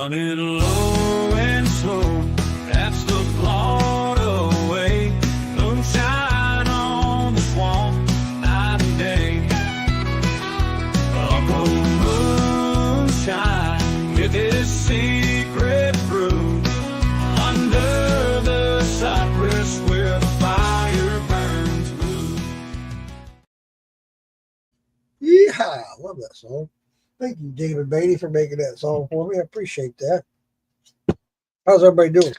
running low and slow. That's the Florida way. Moonshine on the swamp, night and day. Uncle Moonshine with his secret brew under the cypress where the fire burns blue. Yeehaw! I love that song. Thank you, David Beatty, for making that song for me. I appreciate that. How's everybody doing?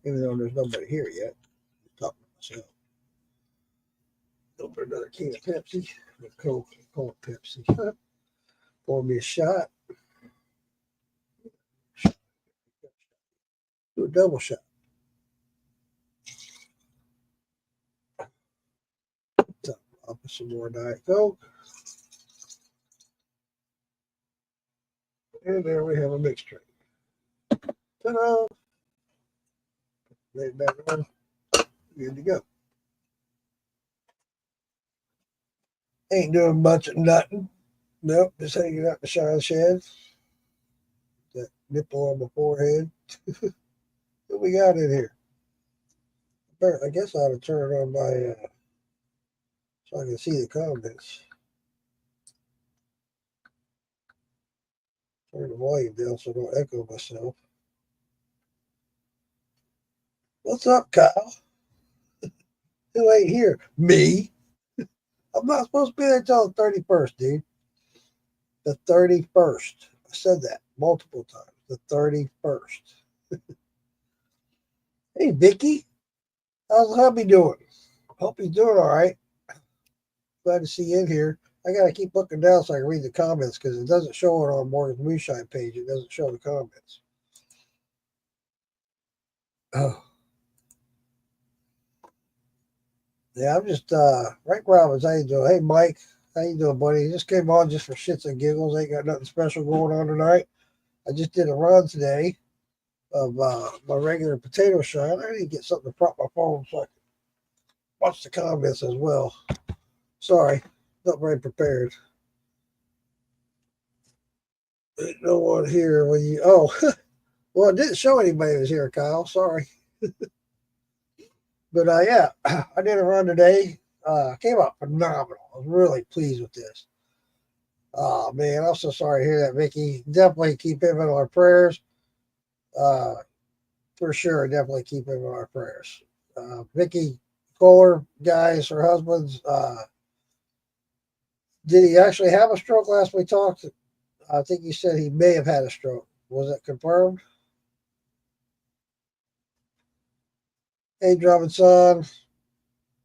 Even though there's nobody here yet. I'm talking to myself. Open another can of Pepsi. Coke, Pepsi. Pour me a shot. Do a double shot. I'll put some more Diet Coke. And there we have a mixed drink. Ta-da! Lay it back on. Good to go. Ain't doing much of nothing. Nope, just hanging out the shine shed. That nipple on my forehead. What we got in here? I guess I ought to turn it on my so I can see the comments. Turn the volume down so I don't echo myself. What's up, Kyle? Who ain't here? Me. I'm not supposed to be there until the 31st, dude. The 31st. I said that multiple times. The 31st. Hey, Vicky. How's the hubby doing? Hope he's doing all right. Glad to see you in here. I got to keep looking down so I can read the comments because it doesn't show it on Morgan's Moonshine page. It doesn't show the comments. Oh. Yeah, I'm just, Rick Robbins, how you doing? Hey, Mike, how you doing, buddy? He just came on just for shits and giggles. Ain't got nothing special going on tonight. I just did a run today of my regular potato shine. I need to get something to prop my phone so I can watch the comments as well. Sorry, not very prepared. Ain't no one here when you, oh, well, it didn't show anybody was here, Kyle. Sorry. But yeah, I did a run today. Came out phenomenal. I was really pleased with this. Oh man, I'm so sorry to hear that, Vicky. Definitely keep him in our prayers. For sure, definitely keep him in our prayers. Vicky Kohler, guys, her husband's. Did he actually have a stroke last we talked? I think he said he may have had a stroke. Was it confirmed? Hey, Robinson,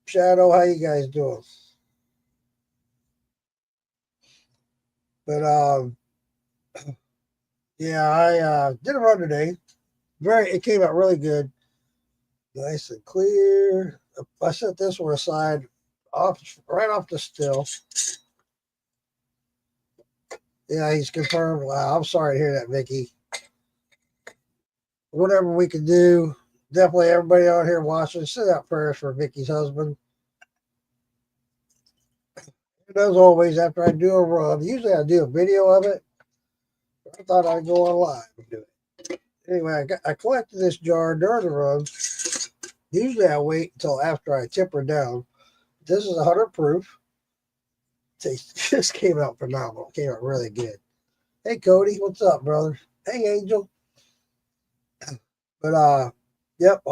Shadow, how you guys doing? But yeah, I did a run today. It came out really good, nice and clear. I set this one aside, right off the still. Yeah, he's confirmed. Wow, I'm sorry to hear that, Vicky. Whatever we can do. Definitely everybody out here watching, send out prayers for Vicky's husband. And as always, after I do a run, usually I do a video of it. I thought I'd go on live and do it. Anyway, I collected this jar during the run. Usually I wait until after I tip her down. This is 100 proof. This came out phenomenal. Came out really good. Hey, Cody, what's up, brother? Hey, Angel. But yep,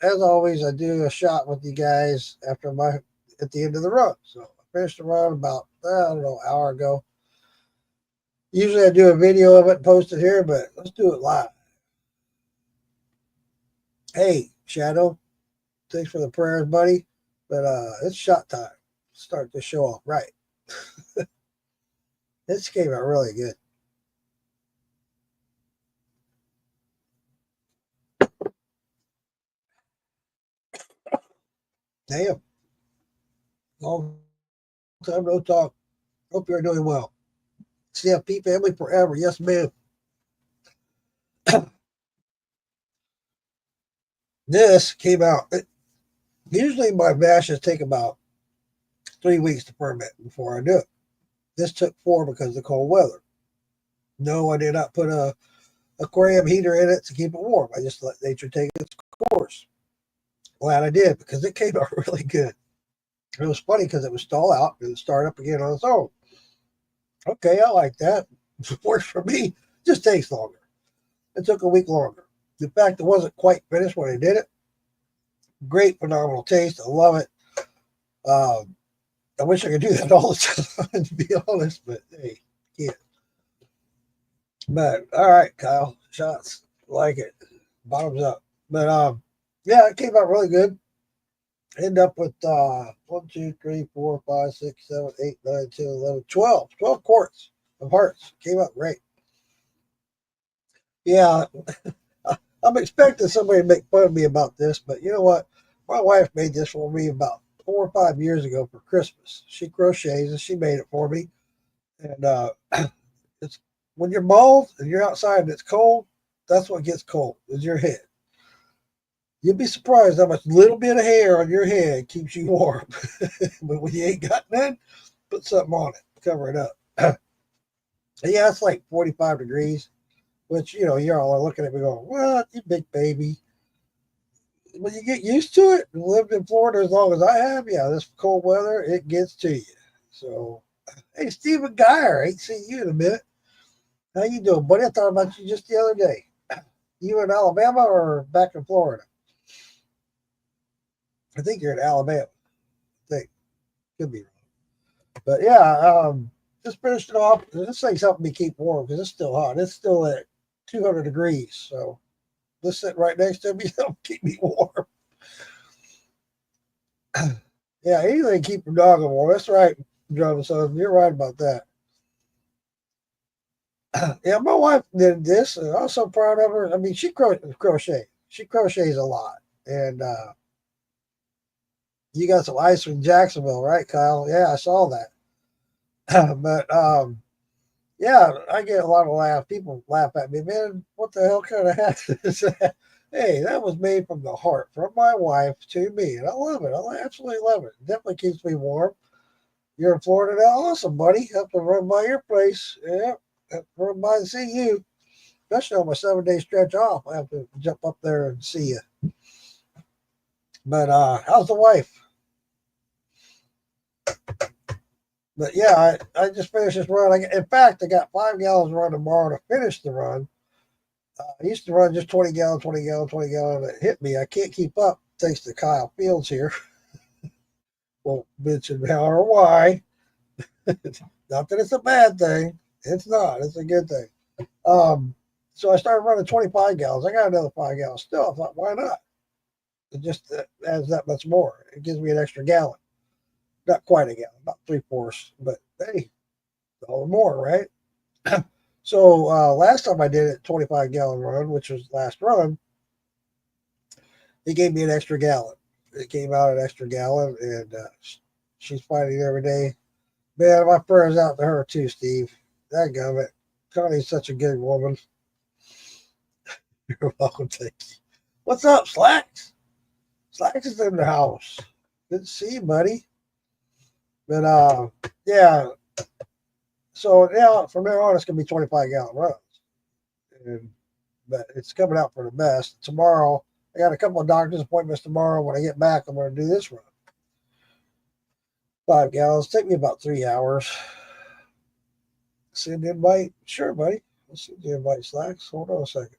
as always, I do a shot with you guys at the end of the run. So I finished the run about, I don't know, an hour ago. Usually I do a video of it and post it here, but let's do it live. Hey, Shadow, thanks for the prayers, buddy. But it's shot time. Let's start this show off right. This came out really good. Damn. Long time no talk. Hope you're doing well. CFP family forever. Yes, ma'am. This came out. Usually my mashes take about 3 weeks to ferment before I do it. This took 4 because of the cold weather. No, I did not put a aquarium heater in it to keep it warm. I just let nature take its course. Glad I did because it came out really good. It was funny because it would stall out and start up again on its own. Okay, I like that. Works for me. Just takes longer. It took a week longer. In fact, it wasn't quite finished when I did it. Great, phenomenal taste. I love it. I wish I could do that all the time, to be honest, but hey, can't. But all right, Kyle, shots like it, bottoms up. But yeah, it came out really good. End up with 1, 2, 3, 4, 5, 6, 7, 8, 9, 10, 11, 12. 12 quarts of hearts. Came out great. Yeah, I'm expecting somebody to make fun of me about this, but you know what? My wife made this for me about 4 or 5 years ago for Christmas. She crochets and she made it for me. And it's when you're bald and you're outside and it's cold, that's what gets cold is your head. You'll be surprised how much little bit of hair on your head keeps you warm. But when you ain't got none, put something on it, cover it up. Yeah, it's like 45 degrees, which you're all looking at me going, "What, you big baby?" When you get used to it and lived in Florida as long as I have, yeah, this cold weather it gets to you. So, hey, Stephen Geyer, ain't seen you in a minute. How you doing, buddy? I thought about you just the other day. You in Alabama or back in Florida? I think you're in Alabama. I think could be wrong, but yeah, just finished it off. This thing's helping me keep warm because it's still hot. It's still at 200 degrees, so this sitting right next to me help keep me warm. Yeah, anything keep your dog warm. That's right, John. So you're right about that. Yeah, my wife did this, and I'm so proud of her. I mean, she crochet. She crochets a lot, and you got some ice from Jacksonville, right, Kyle? Yeah, I saw that. But yeah, I get a lot of laugh. People laugh at me, man. What the hell kind of hat is that? Hey, that was made from the heart, from my wife to me, and I love it. I absolutely love it. Definitely keeps me warm. You're in Florida now, awesome, buddy. Have to run by your place. Yeah, have to run by and see you. Especially on my 7 day stretch off, I have to jump up there and see you. But how's the wife? But yeah, I just finished this run. In fact, I got 5 gallons run tomorrow to finish the run. I used to run just 20 gallon, 20 gallon, 20 gallon. It hit me. I can't keep up thanks to Kyle Fields here. Won't mention how or why. Not that it's a bad thing. It's not. It's a good thing. So I started running 25 gallons. I got another 5 gallons still. I thought, why not? It just adds that much more. It gives me an extra gallon. Not quite a gallon, about 3/4, but hey, all the more, right? So last time I did it, 25 gallon run, which was last run, it gave me an extra gallon. It came out an extra gallon, and she's fighting every day. Man, my prayers out to her too, Steve. That gummit. Connie's such a good woman. You're welcome, thank you. What's up, Slacks? Slacks is in the house. Good to see you, buddy. But yeah. So now from there on, it's gonna be 25 gallon runs, and but it's coming out for the best. Tomorrow, I got a couple of doctor's appointments tomorrow. When I get back, I'm going to do this run. 5 gallons. Take me about 3 hours. Send invite. Sure, buddy. I'll send you invite, Slacks. Hold on a second.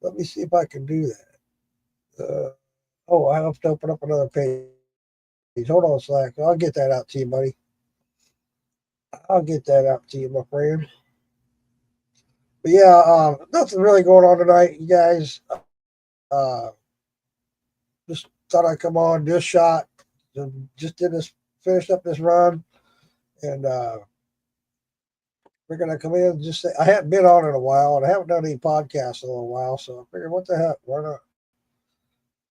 Let me see if I can do that. Oh, I have to open up another page. Hold on, Slacks. I'll get that out to you, buddy. I'll get that out to you, my friend. But yeah, nothing really going on tonight, you guys. Uh, just thought I'd come on, do a shot. Just did this, finished up this run, and we're gonna come in and just say I hadn't been on in a while, and I haven't done any podcasts in a little while, so I figured, what the heck, why not?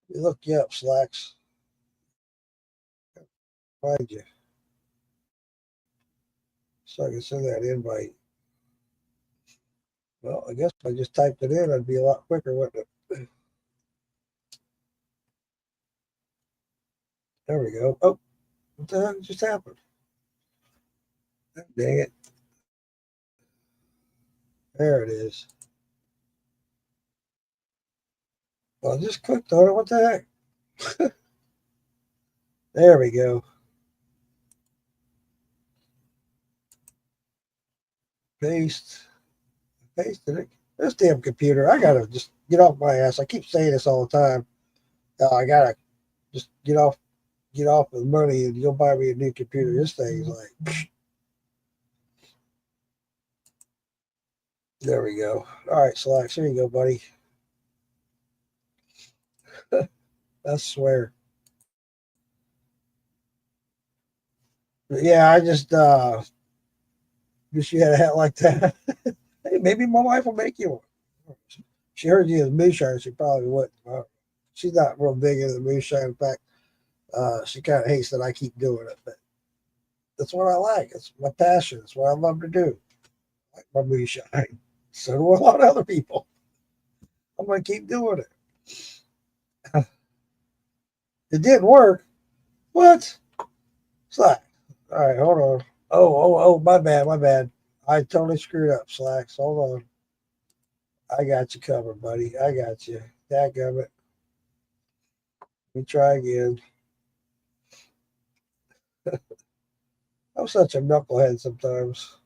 Let me look you up, Slacks. Find you, so I can send that invite. Well, I guess if I just typed it in, I'd be a lot quicker, wouldn't it? There we go. Oh, what the heck just happened? Dang it. There it is. Well, I just clicked on it. What the heck? There we go. Paste. Pasted it. This damn computer. I gotta just get off my ass. I keep saying this all the time. I gotta just get off with money and go buy me a new computer. This thing is like, there we go. All right, Slacks, here you go, buddy. I swear. But yeah, I just wish you had a hat like that. Hey, maybe my wife will make you one. She heard you as moonshine, she probably wouldn't. She's not real big into the moonshine. In fact, she kind of hates that I keep doing it, but that's what I like. It's my passion. It's what I love to do. I like my moonshine. So do a lot of other people. I'm gonna keep doing it. It didn't work. What? Slack. All right, hold on. Oh, my bad. I totally screwed up, Slacks. Hold on. I got you covered, buddy. I got you. Dadgummit. Let me try again. I'm such a knucklehead sometimes.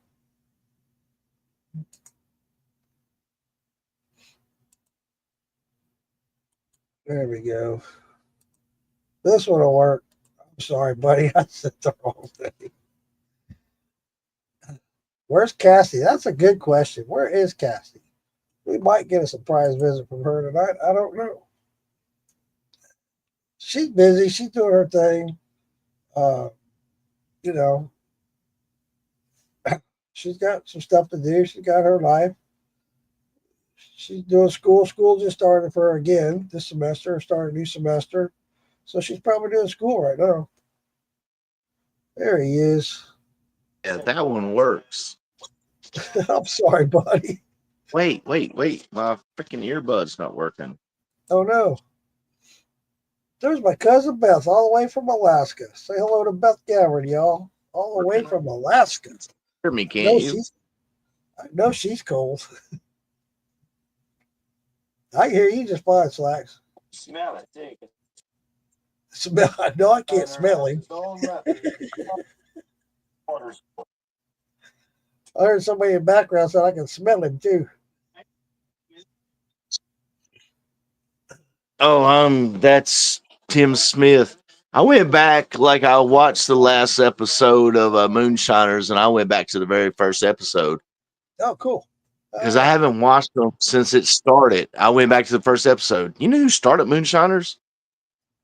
There we go. This one will work. I'm sorry, buddy. I said the wrong thing. Where's Cassie? That's a good question. Where is Cassie? We might get a surprise visit from her tonight. I don't know. She's busy. She's doing her thing. You know, she's got some stuff to do. She's got her life. She's doing school. School just started for her again this semester, started a new semester. So she's probably doing school right now. There he is. Yeah, that one works. I'm sorry, buddy. Wait. My freaking earbud's not working. Oh, no. There's my cousin Beth, all the way from Alaska. Say hello to Beth Gavin, y'all. All the way from Alaska. Hear me, can't you? I know she's cold. I can hear you just fine, Slacks. Smell it, too. Smell? No, I can't smell him. I heard somebody in the background said I can smell him too. Oh, that's Tim Smith. I went back, like I watched the last episode of Moonshiners, and I went back to the very first episode Oh, cool. because I haven't watched them since it started. I went back to the first episode. You know who started Moonshiners?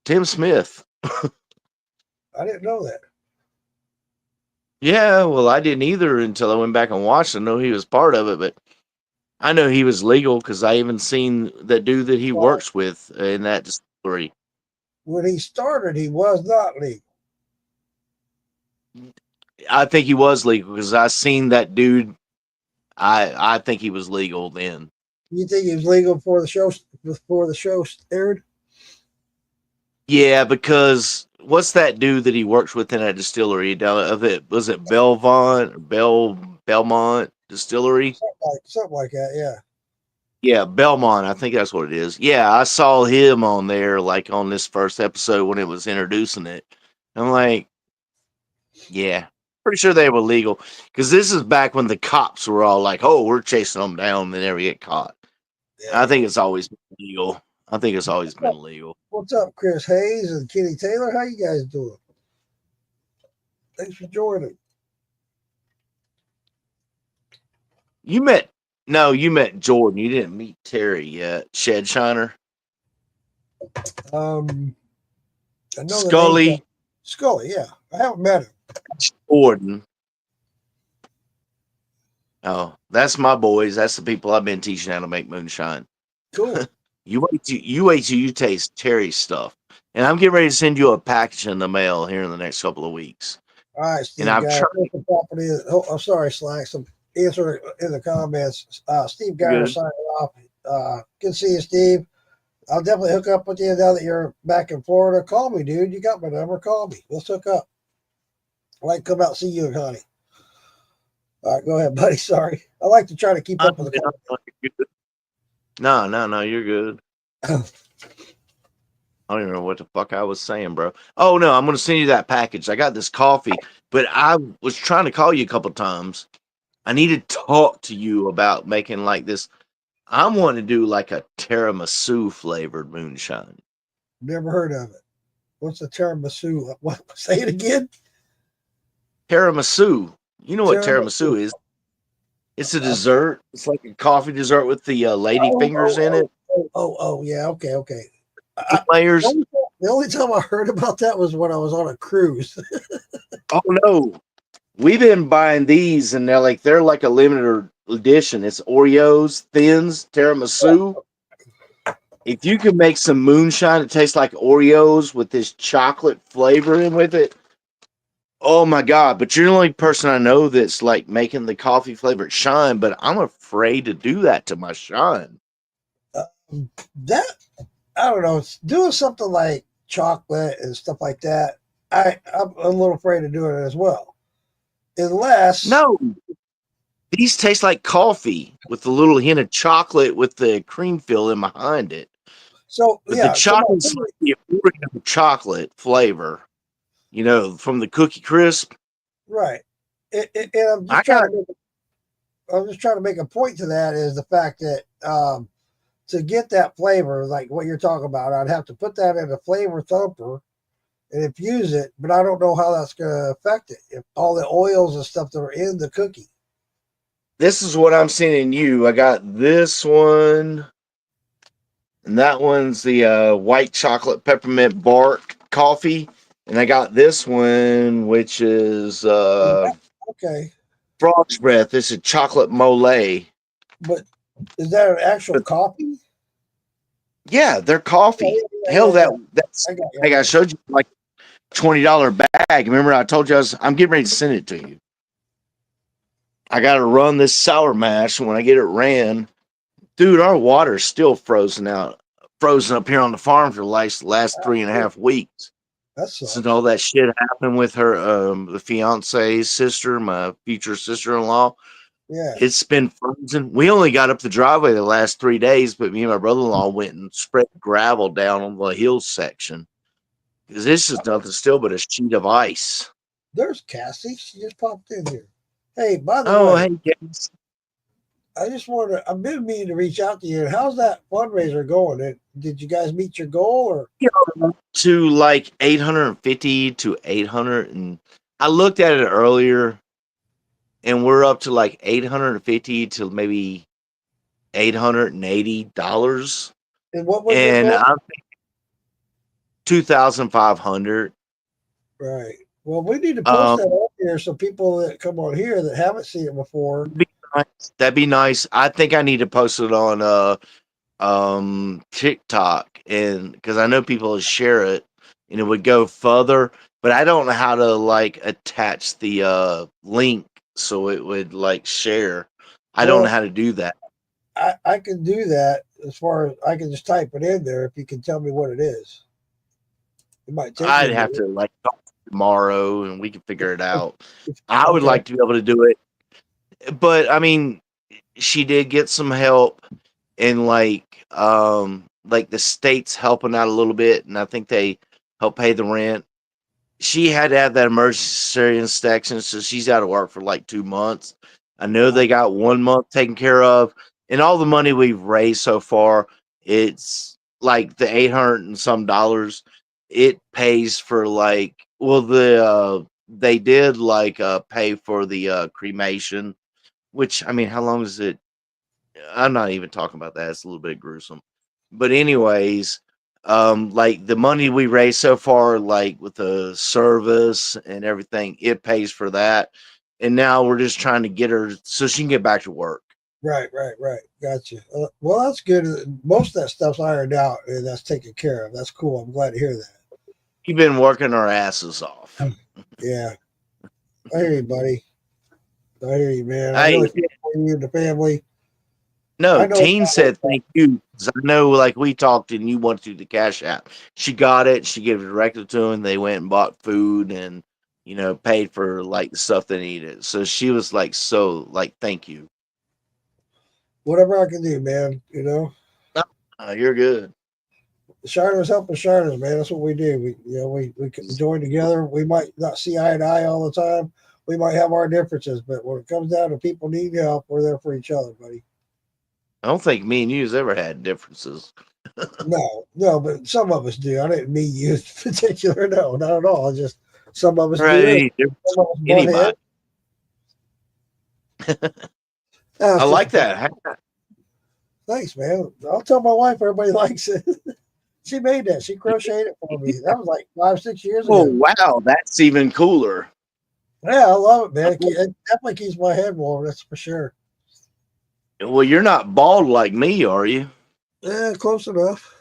Tim Smith. I didn't know that. Yeah, well, I didn't either until I went back and watched. I know he was part of it, but I know he was legal because I even seen that dude that he works with in that distillery. When he started, he was not legal. I think he was legal because I seen that dude. I think he was legal then. You think he was legal before the show aired? Yeah, because what's that dude that he works with in that distillery down of it? Was it Belmont Distillery? Something like that, yeah. Yeah, Belmont. I think that's what it is. Yeah, I saw him on there, like on this first episode when it was introducing it. I'm like, yeah, pretty sure they were legal because this is back when the cops were all like, "Oh, we're chasing them down, they never get caught." Yeah. I think it's always been legal. I think it's always been legal. What's up, Chris Hayes and Kenny Taylor? How you guys doing? Thanks for joining. You met Jordan. You didn't meet Terry yet. Shed Shiner. I know Scully. Scully, yeah. I haven't met him. Jordan. Oh, that's my boys. That's the people I've been teaching how to make moonshine. Cool. You wait till you taste Terry's stuff. And I'm getting ready to send you a package in the mail here in the next couple of weeks. All right, Steve. And I've tried. I'm sorry, Slack. Some answer in the comments. Steve Geyer signing off. Good to see you, Steve. I'll definitely hook up with you now that you're back in Florida. Call me, dude. You got my number. Call me. Let's hook up. I'd like to come out and see you and Honey. All right, go ahead, buddy. Sorry. I like to try to keep up with the No, you're good. I don't even know what the fuck I was saying, bro. Oh no, I'm gonna send you that package. I got this coffee, but I was trying to call you a couple times. I need to talk to you about making like this. I'm wanting to do like a tiramisu flavored moonshine. Never heard of it. What's a tiramisu? What? Say it again. Tiramisu. You know what Tiramisu. tiramisu is? It's a Uh, dessert. It's like a coffee dessert with the lady oh, fingers oh, in oh, it. yeah. Okay, okay. Eight The layers. only, the only time I heard about that was when I was on a cruise. Oh no. We've been buying these and they're like a limited edition. It's Oreos, thins, tiramisu. If you can make some moonshine that tastes like Oreos with this chocolate flavor in with it, oh my god! But you're the only person I know that's like making the coffee flavored shine. But I'm afraid to do that to my shine. That I don't know. Doing something like chocolate and stuff like that. I'm a little afraid of doing it as well, unless. No, these taste like coffee with a little hint of chocolate with the cream filling behind it. So But the yeah. So my chocolate's like the Oreo chocolate flavor, from the Cookie Crisp. right. And I got I'm just trying to make a point to that is the fact that to get that flavor, like what you're talking about, I'd have to put that in a flavor thumper and infuse it, but I don't know how that's going to affect it. If all the oils and stuff that are in the cookie. this is what I'm sending you. I got this one, and that one's the white chocolate peppermint bark coffee, and I got this one, which is Okay, frog's breath. This is chocolate mole. but is that an actual But coffee? yeah, they're Yeah, coffee. yeah, Hell, yeah, yeah. that's I got you. like I showed you like $20 bag. Remember, I told you I'm getting ready to send it to you. I got to run this sour mash. When I get it ran, dude, our water's still frozen up here on the farm for the last 3.5 weeks. That Since sucks. all that shit happened with her, the fiance's sister, my future sister-in-law, Yeah. it's been frozen. We only got up the driveway the last 3 days, but me and my brother-in-law went and spread gravel down on the hill section because this is nothing still but a sheet of ice. There's Cassie. She just popped in here. Hey, by the Oh, way, hey, guys. I just wanted I've been meaning to reach out to you. How's that fundraiser going? Did you guys meet your goal or To like 850 to 800, and I looked at it earlier, and we're up to like 850 to maybe $880, and what was your and goal? I'm 2,500. Right. Well, we need to post Um, that on here so people that come on here that haven't seen it before. be nice. That'd be nice. I think I need to post it on TikTok, and because I know people will share it and it would go further, but I don't know how to like attach the link so it would like share. I don't know Well, how to do that. I can do that as far as I can just type it in there if you can tell me what it is. It might take me I'd a have minute. to like talk tomorrow and we can figure it out. I would Okay. like to be able to do it, but I mean, she did get some help, and like the state's helping out a little bit, and I think they help pay the rent. She had to have that emergency inspection, so she's out of work for like 2 months. I know they got 1 month taken care of, and all the money we've raised so far, it's like the 800 and some dollars. It pays for like, well, they did like pay for the cremation, which I mean, how long is it? I'm not even talking about that. It's a little bit gruesome. But anyways, like the money we raised so far, like with the service and everything, it pays for that. And now we're just trying to get her so she can get back to work. Right. Gotcha. Well, that's good. Most of that stuff's ironed out and that's taken care of. That's cool. I'm glad to hear that. We've been working our asses off. Yeah. I hear you, buddy. I hear you, man. I Hey, really feel for you and the family. I no, know it's Teen not like said thank you. 'Cause I know, like we talked, and you wanted to do the cash app. She got it. She gave it directly to him. They went and bought food and paid for like the stuff they needed. So she was like, so like, thank you. whatever I can do, man. You know, You're good. Shiners helping shiners, man. That's what we do. We join together. We might not see eye to eye all the time. We might have our differences, but when it comes down to people needing help, we're there for each other, buddy. I don't think me and you's ever had differences. No, but some of us do. I didn't mean you in particular. No, not at all. Just some of us do. Right. Some of us butt Anybody. heads. I like that. Thanks, man. I'll tell my wife everybody likes it. She made that. She crocheted it for me. That was like 5-6 years Oh, ago. wow. That's even cooler. Yeah, I love it, man. It definitely keeps my head warm. That's for sure. Well, you're not bald like me, are you? Yeah, close enough.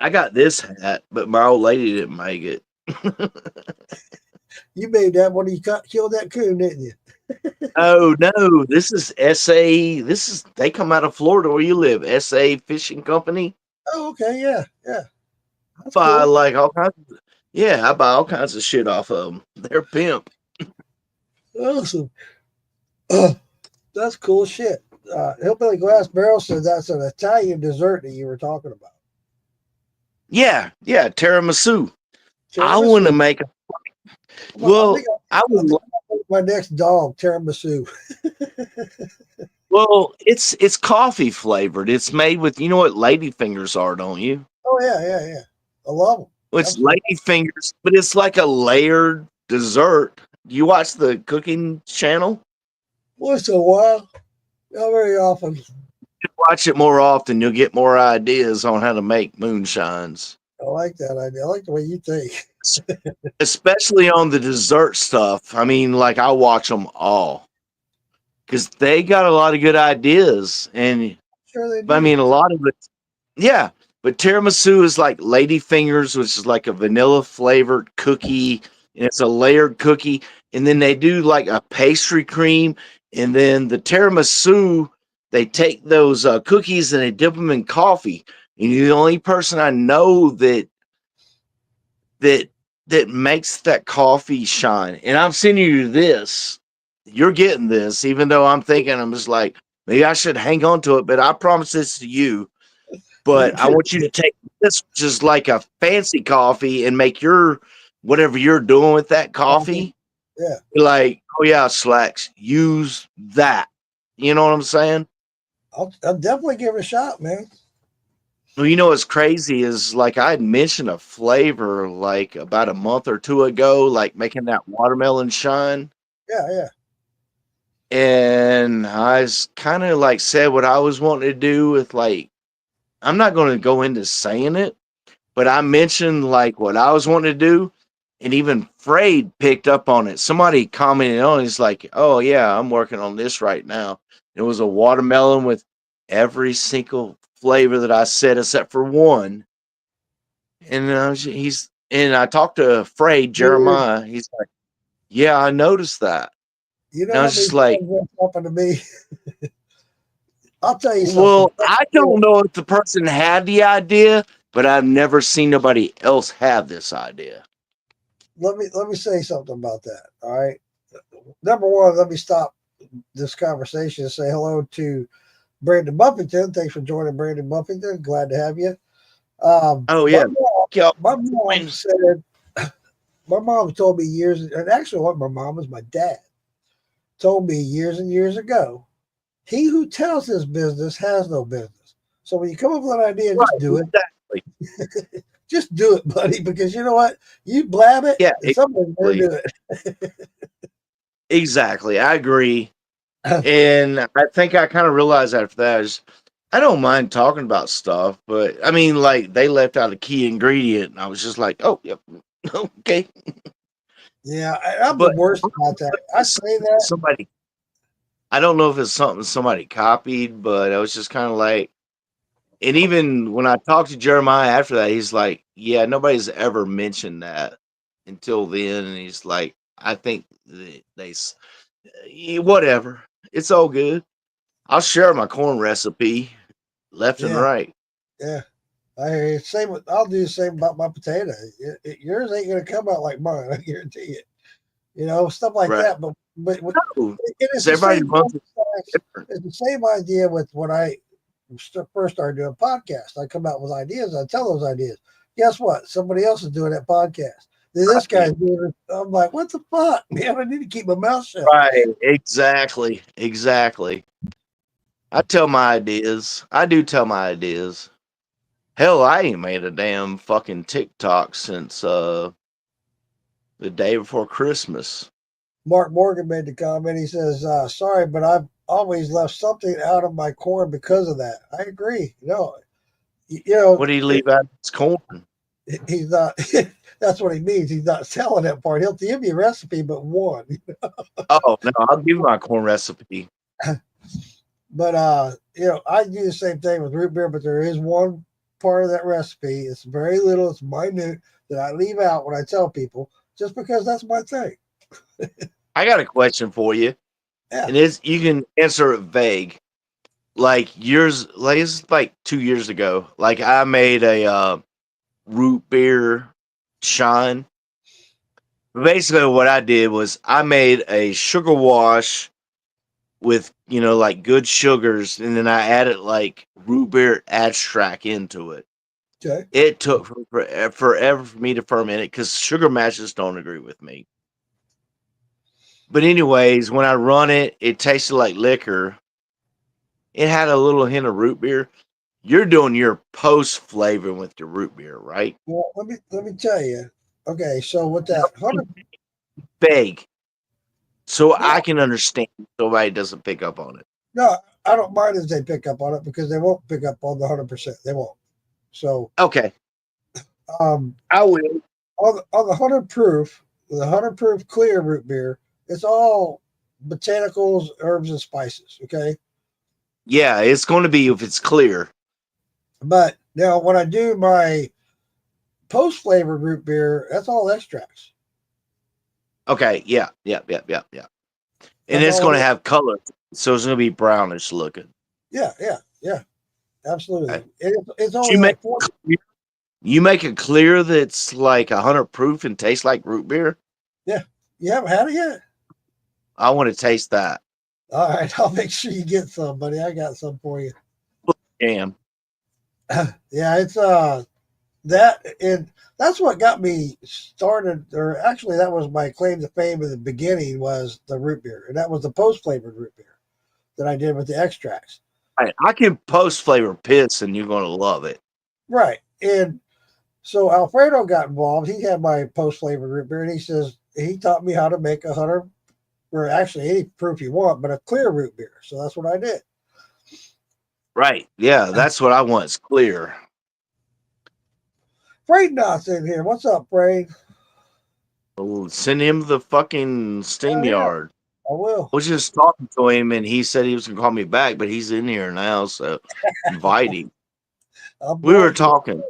I got this hat, but my old lady didn't make it. You made that when you killed that coon, didn't you? Oh no, this is SA. They come out of Florida where you live. SA Fishing Company. Oh, okay, yeah. I buy like all kinds. I buy all kinds of shit off of them. They're pimp. Awesome. That's cool shit. Hillbilly Glass Barrel said that's an Italian dessert that you were talking about. Yeah, tiramisu. I Tiramisu. want to make a. Well, I would. My next dog, tiramisu. Well, it's coffee flavored. It's made with, you know what ladyfingers are, don't you? Oh yeah. I love them. Well, it's ladyfingers, but it's like a layered dessert. Do you watch the cooking channel? Once in a while, not very often. You watch it more often, you'll get more ideas on how to make moonshines. I like that idea. I like the way you think. Especially on the dessert stuff. I mean, like I watch them all because they got a lot of good ideas, and Sure they do. but I mean, a lot of it, yeah. But tiramisu is like ladyfingers, which is like a vanilla flavored cookie, and it's a layered cookie, and then they do like a pastry cream, and then the tiramisu, they take those cookies and they dip them in coffee. And you're the only person I know that makes that coffee shine. And I'm sending you this. You're getting this, even though I'm just like, maybe I should hang on to it, but I promise this to you. But I want you to take this, which is like a fancy coffee, and make your whatever you're doing with that coffee. Yeah. Like, oh yeah, Slacks, use that. You know what I'm saying? I'll definitely give it a shot, man. Well, you know what's crazy is like I had mentioned a flavor like about a month or two ago, like making that watermelon shine. Yeah. And I kind of like said what I was wanting to do with like, I'm not going to go into saying it, but I mentioned like what I was wanting to do. And even Frayed picked up on it. Somebody commented on it. It's like, oh yeah, I'm working on this right now. It was a watermelon with every single flavor that I said except for one. And I talked to Frayed Jeremiah. He's like, yeah, I noticed that. You know, and I was just like, what's happened to me. I'll tell you something. Well, I don't know if the person had the idea, but I've never seen nobody else have this idea. Let me say something about that. All right. Number one, let me stop this conversation and say hello to Brandon Buffington. Thanks for joining, Brandon Buffington. Glad to have you. Oh yeah. My mom said. My mom told me years, and actually, what my mom was my dad told me years and years ago. He who tells his business has no business. So when you come up with an idea, just do it. Exactly. Just do it, buddy, because you know what? You blab it, somebody's going to do it. Exactly. I agree. And I think I kind of realized after that I don't mind talking about stuff, but I mean, like they left out a key ingredient, and I was just like, oh, yep, okay. Yeah, I'm the worst about that. I say that. I don't know if it's something somebody copied, but I was just kind of like, and even when I talked to Jeremiah after that, he's like, yeah, nobody's ever mentioned that until then. And he's like, I think whatever. It's all good. I'll share my corn recipe left and right. Yeah. I hear you. I'll do the same about my potato. Yours ain't going to come out like mine. I guarantee it. You know, stuff like that. But it's the same idea with what I first started doing podcasts. I come out with ideas. I tell those ideas. Guess what? Somebody else is doing that podcast. Then this guy's doing it. I'm like, what the fuck, man? I need to keep my mouth shut. Right. Exactly. I tell my ideas. I do tell my ideas. Hell, I ain't made a damn fucking TikTok since the day before Christmas. Mark Morgan made the comment. He says, sorry, but I've always left something out of my corn because of that. I agree. You know, What do you leave out of his corn? he's not, that's what he means. He's not selling that part. He'll give you a recipe, but one. Oh, no, I'll give you my corn recipe. But, you know, I do the same thing with root beer, but there is one part of that recipe. It's very little, it's minute that I leave out when I tell people just because that's my thing. I got a question for you. Yeah. And you can answer it vague. Like it's like 2 years ago. Like I made a root beer shine. Basically what I did was I made a sugar wash with, you know, like good sugars, and then I added like root beer extract into it. Okay. It took forever for me to ferment it because sugar mashes don't agree with me. But anyways, when I run it, it tasted like liquor. It had a little hint of root beer. You're doing your post flavoring with your root beer, right? Well, let me tell you. Okay, so with that 100, Vague. So I can understand somebody doesn't pick up on it. no, I don't mind if they pick up on it because they won't pick up on the 100%. They won't. So Okay. I will on the 100 proof, the 100 proof clear root beer. It's all botanicals, herbs, and spices. Okay, Yeah, it's going to be if it's clear. but now when I do my post flavored root beer, that's all extracts. Okay. Yeah. And That's it's all going it to is. have color. So it's going to be brownish looking. Yeah, absolutely. Okay. It's You only make like 40. you make it clear that's like 100 proof and tastes like root beer. Yeah, you haven't had it yet. I want to taste that. All right, I'll make sure you get some, buddy. I got some for you. Damn. Yeah, it's that's what got me started, or actually that was my claim to fame in the beginning was the root beer, and that was the post flavored root beer that I did with the extracts. I can post flavor piss and you're going to love it. Right, and so Alfredo got involved. He had my post flavored root beer, and he says he taught me how to make 100, or actually any proof you want, but a clear root beer. So that's what I did. Right. Yeah, that's what I want. It's clear. Freydnot's in here. What's up, Freyd? Well, send him to the fucking steam Oh, yeah. yard. I will. I was just talking to him and he said he was going to call me back, but he's in here now. So invite him. We were talking.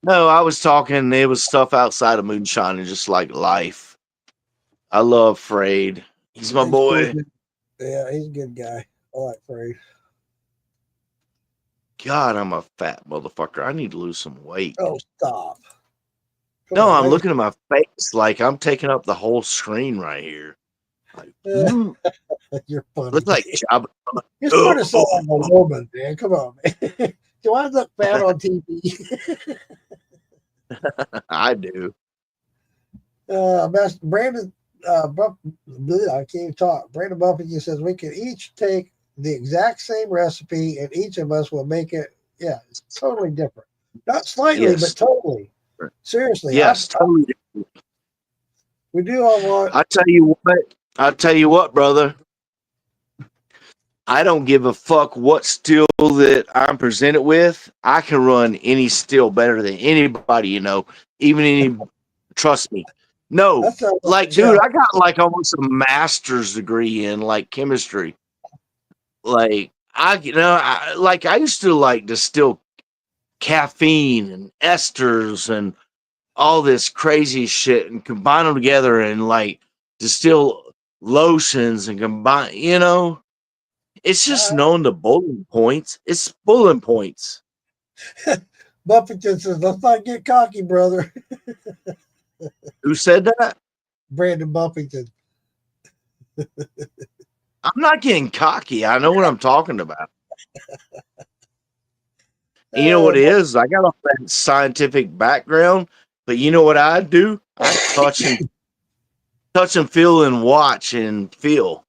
No, I was talking. It was stuff outside of moonshine and just like life. I love Freyd. He's my boy. Yeah, he's a good guy. I like Freyd. God, I'm a fat motherfucker. I need to lose some weight. Oh, stop. Come No, on, I'm man. looking at my face like I'm taking up the whole screen right here. Like, You're funny. look like Jabba. You're starting to sound like a woman, man. Come on, man. Do I look fat on TV? I do. Master Brandon, I can't even talk. Brandon Buffington says we can each take the exact same recipe, and each of us will make it. Yeah, it's totally different. Not slightly, Yes. but totally. Seriously. Yes, totally. We do all want. I tell you what, brother. I don't give a fuck what still that I'm presented with. I can run any still better than anybody, you know, even any. Trust me. No, That sounds like, dude, I got like almost a master's degree in like chemistry. Like, I used to like distill caffeine and esters and all this crazy shit and combine them together and like distill lotions and combine, you know, it's just knowing the bullet points. It's bullet points. Buffington says, let's not get cocky, brother. Who said that? Brandon Buffington. I'm not getting cocky. I know what I'm talking about. And you know what it is? I got all that scientific background, but you know what I do? I touch and feel and watch and feel.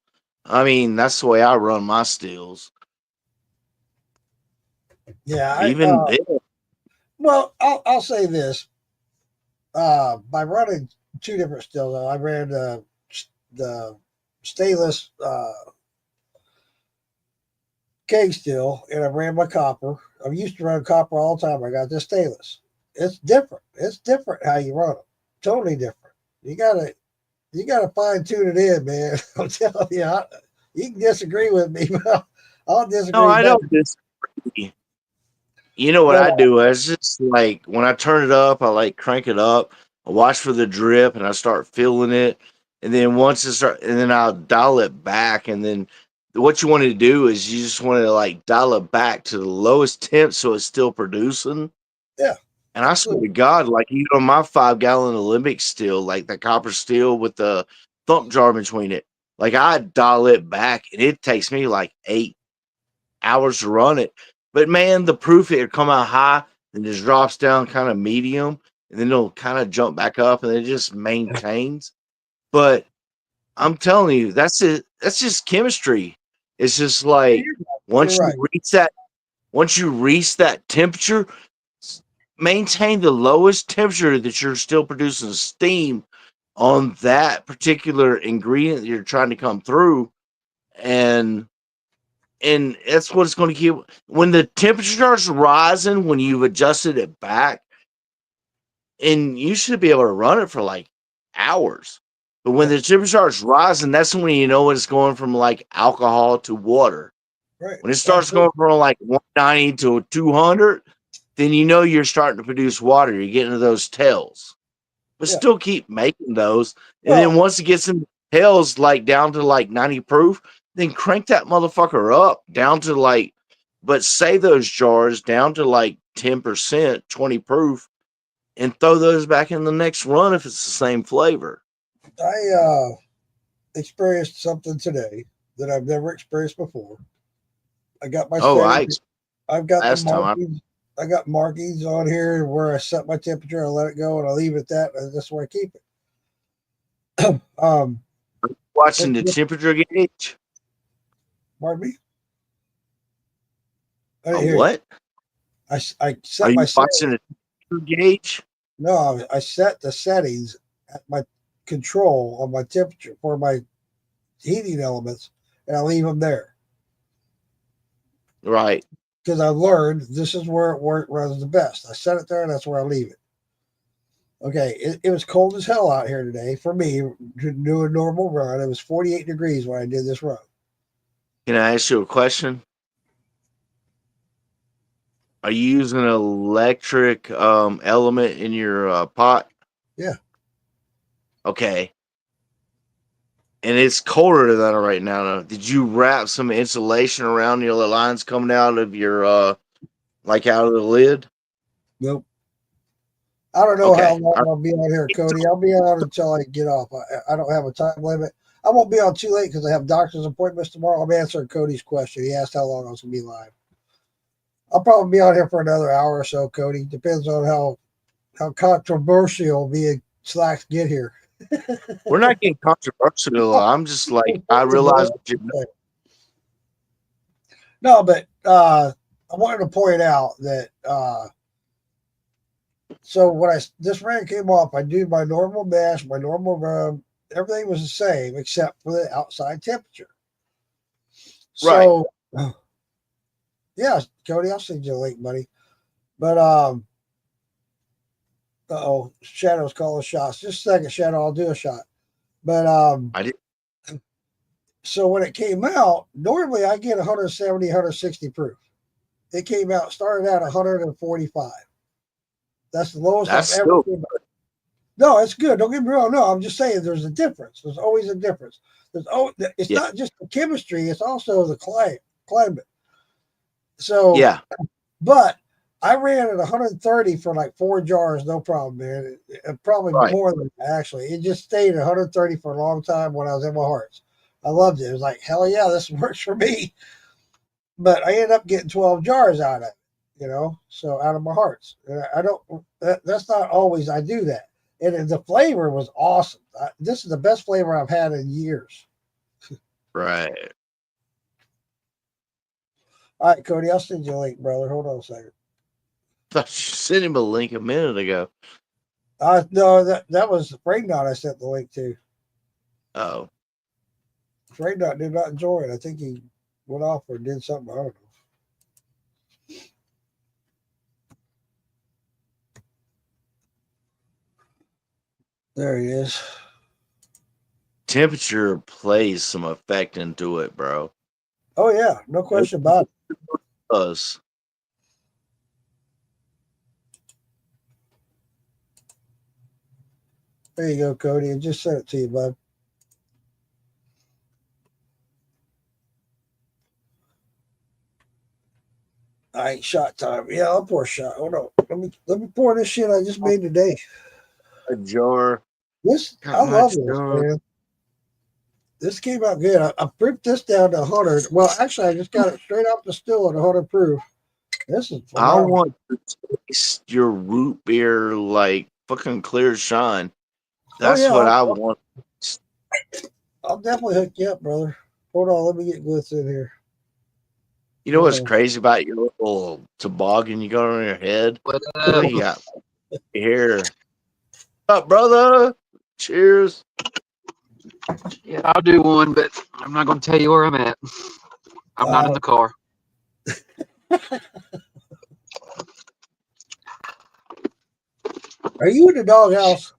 I mean, that's the way I run my stills. Yeah, Even then, well, I'll say this. By running two different stills, I ran the stainless keg still, and I ran my copper. I used to run copper all the time. I got this stainless. It's different. It's different how you run them. Totally different. You gotta fine tune it in, man. I'm telling you, you can disagree with me, but I'll disagree. no, I better. don't disagree. You know what I do? I just like when I turn it up, I like crank it up. I watch for the drip, and I start feeling it. And then once it start, and then I'll dial it back. And then what you want to do is you just want to like dial it back to the lowest temp so it's still producing. Yeah. And I swear to God, like even on my 5-gallon Olympic steel, like the copper steel with the thump jar between it, like I dial it back, and it takes me like 8 hours to run it. But man, the proof it'll come out high and just drops down kind of medium, and then it'll kind of jump back up, and it just maintains. But I'm telling you, that's it. That's just chemistry. It's just like once you reach that temperature, maintain the lowest temperature that you're still producing steam on that particular ingredient that you're trying to come through, and that's what it's going to keep. When the temperature starts rising, when you've adjusted it back, and you should be able to run it for like hours. But when the temperature starts rising, that's when you know it's going from like alcohol to water. Right. When it starts going from like 190 to 200, then you know you're starting to produce water. You're getting to those tails. But still keep making those. And then once it gets in tails, like down to like 90 proof, then crank that motherfucker up down to like, but save those jars down to like 10%, 20 proof, and throw those back in the next run if it's the same flavor. I experienced something today that I've never experienced before. I got my I've got the markings. I got markings on here where I set my temperature, I let it go, and I leave it at that, and that's where I keep it. Watching the temperature gauge. Pardon me? What? I set Are you my watching the temperature gauge? No, I set the settings at my control on my temperature for my heating elements, and I leave them there. Right. Because I learned this is where it runs the best. I set it there, and that's where I leave it. Okay, it was cold as hell out here today for me to do a normal run. It was 48 degrees when I did this run. Can I ask you a question? Are you using an electric element in your pot? Yeah. Okay. And it's colder than that right now. Did you wrap some insulation around your lines coming out of your like out of the lid? Nope. I don't know how long I'll be on here, Cody. I'll be on until I get off. I don't have a time limit. I won't be on too late because I have doctor's appointments tomorrow. I'm answering Cody's question. He asked how long I was going to be live. I'll probably be on here for another hour or so, Cody. Depends on how controversial me and Slacks get here. We're not getting controversial. I'm just like, I realize what you're doing. No, but I wanted to point out that so when this run came off, I do my normal mash, my normal run, everything was the same except for the outside temperature. So yeah, Cody, I'll send you a link, buddy. But Shadow's calling shots. Just a second, Shadow, I'll do a shot. But I did. So when it came out, normally I get 170, 160 proof. It came out, started out 145. That's the lowest I've ever seen. No, it's good. Don't get me wrong. No, I'm just saying there's a difference. There's always a difference. It's not just the chemistry, it's also the climate. So but I ran at 130 for like 4 jars, no problem, man. Probably more than that, actually. It just stayed at 130 for a long time when I was in my hearts. I loved it. It was like, hell yeah, this works for me. But I ended up getting 12 jars out of it. you know. So out of my hearts, I don't. That's not always I do that. And the flavor was awesome. This is the best flavor I've had in years. Right. All right, Cody, I'll send you a link, brother. Hold on a second. Thought you sent him a link a minute ago. No, that was Fragnot I sent the link to. Oh. Fragnot did not enjoy it. I think he went off or did something. I don't know. There he is. Temperature plays some effect into it, bro. Oh yeah, no question about it. Does. There you go, Cody. I just sent it to you, bud. All right, shot time. Yeah, I'll pour a shot. Hold on. Let me pour this shit I just made today. A jar. This I love this, man. This came out good. I pripped this down to 100. Well, actually, I just got it straight off the still at 100 proof. This is I phenomenal. want to taste your root beer like fucking clear shine. That's what I want. I'll definitely hook you up, brother. Hold on, let me get this in here. You know what's crazy about your little toboggan you got on your head? What You got here. Up, brother. Cheers. Yeah, I'll do one, but I'm not going to tell you where I'm at. I'm not in the car. Are you in the doghouse?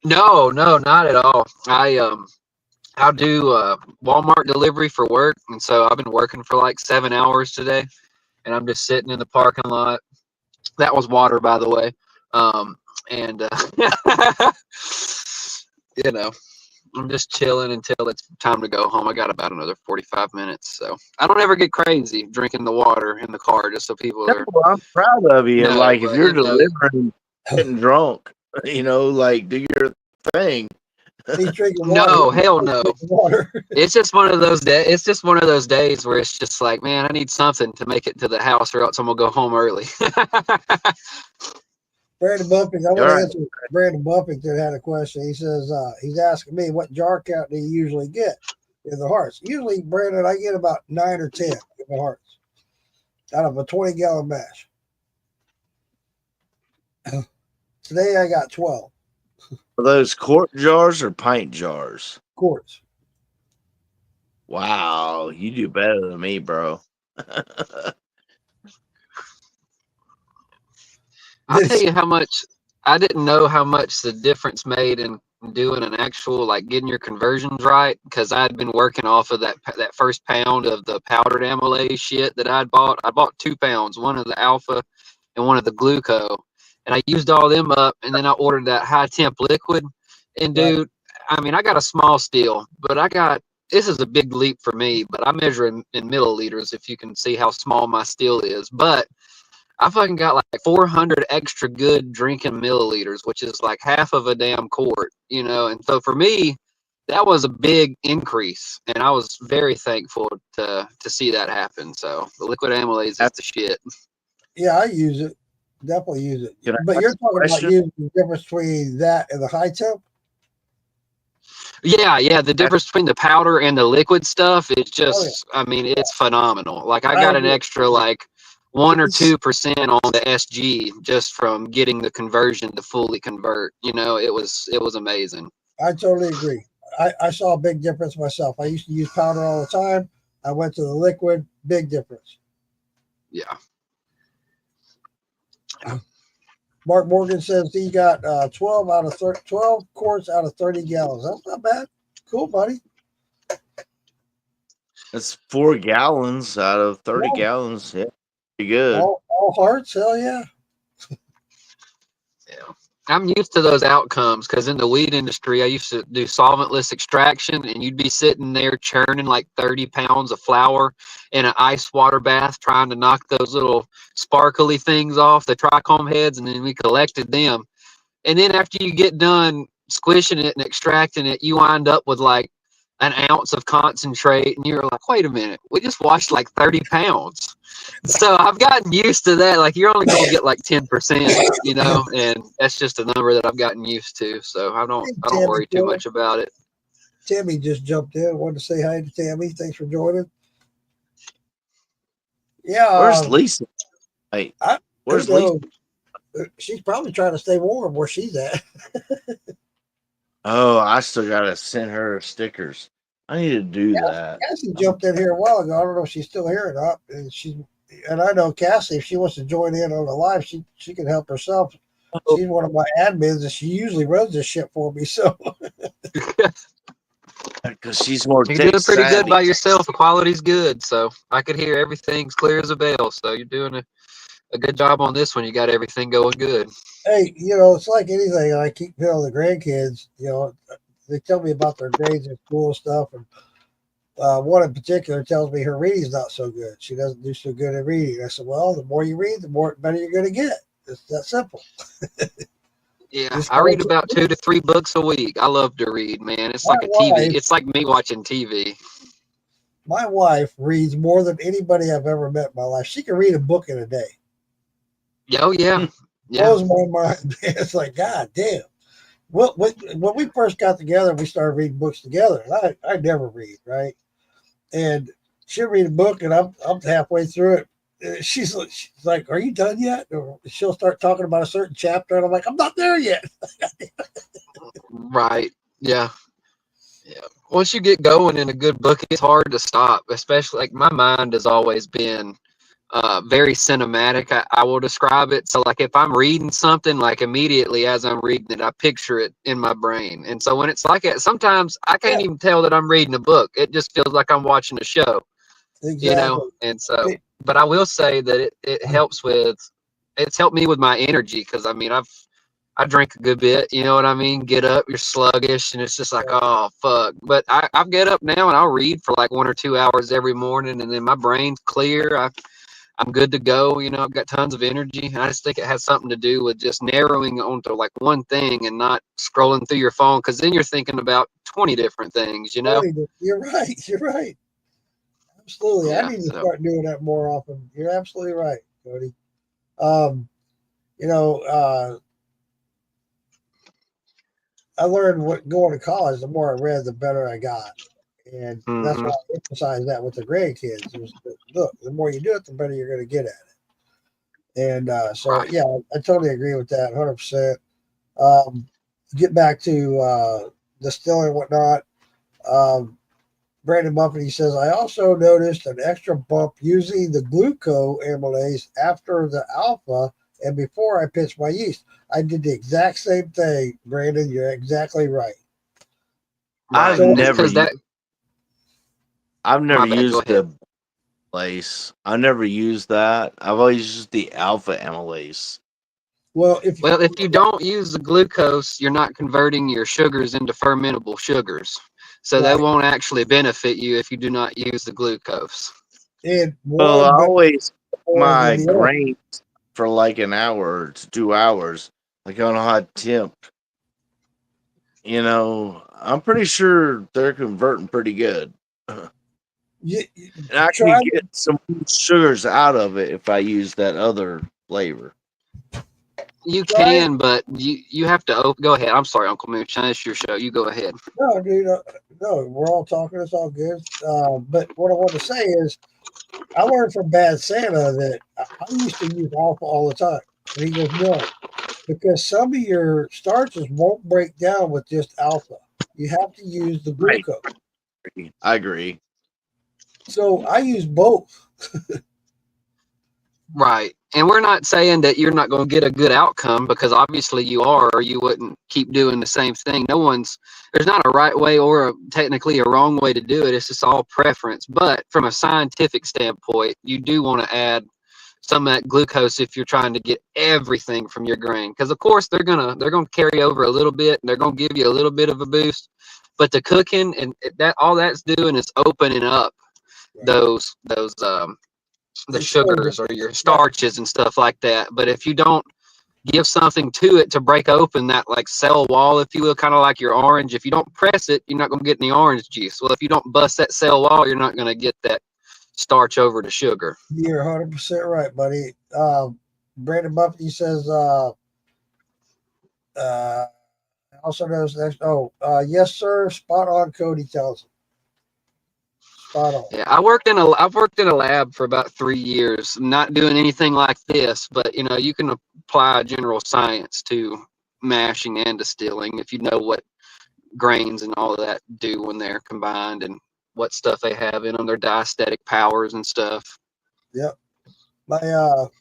No, not at all. I'll do Walmart delivery for work, and so I've been working for like 7 hours today, and I'm just sitting in the parking lot. That was water, by the way. And you know, I'm just chilling until it's time to go home. I got about another 45 minutes, so I don't ever get crazy drinking the water in the car, just so people are. No, I'm proud of you. No, like if but, you're you know, delivering, getting drunk, you know, like do your thing. He's drinking water. No, hell no. Water. It's just one of those days. It's just one of those days where it's just like, man, I need something to make it to the house, or else I'm gonna go home early. Brandon Buffington. I want All to right. answer. Brandon Buffington had a question. He says he's asking me what jar count do you usually get in the hearts? Usually, Brandon, I get about 9 or 10 in the hearts out of a 20-gallon mash. Today I got 12 Are those quart jars or pint jars? quarts. Wow, you do better than me, bro. I'll tell you how much. I didn't know how much the difference made in doing an actual, like, getting your conversions right, because I'd been working off of that first pound of the powdered amylase shit that I'd bought. I bought 2 pounds, one of the alpha and one of the gluco, and I used all them up, and then I ordered that high temp liquid. And dude, I mean, I got a small still, but this is a big leap for me, but I measure in milliliters, if you can see how small my still is. But I fucking got like 400 extra good drinking milliliters, which is like half of a damn quart, you know. And so for me, that was a big increase, and I was very thankful to see that happen. So the liquid amylase is the shit. Yeah, I use it. Definitely use it. Can I But ask you're a talking about question? using the difference between that and the high temp? Yeah, the difference between the powder and the liquid stuff, it's just, I mean, it's phenomenal. Like I got an extra like 1 or 2% on the SG just from getting the conversion to fully convert. You know, it was amazing. I totally agree. I saw a big difference myself. I used to use powder all the time. I went to the liquid, big difference. Yeah. Mark Morgan says he got 12 quarts out of 30 gallons. That's not bad. Cool, buddy. That's 4 gallons out of 30 Yeah. gallons. Yeah, pretty good. All hearts, hell yeah. Yeah. I'm used to those outcomes because in the weed industry, I used to do solventless extraction, and you'd be sitting there churning like 30 pounds of flour in an ice water bath, trying to knock those little sparkly things off, the trichome heads, and then we collected them. And then after you get done squishing it and extracting it, you wind up with like an ounce of concentrate, and you're like, wait a minute, we just washed like 30 pounds. So I've gotten used to that. Like, you're only going to get like 10%, you know, and that's just a number that I've gotten used to. So I don't worry too much about it. Tammy just jumped in. Wanted to say hi to Tammy. Thanks for joining. Yeah. Where's Lisa? Hey, where's Lisa? She's probably trying to stay warm where she's at. Oh, I still gotta send her stickers. I need to do that. Cassie jumped in here a while ago. I don't know if she's still here or not. And I know Cassie, if she wants to join in on the live, she can help herself. She's one of my admins, and she usually runs this shit for me. So, because she's more. You're doing pretty good by yourself. The quality's good, so I could hear everything's clear as a bell. So you're doing a good job on this one. You got everything going good. Hey, you know, it's like anything. I keep telling the grandkids, you know, they tell me about their grades in school and stuff, and one in particular tells me her reading's not so good. She doesn't do so good at reading. I said, well, the more you read, the better you're going to get. It's that simple. Yeah, I read about 2 to 3 books a week. I love to read, man. It's like a TV. It's like me watching TV. My wife reads more than anybody I've ever met in my life. She can read a book in a day. Oh, yeah. Blows my mind. It's like, God damn. Well, when we first got together, we started reading books together. I never read, right? And she'll read a book, and I'm halfway through it. She's like, "Are you done yet?" Or she'll start talking about a certain chapter, and I'm like, "I'm not there yet." Right. Yeah. Yeah. Once you get going in a good book, it's hard to stop. Especially, like, my mind has always been very cinematic. I will describe it. So, like, if I'm reading something, like, immediately as I'm reading it, I picture it in my brain. And so when it's like that, sometimes I can't even tell that I'm reading a book. It just feels like I'm watching a show. Exactly. You know. And so, but I will say that it helps with. It's helped me with my energy, because I mean I drink a good bit, you know what I mean? Get up, you're sluggish, and it's just like, oh, fuck. But I'll get up now, and I'll read for like 1 or 2 hours every morning, and then my brain's clear. I'm good to go. You know, I've got tons of energy. I just think it has something to do with just narrowing onto like one thing and not scrolling through your phone, because then you're thinking about 20 different things, you know? You're right. You're right. Absolutely. Yeah, I need to start doing that more often. You're absolutely right, Cody. You know, I learned what going to college, the more I read, the better I got. And that's why I emphasize that with the grandkids. Look, the more you do it, the better you're going to get at it. And yeah, I totally agree with that, 100%. Get back to distilling and whatnot. Brandon Buffett, he says, I also noticed an extra bump using the glucoamylase after the alpha and before I pitched my yeast. I did the exact same thing, Brandon. You're exactly right. I've never used the amylase. I never used that. I've always used the alpha amylase. Well, if you don't use the glucose, you're not converting your sugars into fermentable sugars. So that won't actually benefit you if you do not use the glucose. And I always my grains for like an hour to 2 hours, like on a hot temp. You know, I'm pretty sure they're converting pretty good. And I can get some sugars out of it if I use that other flavor. You can, but you have to go ahead. I'm sorry, Uncle Moonshine. It's your show. You go ahead. No, dude. No, we're all talking. It's all good. But what I want to say is, I learned from Bad Santa that I used to use alpha all the time. And he goes, no, because some of your starches won't break down with just alpha. You have to use the glucose. I agree. So I use both. Right. And we're not saying that you're not going to get a good outcome, because obviously you are, or you wouldn't keep doing the same thing. There's not a right way or technically a wrong way to do it. It's just all preference. But from a scientific standpoint, you do want to add some of that glucose if you're trying to get everything from your grain. Because of course they're gonna carry over a little bit, and they're gonna give you a little bit of a boost. But the cooking and that, all that's doing is opening up those the sugars or your starches and stuff like that. But if you don't give something to it to break open that like cell wall, if you will, kind of like your orange. If you don't press it, you're not going to get any orange juice. Well, if you don't bust that cell wall, you're not going to get that starch over to sugar. You're 100% right, buddy. Brandon Buffett, he says, also knows next. Yes, sir. Spot on, Cody tells him. Spot on. Yeah, I've worked in a lab for about 3 years, not doing anything like this, but you know, you can apply general science to mashing and distilling if you know what grains and all of that do when they're combined and what stuff they have in them, their diastatic powers and stuff. Yep.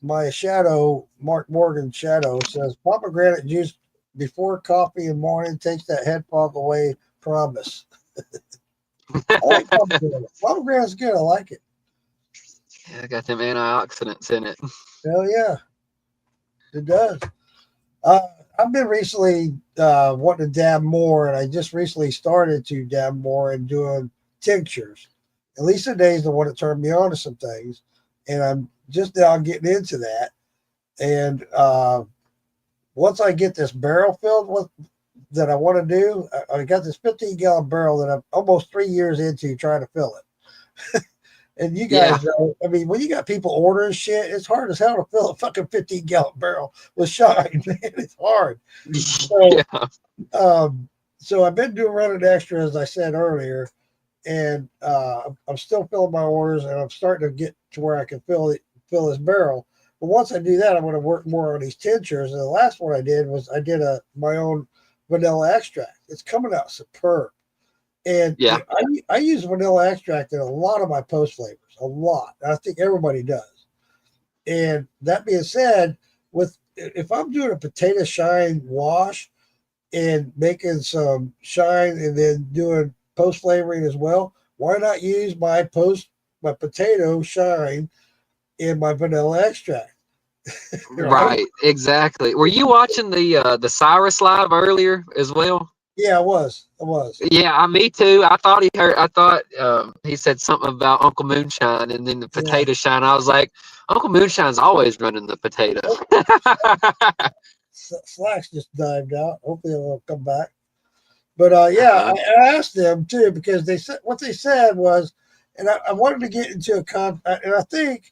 My shadow, Mark Morgan shadow, says pomegranate juice before coffee in the morning takes that head fog away. Promise. I like pomegranate. Pomegranate's good. I like it. Yeah, I got them antioxidants in it. Hell yeah, it does. I've been recently wanting to dab more, and I just recently started to dab more and doing tinctures. At least today's the one that turned me on to some things, and I'm just now getting into that. And once I get this barrel filled with that I want to do, I got this 15-gallon barrel that I'm almost 3 years into trying to fill it. And you guys know, I mean, when you got people ordering shit, it's hard as hell to fill a fucking 15-gallon barrel with shine, man. It's hard. So, so I've been running extra, as I said earlier, and I'm still filling my orders, and I'm starting to get to where I can fill this barrel. But once I do that, I'm going to work more on these tinctures. And the last one I did was my own vanilla extract. It's coming out superb. And I use vanilla extract in a lot of my post flavors, a lot. I think everybody does. And that being said, if I'm doing a potato shine wash and making some shine and then doing post flavoring as well, why not use my potato shine in my vanilla extract? Right, exactly. Were you watching the Cyrus live earlier as well? Yeah, I was. Yeah, me too. I thought he said something about Uncle Moonshine and then the potato shine. I was like, Uncle Moonshine's always running the potato. Slacks just dived out. Hopefully it'll come back. But I asked them too, because they said what they said was, and I wanted to get into and I think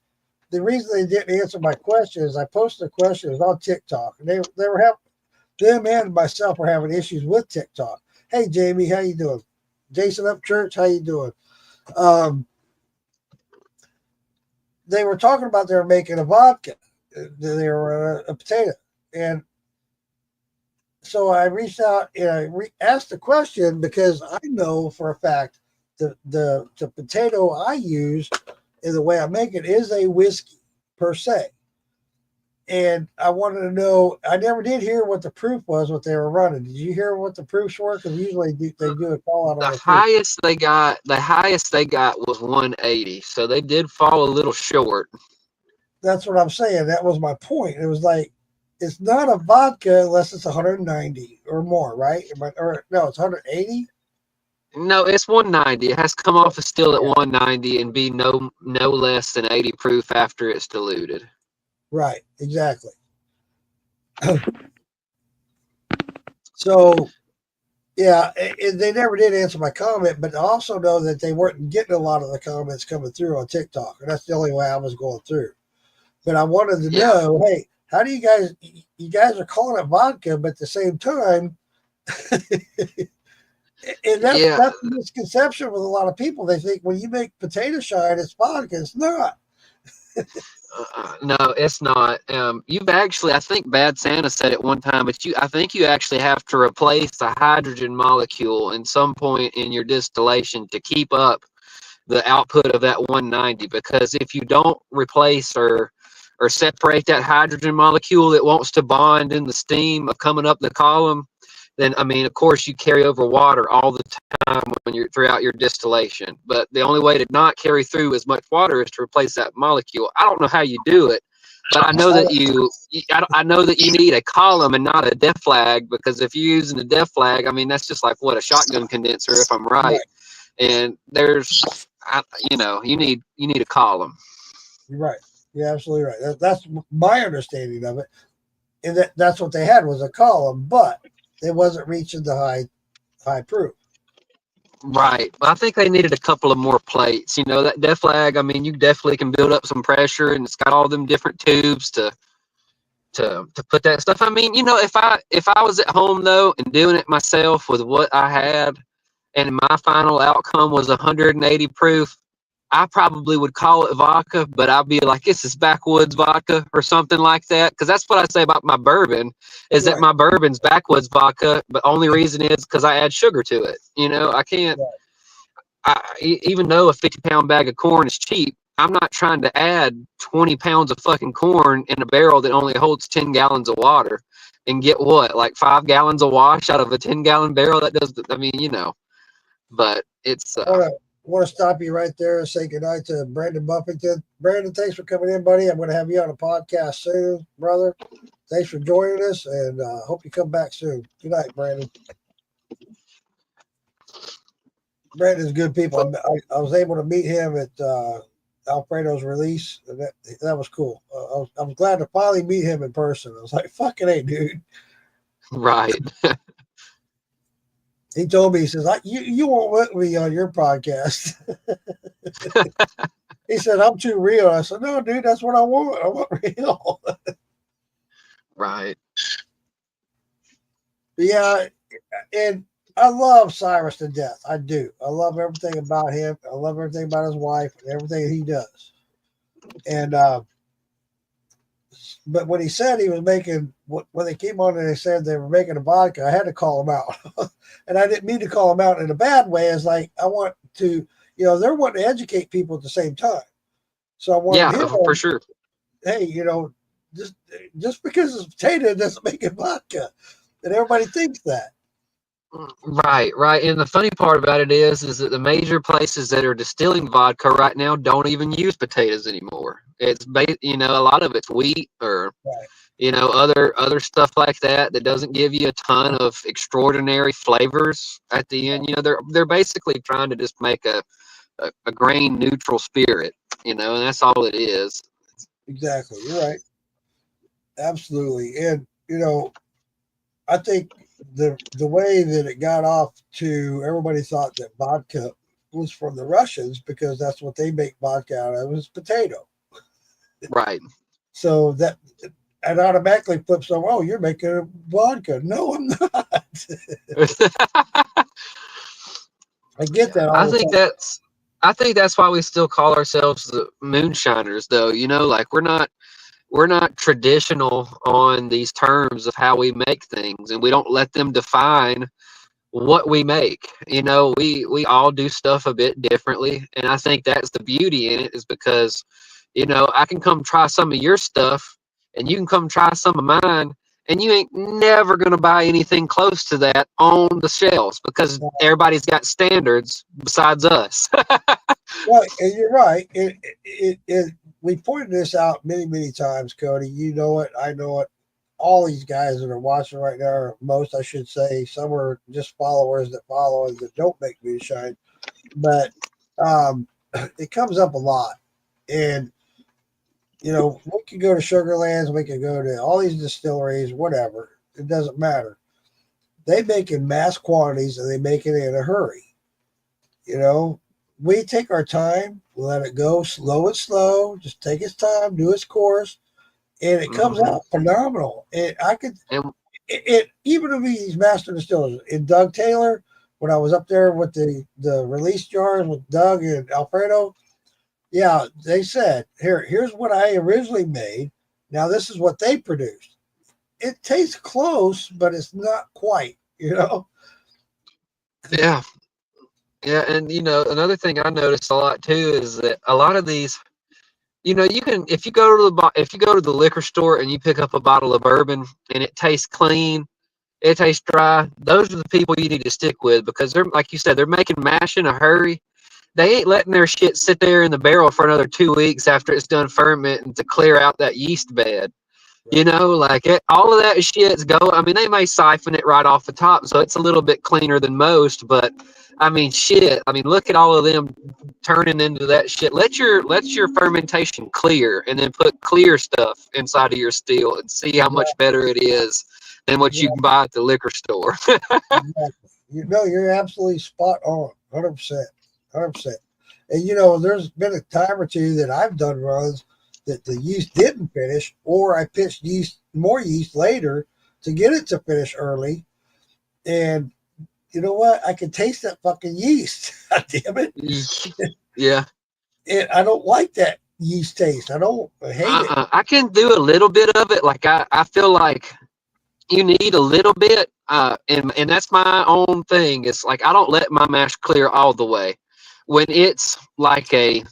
the reason they didn't answer my question is I posted a question. It was on TikTok, and they were having. Them and myself were having issues with TikTok. Hey, Jamie, how you doing? Jason Upchurch, how you doing? They were talking about they were making a vodka. They were a potato. And so I reached out and I asked the question because I know for a fact the potato I use and the way I make it is a whiskey per se. And I wanted to know, I never did hear what the proof was, what they were running. Did you hear what the proofs were? Because usually they do a call out on the highest they got was 180. So they did fall a little short. That's what I'm saying. That was my point. It was like, it's not a vodka unless it's 190 or more, right? Or no, it's 180. No, it's 190. It has to come off a still at 190 and be no less than 80 proof after it's diluted. Right, exactly. So, yeah, they never did answer my comment, but I also know that they weren't getting a lot of the comments coming through on TikTok, and that's the only way I was going through. But I wanted to know, hey, how do you guys are calling it vodka, but at the same time, and that's the misconception with a lot of people. They think when you make potato shine, it's vodka. It's not. No, it's not. You've actually, I think Bad Santa said it one time, but I think you actually have to replace the hydrogen molecule in some point in your distillation to keep up the output of that 190. Because if you don't replace or separate that hydrogen molecule that wants to bond in the steam of coming up the column, then I mean, of course, you carry over water all the time when you're throughout your distillation. But the only way to not carry through as much water is to replace that molecule. I don't know how you do it, but I know that you need a column and not a def flag, because if you're using a def flag, I mean, that's just like a shotgun condenser, if I'm right. And you need a column. You're right. You're absolutely right. That's my understanding of it. and that's what they had was a column, but they wasn't reaching the high proof. Right. Well, I think they needed a couple of more plates. You know, that Def Lag, I mean, you definitely can build up some pressure, and it's got all them different tubes to put that stuff. I mean, you know, if I was at home though and doing it myself with what I had, and my final outcome was 180 proof, I probably would call it vodka, but I'd be like, this is backwoods vodka or something like that. Because that's what I say about my bourbon, is that my bourbon's backwoods vodka, but only reason is because I add sugar to it. You know, I can't, even though a 50-pound bag of corn is cheap, I'm not trying to add 20 pounds of fucking corn in a barrel that only holds 10 gallons of water and get what, like 5 gallons of wash out of a 10-gallon barrel? That does, I mean, you know, but it's... want to stop you right there and say goodnight to Brandon Buffington. Brandon, thanks for coming in, buddy. I'm going to have you on a podcast soon, brother. Thanks for joining us, and hope you come back soon. Good night, Brandon. Brandon's good people. I was able to meet him at Alfredo's release, and that was cool. I was glad to finally meet him in person. I was like, fucking hey, dude. Right. He told me, he says, you won't let me on your podcast. He said, I'm too real. I said, no, dude, that's what I want. I want real. Right. Yeah, and I love Cyrus to death. I do. I love everything about him. I love everything about his wife and everything he does. And but when he said he was making, when they came on and they said they were making a vodka, I had to call him out. And I didn't mean to call him out in a bad way. It's like, I want to, you know, they're wanting to educate people at the same time. So I want him for sure. Hey, you know, just because it's potato doesn't make it vodka. And everybody thinks that. Right. And the funny part about it is that the major places that are distilling vodka right now don't even use potatoes anymore. It's you know, a lot of it's wheat or you know, other stuff like that doesn't give you a ton of extraordinary flavors at the end. You know, they're basically trying to just make a grain neutral spirit, you know, and that's all it is. Exactly. You're right. Absolutely. And, you know, I think the way that it got off to, everybody thought that vodka was from the Russians because that's what they make vodka out of, is potato. Right. So that it automatically flips on, oh, you're making vodka. No, I'm not. I get that. I think that's why we still call ourselves the moonshiners, though. You know, like we're not traditional on these terms of how we make things, and we don't let them define what we make. You know, we all do stuff a bit differently, and I think that's the beauty in it, is because, you know, I can come try some of your stuff and you can come try some of mine, and you ain't never going to buy anything close to that on the shelves because everybody's got standards besides us. Well, and you're right. We pointed this out many times, Cody. You know it. I know it. All these guys that are watching right now, or most, I should say, some are just followers that follow and that don't make moonshine. But it comes up a lot. And, you know, we could go to Sugarlands, we could go to all these distilleries, whatever. It doesn't matter. They make in mass quantities and they make it in a hurry. You know, we take our time, let it go slow, just take its time, do its course, and it comes out phenomenal. And even of these master distillers, in Doug Taylor, when I was up there with the release jars with Doug and Alfredo, yeah, they said, here's what I originally made. Now this is what they produced. It tastes close, but it's not quite, you know? Yeah. Yeah, and you know, another thing I noticed a lot too is that a lot of these, you know, you can, if you go to the liquor store and you pick up a bottle of bourbon and it tastes clean, it tastes dry, those are the people you need to stick with, because they're, like you said, they're making mash in a hurry. They ain't letting their shit sit there in the barrel for another 2 weeks after it's done fermenting to clear out that yeast bed. You know, like all of that shit's go. I mean, they may siphon it right off the top, so it's a little bit cleaner than most. But I mean, shit. I mean, look at all of them turning into that shit. Let your fermentation clear, and then put clear stuff inside of your still, and see how much better it is than what you can buy at the liquor store. Exactly. You know, you're absolutely spot on, 100%, 100%. And you know, there's been a time or two that I've done runs that the yeast didn't finish, or I pitched more yeast later to get it to finish early. And you know what? I can taste that fucking yeast. God damn it. Yeah. And I don't like that yeast taste. I hate it. I can do a little bit of it. Like I feel like you need a little bit, and that's my own thing. It's like I don't let my mash clear all the way. When it's like a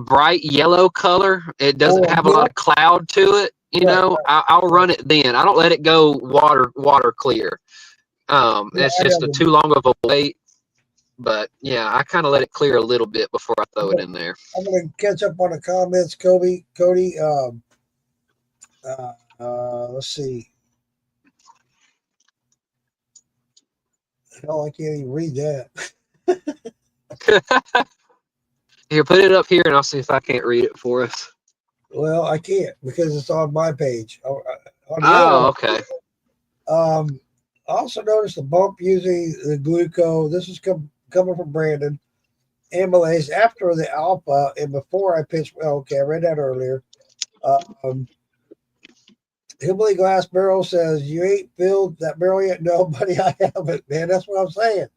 bright yellow color, it doesn't have a lot of cloud to it. You know, I'll run it then. I don't let it go water clear. It's just too long of a wait. But yeah, I kind of let it clear a little bit before I throw it in there. I'm gonna catch up on the comments, Cody. Let's see. Hell, I can't even read that. Here, put it up here, and I'll see if I can't read it for us. Well, I can't because it's on my page. Okay. I also noticed a bump using the glucose. This is coming from Brandon. Amylase after the alpha and before I pitched. Okay, I read that earlier. Hillbilly Glass Barrel says, you ain't filled that barrel yet? No, buddy, I haven't, man. That's what I'm saying.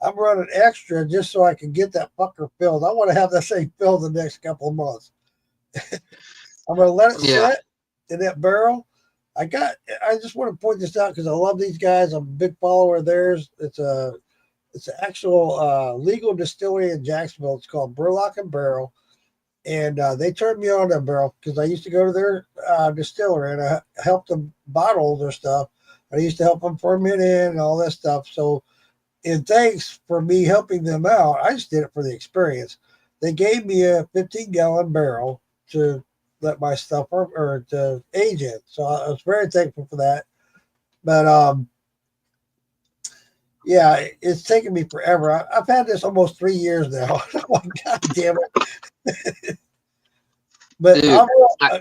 I'm running extra just so I can get that fucker filled. I want to have that thing filled the next couple of months. I'm going to let it sit in that barrel. I just want to point this out because I love these guys. I'm a big follower of theirs. It's an actual legal distillery in Jacksonville. It's called Burlock and Barrel. And they turned me on to barrel because I used to go to their distillery and I helped them bottle their stuff. I used to help them ferment in and all that stuff. So, in thanks for me helping them out, I just did it for the experience. They gave me a 15-gallon barrel to let my stuff or to age in. So I was very thankful for that. But yeah, it's taken me forever. I've had this almost 3 years now. God damn it. But Dude,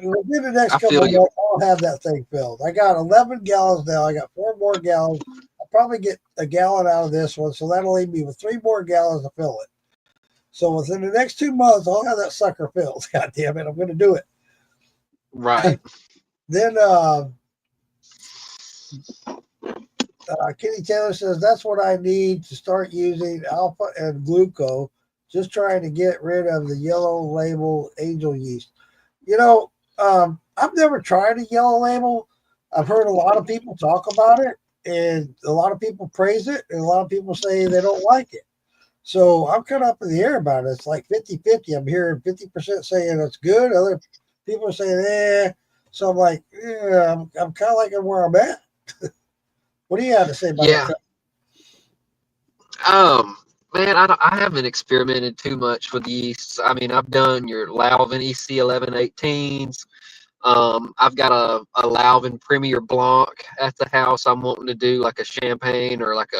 within the next couple of months, I'll have that thing filled. I got 11 gallons now. I got 4 more gallons. I'll probably get a gallon out of this one, so that'll leave me with 3 more gallons to fill it. So within the next 2 months, I'll have that sucker filled. God damn it, I'm going to do it. Right. Then Kenny Taylor says, that's what I need to start using alpha and glucose, just trying to get rid of the yellow label angel yeast. You know, I've never tried a yellow label. I've heard a lot of people talk about it, and a lot of people praise it, and a lot of people say they don't like it. So I'm kind of up in the air about it. It's like 50-50. I'm hearing 50% saying it's good. Other people are saying, eh. So I'm like, yeah, I'm kind of liking where I'm at. What do you have to say about that? Man, I haven't experimented too much with yeast. I mean, I've done your Lalvin EC 1118s. I've got a Lalvin Premier Blanc at the house. I'm wanting to do like a champagne or like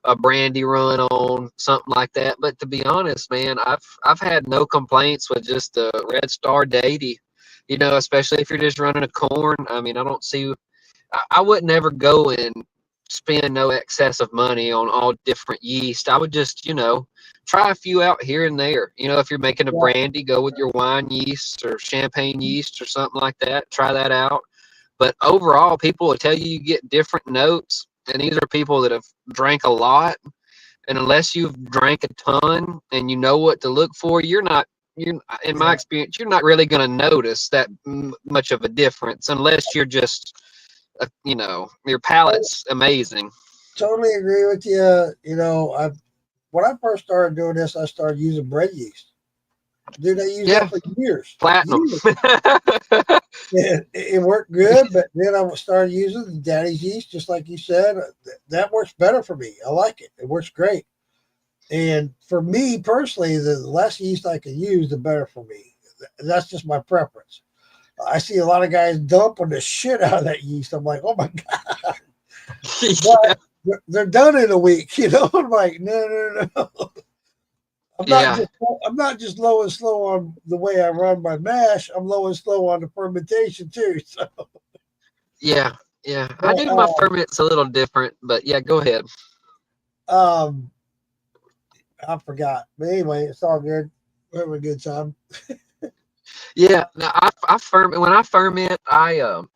a brandy run on, something like that. But to be honest, man, I've had no complaints with just the Red Star Deity. You know, especially if you're just running a corn. I mean, I don't see. I would never go and spend no excessive money on all different yeast. I would just, you know, try a few out here and there. You know, if you're making a brandy, go with your wine yeast or champagne yeast or something like that. Try that out. But overall, people will tell you get different notes. And these are people that have drank a lot. And unless you've drank a ton and you know what to look for, in my experience, you're not really going to notice that much of a difference unless you're just, you know, your palate's amazing. Totally agree with you. You know, when I first started doing this, I started using bread yeast. Dude, I used that for years. Platinum. It worked good, but then I started using the Daddy's yeast, just like you said. That works better for me. I like it. It works great. And for me personally, the less yeast I can use, the better for me. That's just my preference. I see a lot of guys dumping the shit out of that yeast. I'm like, oh my god, Yeah. they're done in a week. You know, I'm like, no. Yeah. I'm not just low and slow on the way I run my mash. I'm low and slow on the fermentation too. So, Yeah. Yeah. I but, do my ferments a little different, but yeah, go ahead. I forgot. But anyway, it's all good. We're having a good time. Yeah, now I ferment when I ferment.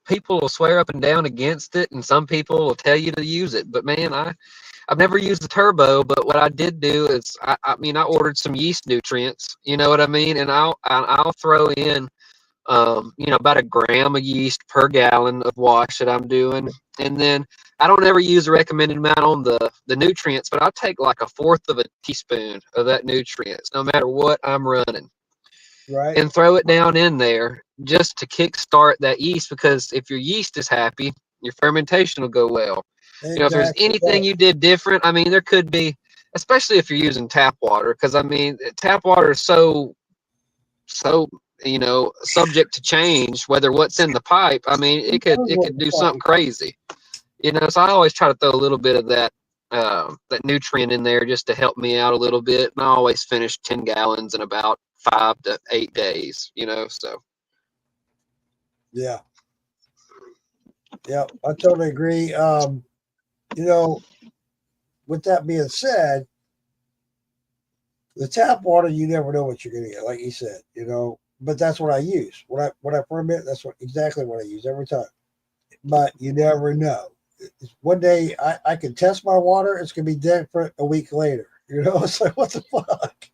People will swear up and down against it, and some people will tell you to use it. But man, I've never used the turbo. But what I did do is, I mean, I ordered some yeast nutrients. You know what I mean? And I'll throw in, about a gram of yeast per gallon of wash that I'm doing, and then I don't ever use the recommended amount on the nutrients, but I'll take like a fourth of a teaspoon of that nutrients, no matter what I'm running, Right. and throw it down in there just to kickstart that yeast. Because if your yeast is happy, your fermentation will go well. If there's Exactly. anything you did different, I mean, there could be, especially if you're using tap water, because I mean, tap water is so subject to change. Whether what's in the pipe, I mean, it could do something crazy. So I always try to throw a little bit of that nutrient in there just to help me out a little bit. And I always finish 10 gallons in about 5 to 8 days. So Yeah. Yeah, I totally agree. With that being said, the tap water, you never know what you're going to get, like you said, but that's what I use. When I ferment, that's exactly what I use every time. But you never know. One day I can test my water, it's going to be different a week later. It's like, what the fuck?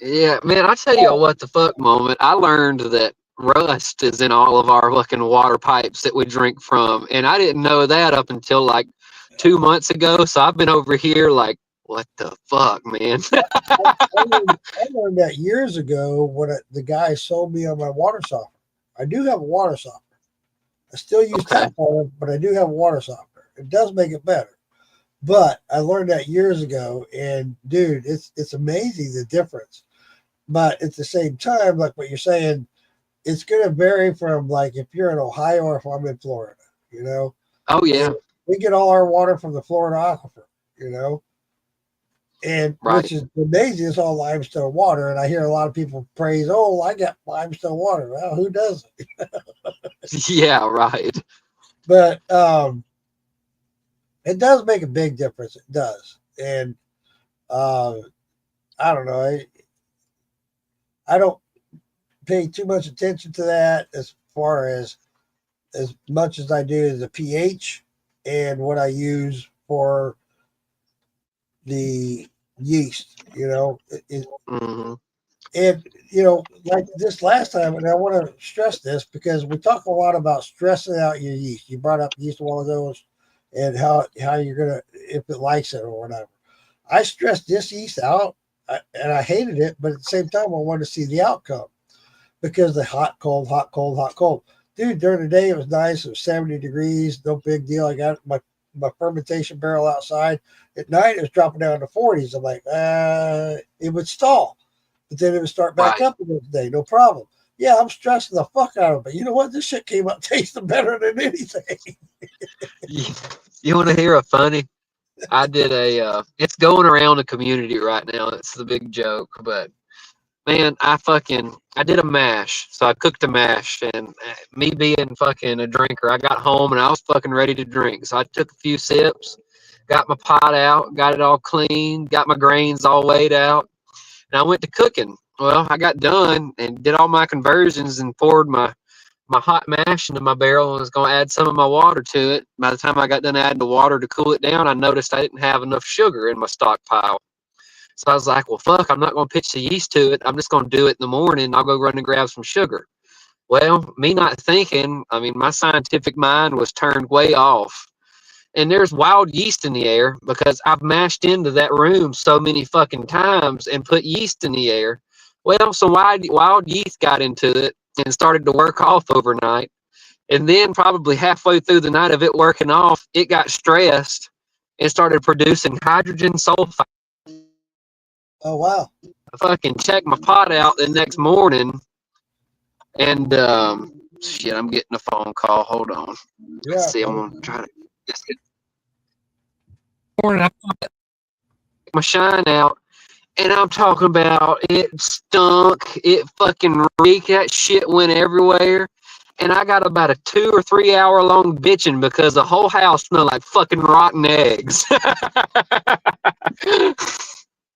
yeah, man, I tell you a what the fuck moment. I learned that rust is in all of our fucking water pipes that we drink from, and I didn't know that up until like 2 months ago. So I've been over here like, what the fuck, man? I learned that years ago when the guy sold me on my water softener. I do have a water softener. I still use tap water, but I do have a water softener. It does make it better. But I learned that years ago, and dude, it's amazing the difference. But at the same time, like what you're saying, it's going to vary from like if you're in Ohio or if I'm in Florida, Oh yeah. And we get all our water from the Florida aquifer, and Right. which is amazing. It's all limestone water. And I hear a lot of people praise, oh, I got limestone water. Well, who doesn't? Yeah, right. But it does make a big difference. It does. And I don't know. I don't pay too much attention to that as far as much as I do the pH and what I use for the yeast, Mm-hmm. And, like this last time, and I want to stress this because we talk a lot about stressing out your yeast. You brought up yeast one of those and how you're going to, if it likes it or whatever. I stressed this yeast out and I hated it, but at the same time, I wanted to see the outcome because the hot, cold, hot, cold, hot, cold. Dude, during the day, it was nice. It was 70 degrees. No big deal. I got my fermentation barrel outside. At night, it was dropping down to 40s. I'm like, it would stall. But then it would start back up the next day. No problem. Yeah, I'm stressing the fuck out of it. But you know what? This shit came out tasting better than anything. You want to hear a funny? I did it's going around the community right now. It's the big joke, but man, I did a mash. So I cooked a mash, and me being fucking a drinker, I got home and I was fucking ready to drink. So I took a few sips, got my pot out, got it all clean, got my grains all weighed out, and I went to cooking. Well, I got done and did all my conversions and poured my hot mash into my barrel and was going to add some of my water to it. By the time I got done adding the water to cool it down, I noticed I didn't have enough sugar in my stockpile. So I was like, well, fuck, I'm not going to pitch the yeast to it. I'm just going to do it in the morning. I'll go run and grab some sugar. Well, me not thinking, I mean, my scientific mind was turned way off. And there's wild yeast in the air because I've mashed into that room so many fucking times and put yeast in the air. Well, some wild yeast got into it and started to work off overnight. And then probably halfway through the night of it working off, it got stressed and started producing hydrogen sulfide. Oh, wow. I fucking checked my pot out the next morning, and Shit, I'm getting a phone call. Hold on. Yeah. Let's see, I'm gonna try to just get morning. I put my shine out, and I'm talking about it stunk. It fucking reeked. That shit went everywhere. And I got about a 2 or 3 hour long bitching because the whole house smelled like fucking rotten eggs.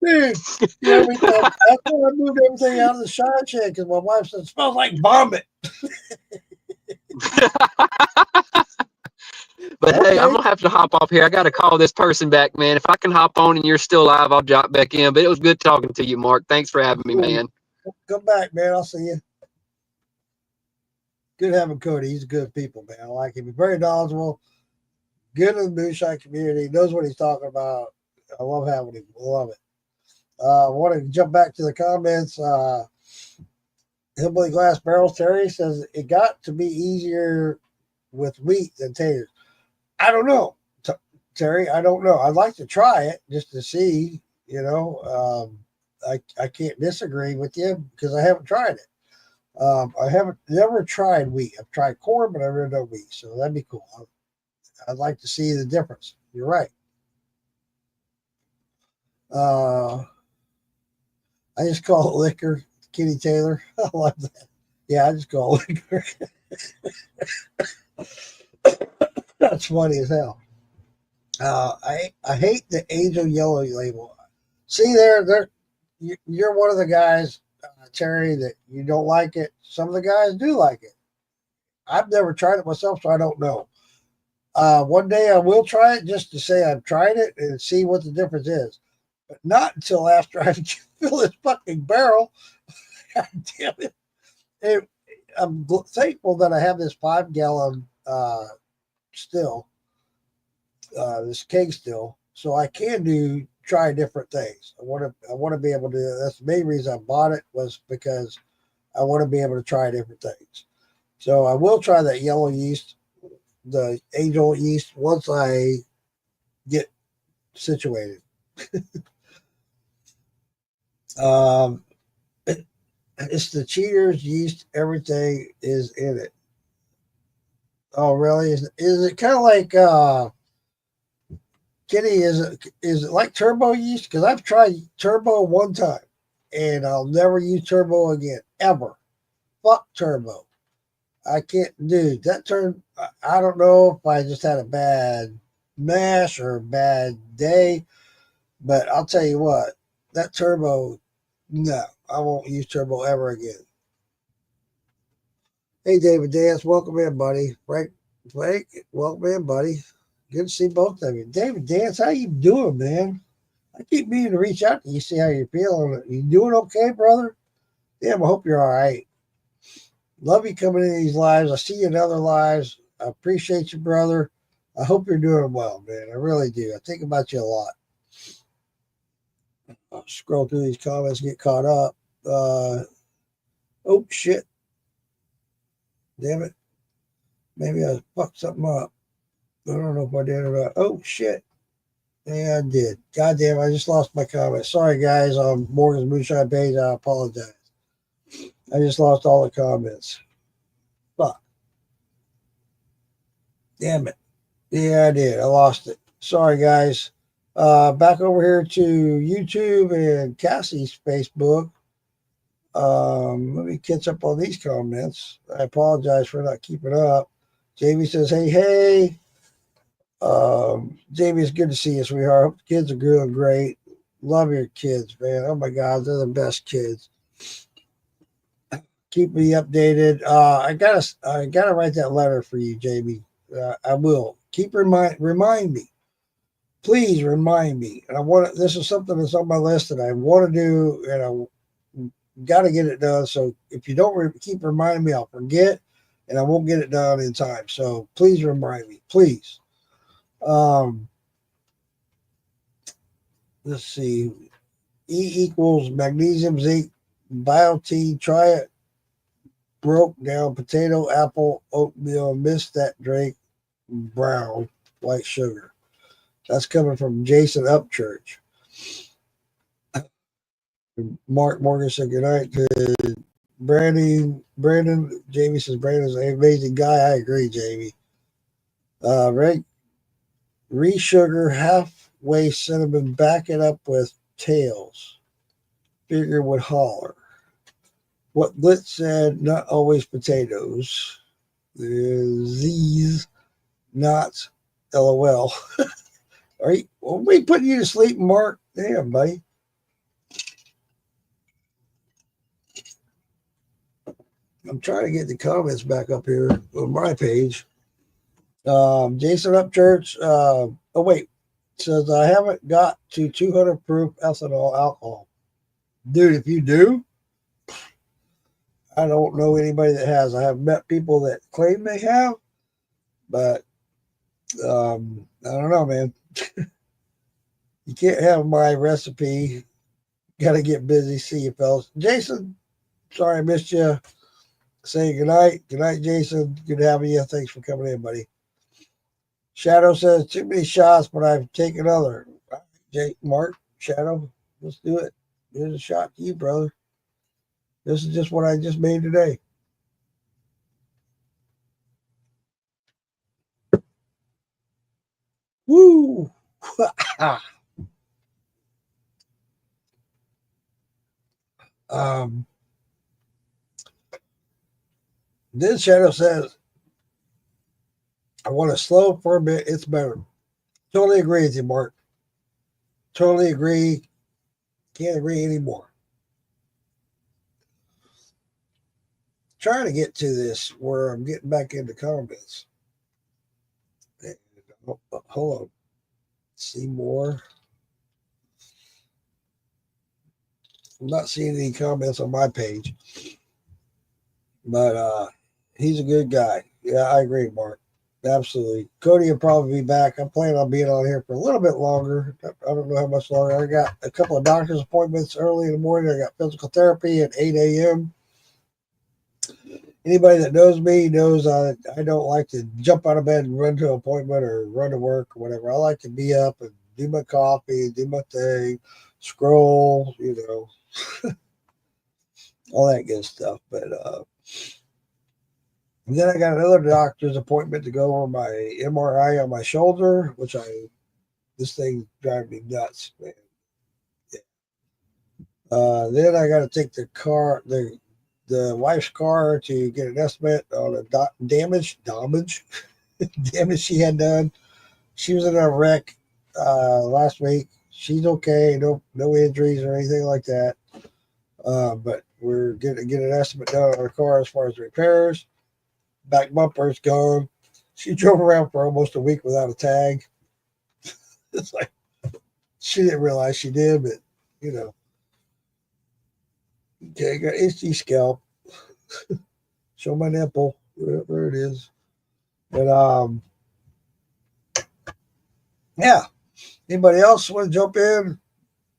Dude, you know, that's when I moved everything out of the shine shed because my wife said it smells like vomit. But Okay. hey, I'm gonna have to hop off here. I gotta call this person back, man. If I can hop on and you're still live, I'll drop back in. But it was good talking to you, Mark. Thanks for having me, man. Come back, man. I'll see you. Good having Cody. He's a good people, man. I like him. He's very knowledgeable, good in the moonshine community, knows what he's talking about. I love having him. I love it. I want to jump back to the comments. Hillbilly Glass Barrels, Terry says it got to be easier with wheat than taters. I don't know, Terry. I don't know. I'd like to try it just to see, you know. I can't disagree with you because I haven't tried it. I haven't never tried wheat. I've tried corn, but I've never done wheat. So that'd be cool. I'd like to see the difference. You're right. I just call it liquor, Kitty Taylor. I love that. Yeah, I just call it liquor. That's funny as hell. I hate the Angel Yellow label. See there, you're one of the guys, Terry, that you don't like it. Some of the guys do like it. I've never tried it myself, so I don't know. One day I will try it just to say I've tried it and see what the difference is, but not until after I fill this fucking barrel. God damn it. I'm thankful that I have this 5-gallon still, this keg still, so I can try different things. I want to be able to. That's the main reason I bought it, was because I want to be able to try different things. So I will try that yellow yeast, the Angel yeast, once I get situated. It's the Cheaters yeast. Everything is in it. Oh, really? Is it kind of like Kitty? Is it like turbo yeast? Because I've tried turbo one time, and I'll never use turbo again, ever. Fuck turbo. I can't do that. I don't know if I just had a bad mash or a bad day, but I'll tell you what, that turbo, no, I won't use turbo ever again. Hey, David Dance, welcome in, buddy. Frank, welcome in, buddy. Good to see both of you. David Dance, how you doing, man? I keep meaning to reach out to you, see how you're feeling. You doing okay, brother? Damn, I hope you're all right. Love you coming in these lives. I see you in other lives. I appreciate you, brother. I hope you're doing well, man. I really do. I think about you a lot. I'll scroll through these comments, get caught up. Oh, shit. Damn it. Maybe I fucked something up. I don't know if I did or not. Oh, shit. Yeah, I did. God damn, I just lost my comment. Sorry, guys, on Morgan's Moonshine page. I apologize. I just lost all the comments. Fuck. Damn it. Yeah, I did. I lost it. Sorry, guys. Back over here to YouTube and Cassie's Facebook. Let me catch up on these comments. I apologize for not keeping up. Jamie says, hey. Jamie, it's good to see you, sweetheart. Hope the kids are doing great. Love your kids, man. Oh my God, they're the best kids. Keep me updated. I gotta write that letter for you, Jamie. I will. Remind me. Please remind me. And this is something that's on my list that I want to do, and I got to get it done. So if you don't keep reminding me, I'll forget, and I won't get it done in time. So please remind me, please. Let's see. E equals magnesium, zinc, Biotin. Try it. Broke down potato, apple, oatmeal. Missed that drink. Brown, white sugar. That's coming from Jason Upchurch. Mark Morgan said good night to Brandon, Jamie says Brandon's an amazing guy. I agree, Jamie. Re-sugar halfway cinnamon, back it up with tails. Figure would holler. What Blitz said, not always potatoes. These not LOL. Are we putting you to sleep, Mark? Damn, buddy. I'm trying to get the comments back up here on my page. Jason Upchurch. Oh, wait. Says, I haven't got to 200 proof ethanol alcohol. Dude, if you do, I don't know anybody that has. I have met people that claim they have, but I don't know, man. You can't have my recipe. Got to get busy. See you, fellas. Jason, sorry I missed you. Say goodnight. Good night, Jason. Good having you. Thanks for coming in, buddy. Shadow says, too many shots, but I've taken other. Mark, Shadow, let's do it. Here's a shot to you, brother. This is just what I just made today. Woo! Then Shadow says, I want to slow for a bit. It's better. Totally agree with you, Mark. Totally agree. Can't agree anymore. Trying to get to this where I'm getting back into comments. Hold on. See more. I'm not seeing any comments on my page. But he's a good guy. Yeah, I agree, Mark. Absolutely. Cody will probably be back. I'm planning on being on here for a little bit longer. I don't know how much longer. I got a couple of doctor's appointments early in the morning. I got physical therapy at 8 a.m. Anybody that knows me knows I don't like to jump out of bed and run to an appointment or run to work or whatever. I like to be up and do my coffee, do my thing, scroll, all that good stuff. But and then I got another doctor's appointment to go over my MRI on my shoulder, this thing drives me nuts, man. Yeah. Then I got to take the wife's car to get an estimate on a damage she had done. She was in a wreck last week. She's okay, no injuries or anything like that. But we're going to get an estimate done on her car as far as repairs. Back bumper's gone. She drove around for almost a week without a tag. It's like she didn't realize she did, but Okay, got HD scalp. Show my nipple. There it is. But yeah. Anybody else want to jump in?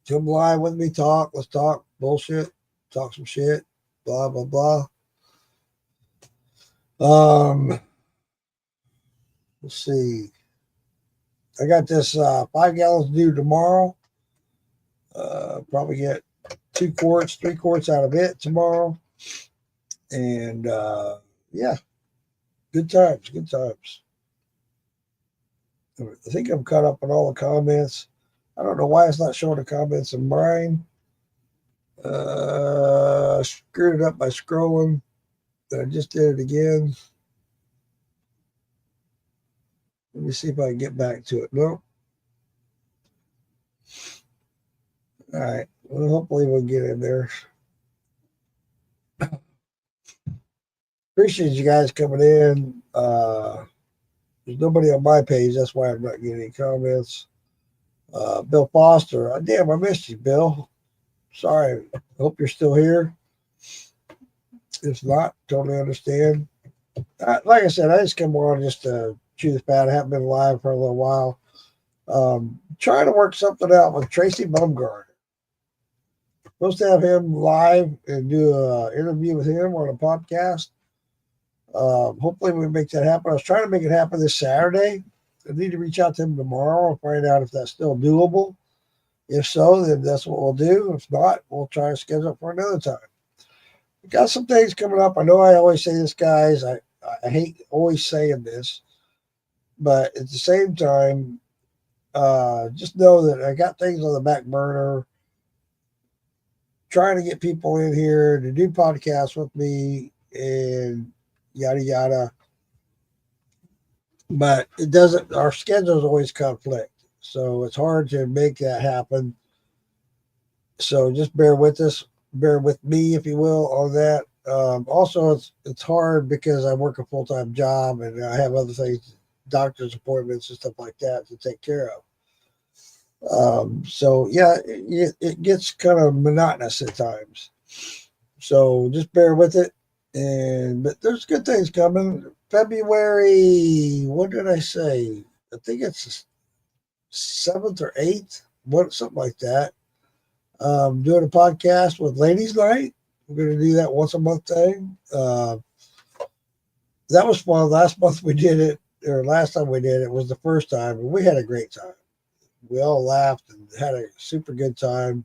Jump live with me, talk. Let's talk bullshit. Talk some shit. Blah blah blah. Let's see. I got this 5 gallons due tomorrow. Probably get 3 quarts out of it tomorrow. And yeah, good times. I think I'm caught up on all the comments. I don't know why it's not showing the comments in mine. Screwed it up by scrolling. I just did it again. Let me see if I can get back to it. Nope. All right. Well, hopefully we'll get in there. Appreciate you guys coming in. There's nobody on my page. That's why I'm not getting any comments. Bill Foster. Damn, I missed you, Bill. Sorry. I hope you're still here. If not, totally understand. Like I said, I just come on just to chew the fat. I haven't been live for a little while. Trying to work something out with Tracy Bumgarner. Supposed to have him live and do an interview with him on a podcast. Hopefully we make that happen. I was trying to make it happen this Saturday. I need to reach out to him tomorrow and find out if that's still doable. If so, then that's what we'll do. If not, we'll try to schedule it for another time. Got some things coming up. I know I always say this, guys. I hate always saying this, but at the same time, just know that I got things on the back burner, trying to get people in here to do podcasts with me and yada yada. But it doesn't. Our schedules always conflict, so it's hard to make that happen. So just bear with us, bear with me, if you will, on that. Also, it's hard because I work a full time job and I have other things, doctor's appointments and stuff like that to take care of. So yeah, it gets kind of monotonous at times. So just bear with it. But there's good things coming. February, what did I say? I think it's the 7th or 8th, something like that. Doing a podcast with Ladies Night. We're going to do that once a month thing. That was fun. Last month we did it, or last time we did it was the first time, and we had a great time. We all laughed and had a super good time.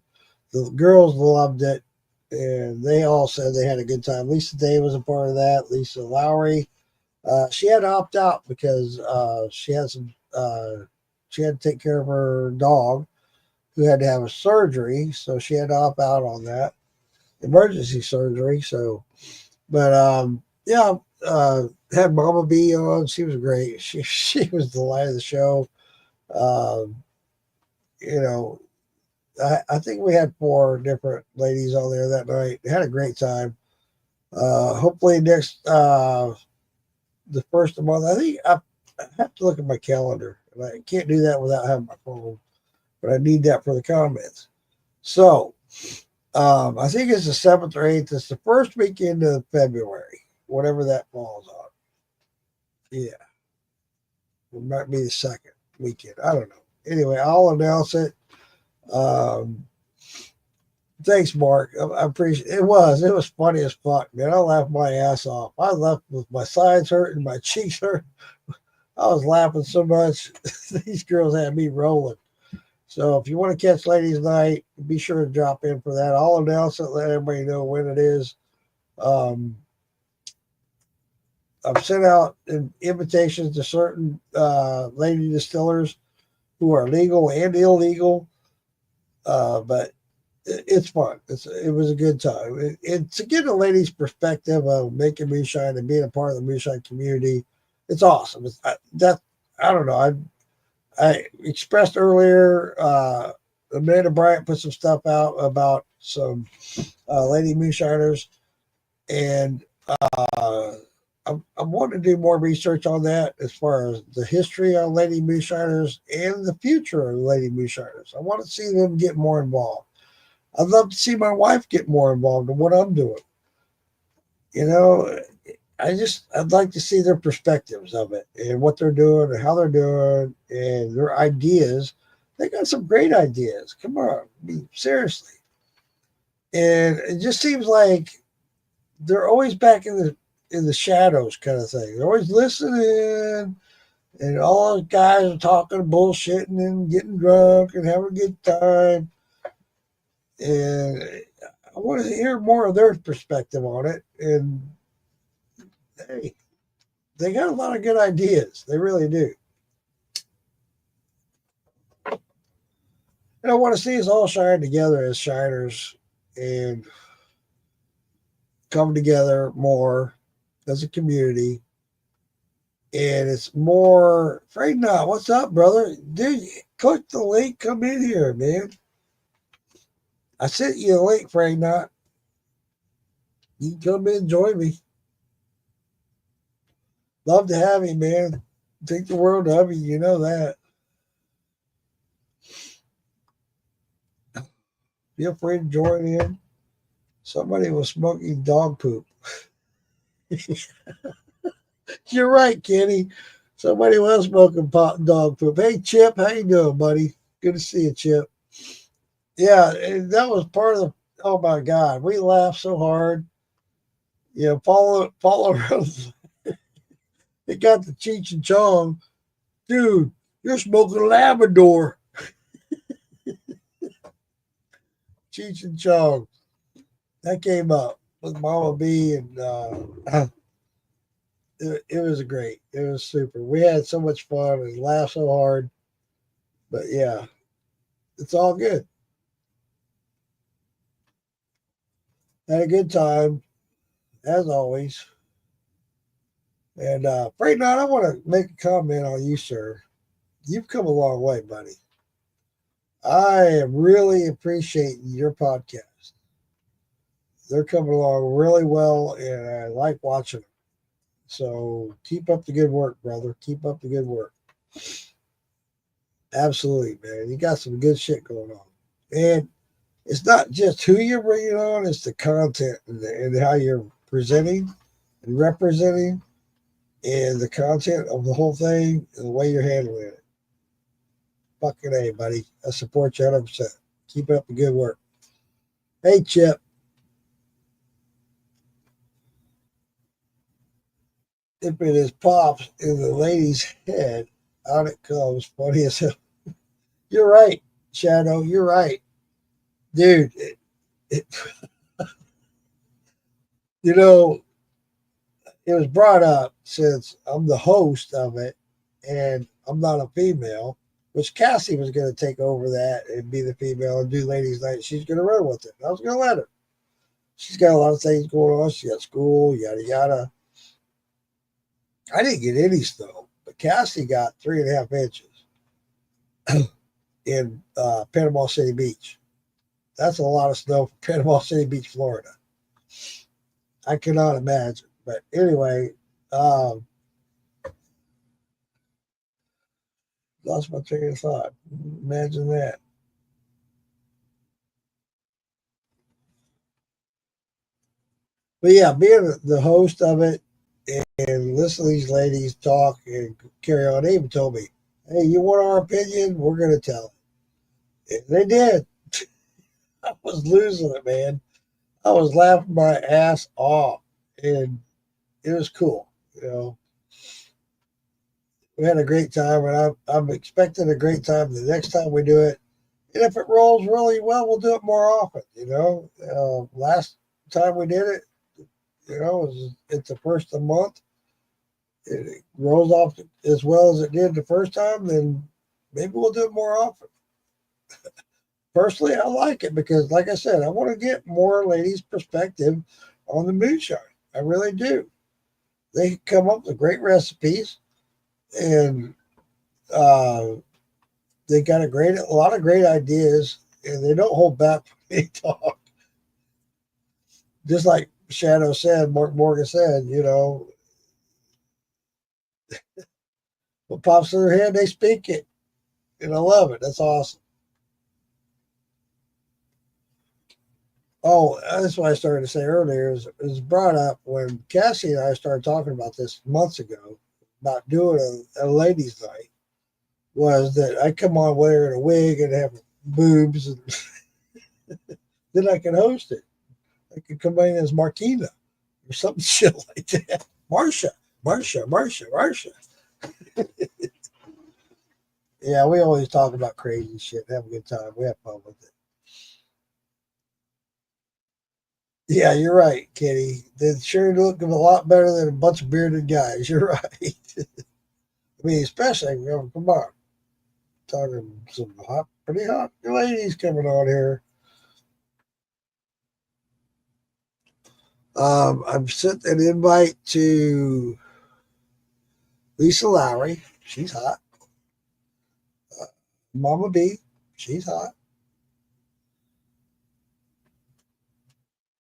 The girls loved it, and they all said they had a good time. Lisa Day was a part of that. Lisa Lowry. She had to opt out because she had to take care of her dog who had to have a surgery, so she had to opt out on that emergency surgery. So, but yeah, had Mama B on. She was great. She was the light of the show. You know, I think we had 4 different ladies on there that night. Had a great time. Hopefully next the first of the month. I think I have to look at my calendar, and I can't do that without having my phone. But I need that for the comments. So I think it's the 7th or 8th. It's the first weekend of February, whatever that falls on. Yeah. It might be the second weekend. I don't know. Anyway, I'll announce it. Thanks, Mark. I appreciate it. It was funny as fuck, man. I laughed my ass off. I left with my sides hurting, my cheeks hurt. I was laughing so much. These girls had me rolling. So if you want to catch Ladies Night, be sure to drop in for that. I'll announce it, let everybody know when it is. I've sent out invitations to certain lady distillers who are legal and illegal, but it's fun. It was a good time. It's to get a lady's perspective of making moonshine and being a part of the moonshine community. It's awesome. I don't know. I expressed earlier, Amanda Bryant put some stuff out about some lady moonshiners, and I'm wanting to do more research on that as far as the history of lady moonshiners and the future of lady moonshiners. I want to see them get more involved. I'd love to see my wife get more involved in what I'm doing. You know, I'd like to see their perspectives of it and what they're doing and how they're doing and their ideas. They got some great ideas. Come on, seriously. And it just seems like they're always back in the shadows kind of thing. They're always listening, and all those guys are talking, bullshitting, and getting drunk and having a good time. And I want to hear more of their perspective on it. And hey, they got a lot of good ideas. They really do. And I want to see us all shine together as shiners and come together more as a community. And it's more, Afraid Not. What's up, brother? Dude, click the link. Come in here, man. I sent you a link, Afraid Not. You can come in and join me. Love to have you, man. Think the world of you. You know that. Feel free to join in. Somebody was smoking dog poop. You're right, Kenny. Somebody was smoking dog poop. Hey, Chip, how you doing, buddy? Good to see you, Chip. Yeah, and that was part of the. Oh my God, we laughed so hard. You know, follow around. It got the Cheech and Chong, dude. You're smoking Labrador. Cheech and Chong. That came up. with Mama B, and it was great. It was super. We had so much fun and laughed so hard. But yeah, it's all good. Had a good time, as always. And Freight Night, I want to make a comment on you, sir. You've come a long way, buddy. I am really appreciating your podcast. They're coming along really well, and I like watching them. So keep up the good work, brother. Keep up the good work. Absolutely, man. You got some good shit going on. And it's not just who you're bringing on, it's the content and how you're presenting and representing and the content of the whole thing and the way you're handling it. Fucking A, buddy. I support you 100%. Keep up the good work. Hey, Chip. If it is pops in the lady's head, out it comes. Funny as hell. You're right, Shadow. You're right. Dude, you know, it was brought up since I'm the host of it and I'm not a female, which Cassie was going to take over that and be the female and do ladies' night. She's going to run with it. I was going to let her. She's got a lot of things going on. She got school, yada, yada. I didn't get any snow, but Cassie got 3.5 inches in Panama City Beach. That's a lot of snow for Panama City Beach, Florida. I cannot imagine. But anyway, lost my train of thought. Imagine that. But yeah, being the host of it and listen to these ladies talk and carry on, they even told me, hey, you want our opinion? We're going to tell it. And they did. I was losing it, man. I was laughing my ass off. And it was cool. You know, we had a great time, and I'm expecting a great time the next time we do it. And if it rolls really well, we'll do it more often. You know, last time we did it, you know, it's the first of the month. It rolls off as well as it did the first time, then maybe we'll do it more often. Personally, I like it because, like I said, I want to get more ladies' perspective on the moonshine. I really do. They come up with great recipes, and they got a lot of great ideas, and they don't hold back when they talk. Just like Shadow said, Mark Morgan said, you know, what pops in their head, they speak it, and I love it. That's awesome. Oh, that's what I started to say earlier. It was brought up when Cassie and I started talking about this months ago about doing a ladies' night. Was that I come on wearing a wig and have boobs, and then I can host it. I could come in as Marquina or something shit like that. Marsha. Yeah, we always talk about crazy shit. Have a good time. We have fun with it. Yeah, you're right, Kitty. They sure look a lot better than a bunch of bearded guys. You're right. I mean, especially, you know, come on. Talking some pretty hot ladies coming on here. I've sent an invite to Lisa Lowry. She's hot. Mama B. She's hot.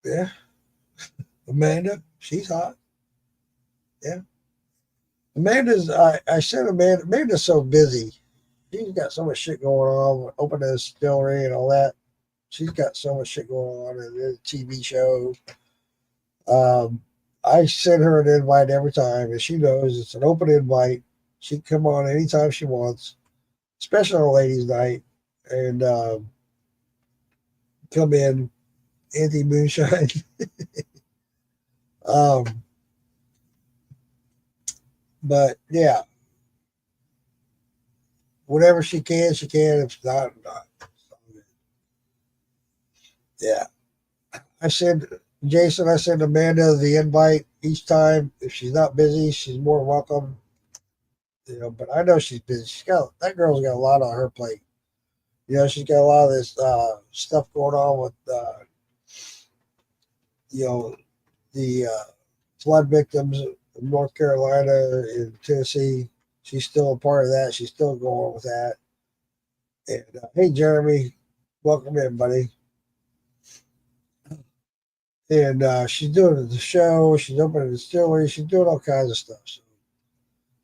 Yeah. Amanda. She's hot. Yeah. I sent Amanda. Amanda's so busy. She's got so much shit going on, opening a distillery and all that. She's got so much shit going on in the TV show. I send her an invite every time, and she knows it's an open invite. She can come on anytime she wants, especially on ladies' night, and come in anti-moonshine. But yeah, whatever she can, she can. If not, not. Yeah. I said Jason, I send Amanda the invite each time. If she's not busy, she's more welcome. But I know she's busy. That girl's got a lot on her plate. She's got a lot of this stuff going on with the flood victims in North Carolina and Tennessee. She's still a part of that. She's still going with that. And hey, Jeremy, welcome in, buddy. And she's doing the show. She's opening the distillery. She's doing all kinds of stuff. So,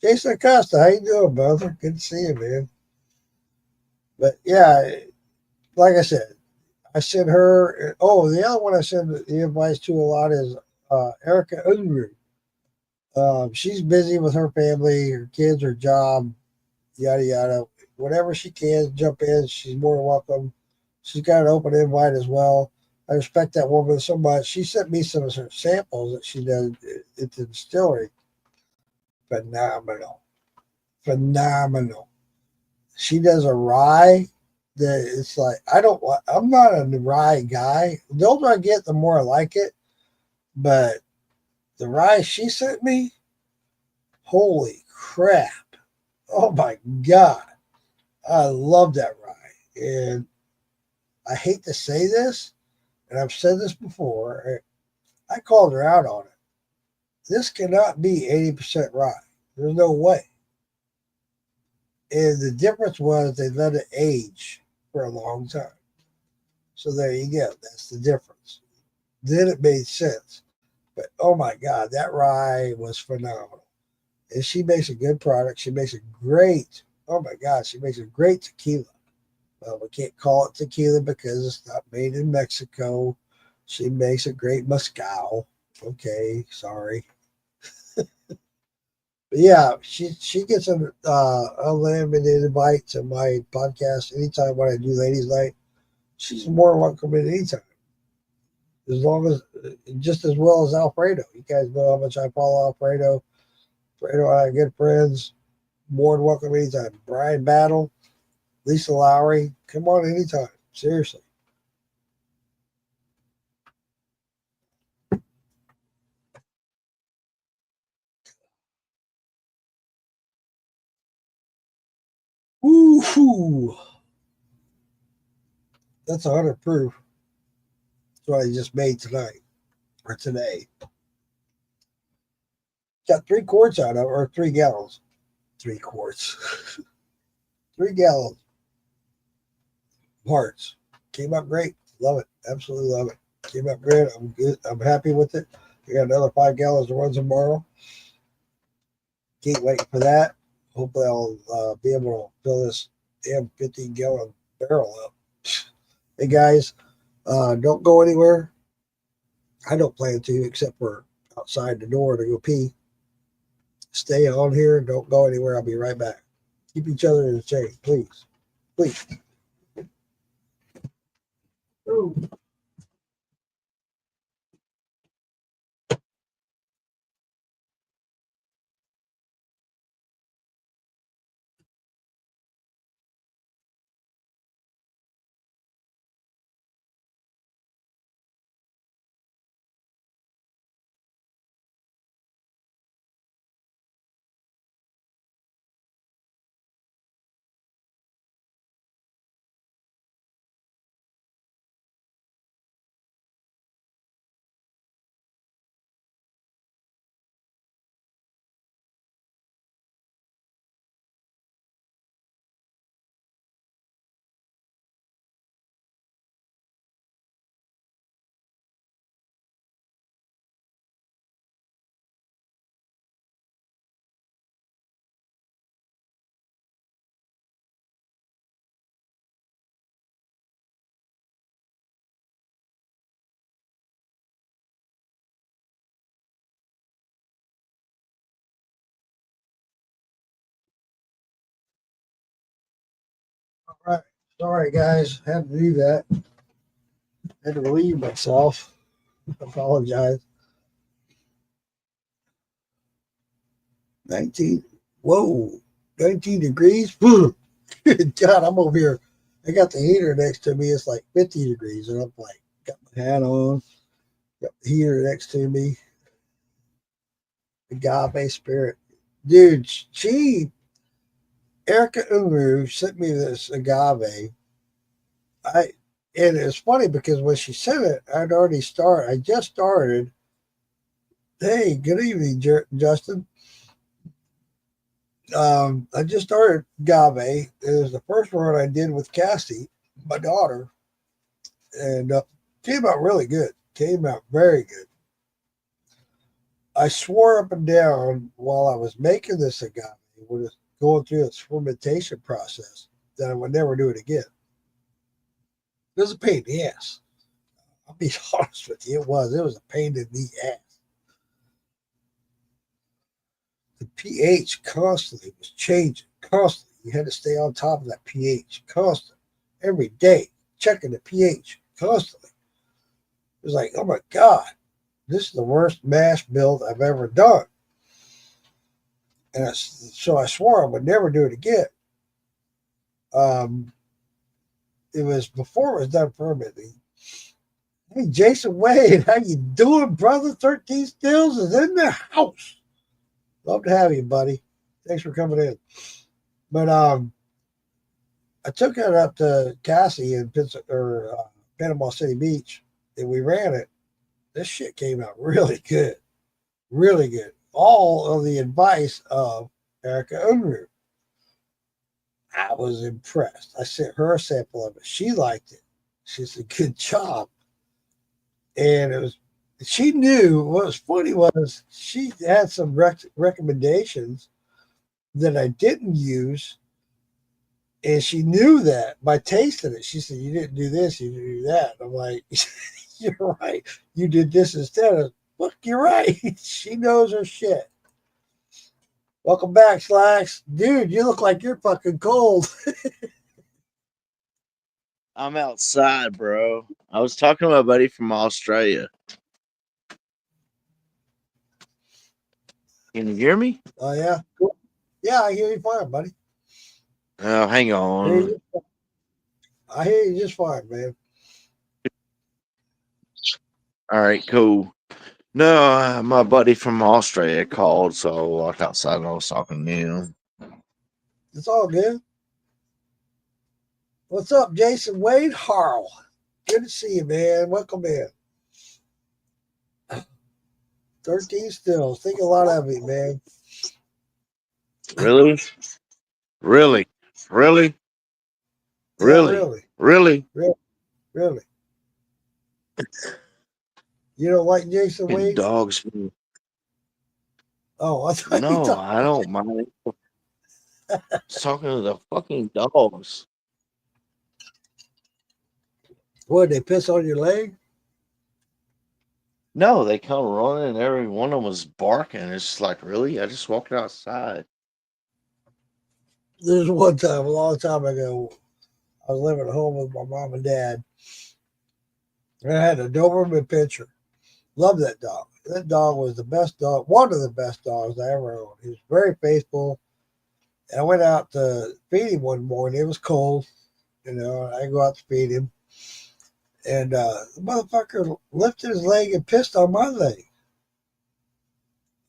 Jason Acosta, how you doing, brother? Good to see you, man. But yeah, like I said, I sent her. Oh, the other one I send the invites to a lot is Erica Unruh. She's busy with her family, her kids, her job, yada yada. Whenever she can jump in, she's more than welcome. She's got an open invite as well. I respect that woman so much. She sent me some of her samples that she does at the distillery. Phenomenal. She does a rye that it's like I'm not a rye guy. The older I get, the more I like it. But the rye she sent me, holy crap. Oh my God. I love that rye. And I hate to say this, and I've said this before. I called her out on it. This cannot be 80% rye. There's no way. And the difference was they let it age for a long time. So there you go. That's the difference. Then it made sense. But oh my God, that rye was phenomenal. And she makes a good product. She makes a great, oh my God, she makes a great tequila. Well, we can't call it tequila because it's not made in Mexico. She makes a great mezcal. Okay, sorry. But yeah, she gets an unlimited invite to my podcast anytime when I do ladies' night. She's more welcome at any time. As long as, just as well as Alfredo. You guys know how much I follow Alfredo. Alfredo and I are good friends. More than welcome anytime. Brian Battle, Lisa Lowry, come on anytime. Seriously. Woo-hoo. That's 100 proof. That's what I just made tonight or today. Got 3 quarts out of it, or 3 gallons. 3 quarts. 3 gallons. Parts. Came out great. Love it. Absolutely love it. Came out great. I'm good. I'm happy with it. I got another 5 gallons to run tomorrow. Can't wait for that. Hopefully I'll be able to fill this damn 15-gallon barrel up. Hey guys, don't go anywhere. I don't plan to, except for outside the door to go pee. Stay on here. Don't go anywhere. I'll be right back. Keep each other in the shade, please. Please. Ooh. All right. Sorry, guys. Had to do that. Had to relieve myself. Apologize. 19. Whoa. 19 degrees. God, I'm over here. I got the heater next to me. It's like 50 degrees. And I'm like, got my hat on. Here next to me, agave spirit. Dude, Erica Unruh sent me this agave. And it's funny because when she sent it, I just started. Hey, good evening, Justin. I just started agave. It was the first one I did with Cassie, my daughter, and came out really good. Came out very good. I swore up and down while I was making this agave, when it's going through its fermentation process, that I would never do it again. It was a pain in the ass. I'll be honest with you, it was. It was a pain in the ass. The pH constantly was changing, constantly. You had to stay on top of that pH constantly, every day, checking the pH constantly. It was like, oh my God, this is the worst mash build I've ever done. And so I swore I would never do it again. It was before it was done fermenting. Hey, Jason Wade, how you doing, brother? 13 Stills is in the house. Love to have you, buddy. Thanks for coming in. But I took it up to Cassie in Panama City Beach, and we ran it. This shit came out really good. Really good. All of the advice of Erica Unruh. I was impressed. I sent her a sample of it. She liked it. She said, good job. And she knew what was funny was she had some recommendations that I didn't use. And she knew that by tasting it. She said, you didn't do this, you didn't do that. I'm like, you're right. You did this instead of, look, you're right. She knows her shit. Welcome back, Slacks. Dude, you look like you're fucking cold. I'm outside, bro. I was talking to my buddy from Australia. Can you hear me? Oh, yeah. Cool. Yeah, I hear you fine, buddy. Oh, hang on. I hear you just fine, man. All right, cool. No, my buddy from Australia called, so I walked outside and I was talking to him. It's all good. What's up, Jason Wade? Harl. Good to see you, man. Welcome in. 13 Stills. Think a lot of it, man. Really? Really? Really? Yeah, Really? Really? Really. You don't like Jason Fucking Wade? dogs. Oh, I thought you No, thought. I don't mind. I was talking to the fucking dogs. What, they piss on your leg? No, they come running and every one of them was barking. It's just like, really? I just walked outside. There's one time, a long time ago, I was living at home with my mom and dad. And I had a Doberman Pinscher. Loved that dog. That dog was the best dog, one of the best dogs I ever owned. He was very faithful. And I went out to feed him one morning. It was cold, I go out to feed him. And the motherfucker lifted his leg and pissed on my leg.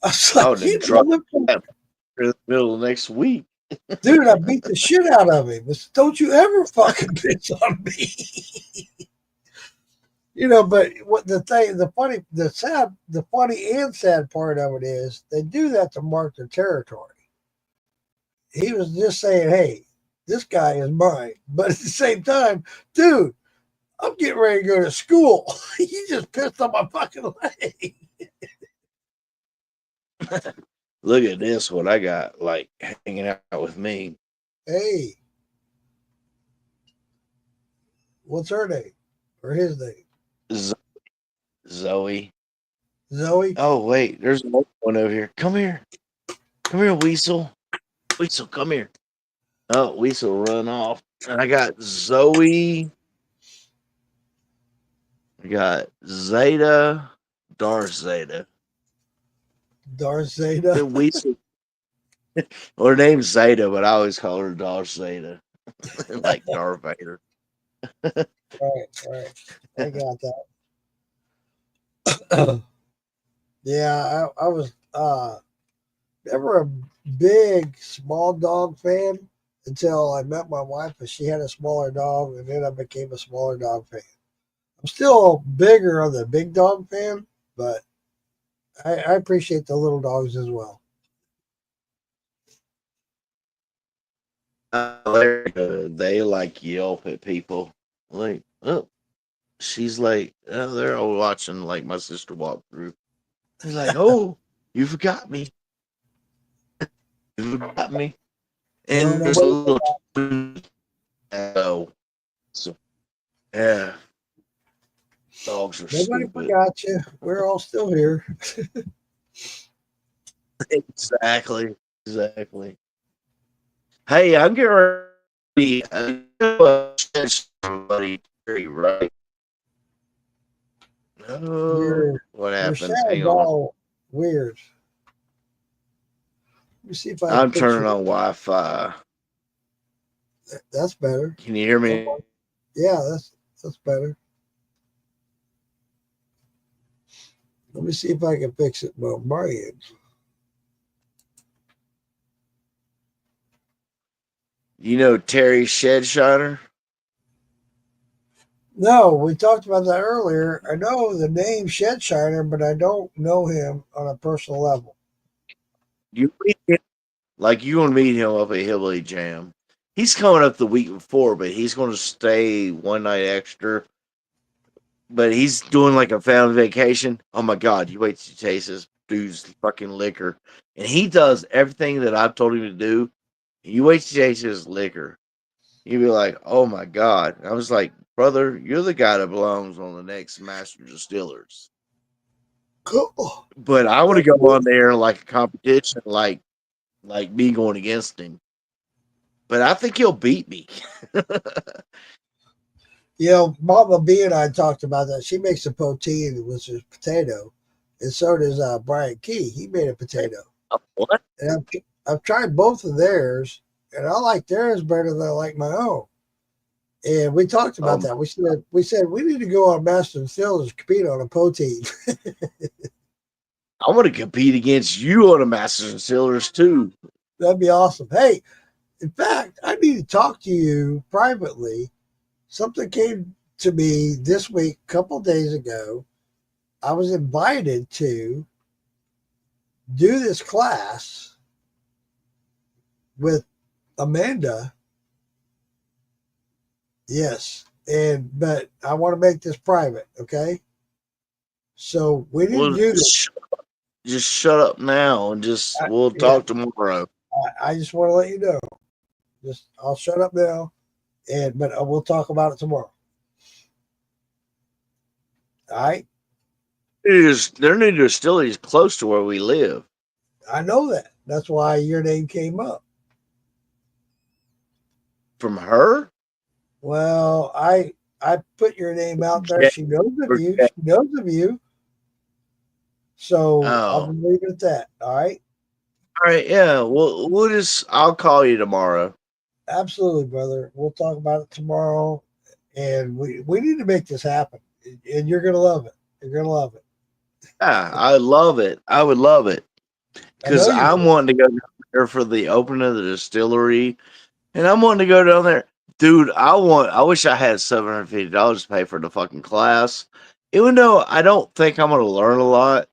I was like, I would have dropped that in the middle of next week. dude, I beat the shit out of him. Don't you ever fucking piss on me. But what the funny and sad part of it is they do that to mark their territory. He was just saying, hey, this guy is mine. But at the same time, dude, I'm getting ready to go to school. You just pissed on my fucking leg. Look at this, what I got, like, hanging out with me. Hey. What's her name? Or his name? Zoe. Zoe? Oh, wait, there's another one over here. Come here. Come here, Weasel. Weasel, come here. Oh, Weasel run off. And I got Zoe. I got Zeta. Darth Zeta. Darth Zeta. Weasel. Well, her name's Zeta, but I always call her Darth Zeta. Like Darth Vader. Right. I got that. Yeah, I was never a big small dog fan until I met my wife and she had a smaller dog, and then I became a smaller dog fan. I'm still bigger on the big dog fan, but I appreciate the little dogs as well. They like yelp at people. Like, oh, she's like, oh, they're all watching. Like my sister walked through. He's like, oh, you forgot me. You forgot me. No, And there's a little. Oh, so yeah, dogs are Nobody stupid. forgot you. We're all still here. Exactly. Hey, I'm getting ready. Somebody, right? Oh, Your what your happens? sound's Hang on. all weird. Let me see if I can I'm fix turning it. on Wi-Fi. That's better. Can you hear me? Yeah, that's better. Let me see if I can fix it on my end. You know Terry Shedshiner? No, we talked about that earlier. I know the name Shedshiner, but I don't know him on a personal level. You meet him, like you gonna meet him up at Hillbilly Jam. He's coming up the week before, but he's gonna stay one night extra. But he's doing like a family vacation. Oh my god, you wait till you taste this dude's fucking liquor. And he does everything that I've told him to do. You wait till you taste his liquor. You'd be like, oh my god. And I was like, brother, you're the guy that belongs on the next Master Distillers. Cool. But I want to go on there like a competition, like me going against him. But I think he'll beat me. You know, Mama B and I talked about that. She makes a poutine, which is potato, and so does Brian Key. He made a potato. What? And I've tried both of theirs, and I like theirs better than I like my own. And we talked about that. We said we need to go on Master Distillers compete on a poutine. I want to compete against you on the Masters and Distillers too. That'd be awesome. Hey, in fact, I need to talk to you privately. Something came to me this week, a couple days ago. I was invited to do this class with Amanda. Yes. But I want to make this private, okay? So we didn't do this. Just shut up now and we'll talk tomorrow. I just want to let you know. I'll shut up now, but we'll talk about it tomorrow. All right. Their new distillery is close to where we live. I know that. That's why your name came up. From her? Well, I put your name out there. She knows of you. She knows of you. So I'll leave it at that. All right. All right. Yeah. I'll call you tomorrow. Absolutely, brother. We'll talk about it tomorrow. And we need to make this happen. And you're going to love it. You're going to love it. Yeah, I love it. I would love it. Because I'm wanting to go down there for the opening of the distillery. And I'm wanting to go down there. Dude, I wish I had $750 to pay for the fucking class. Even though I don't think I'm going to learn a lot,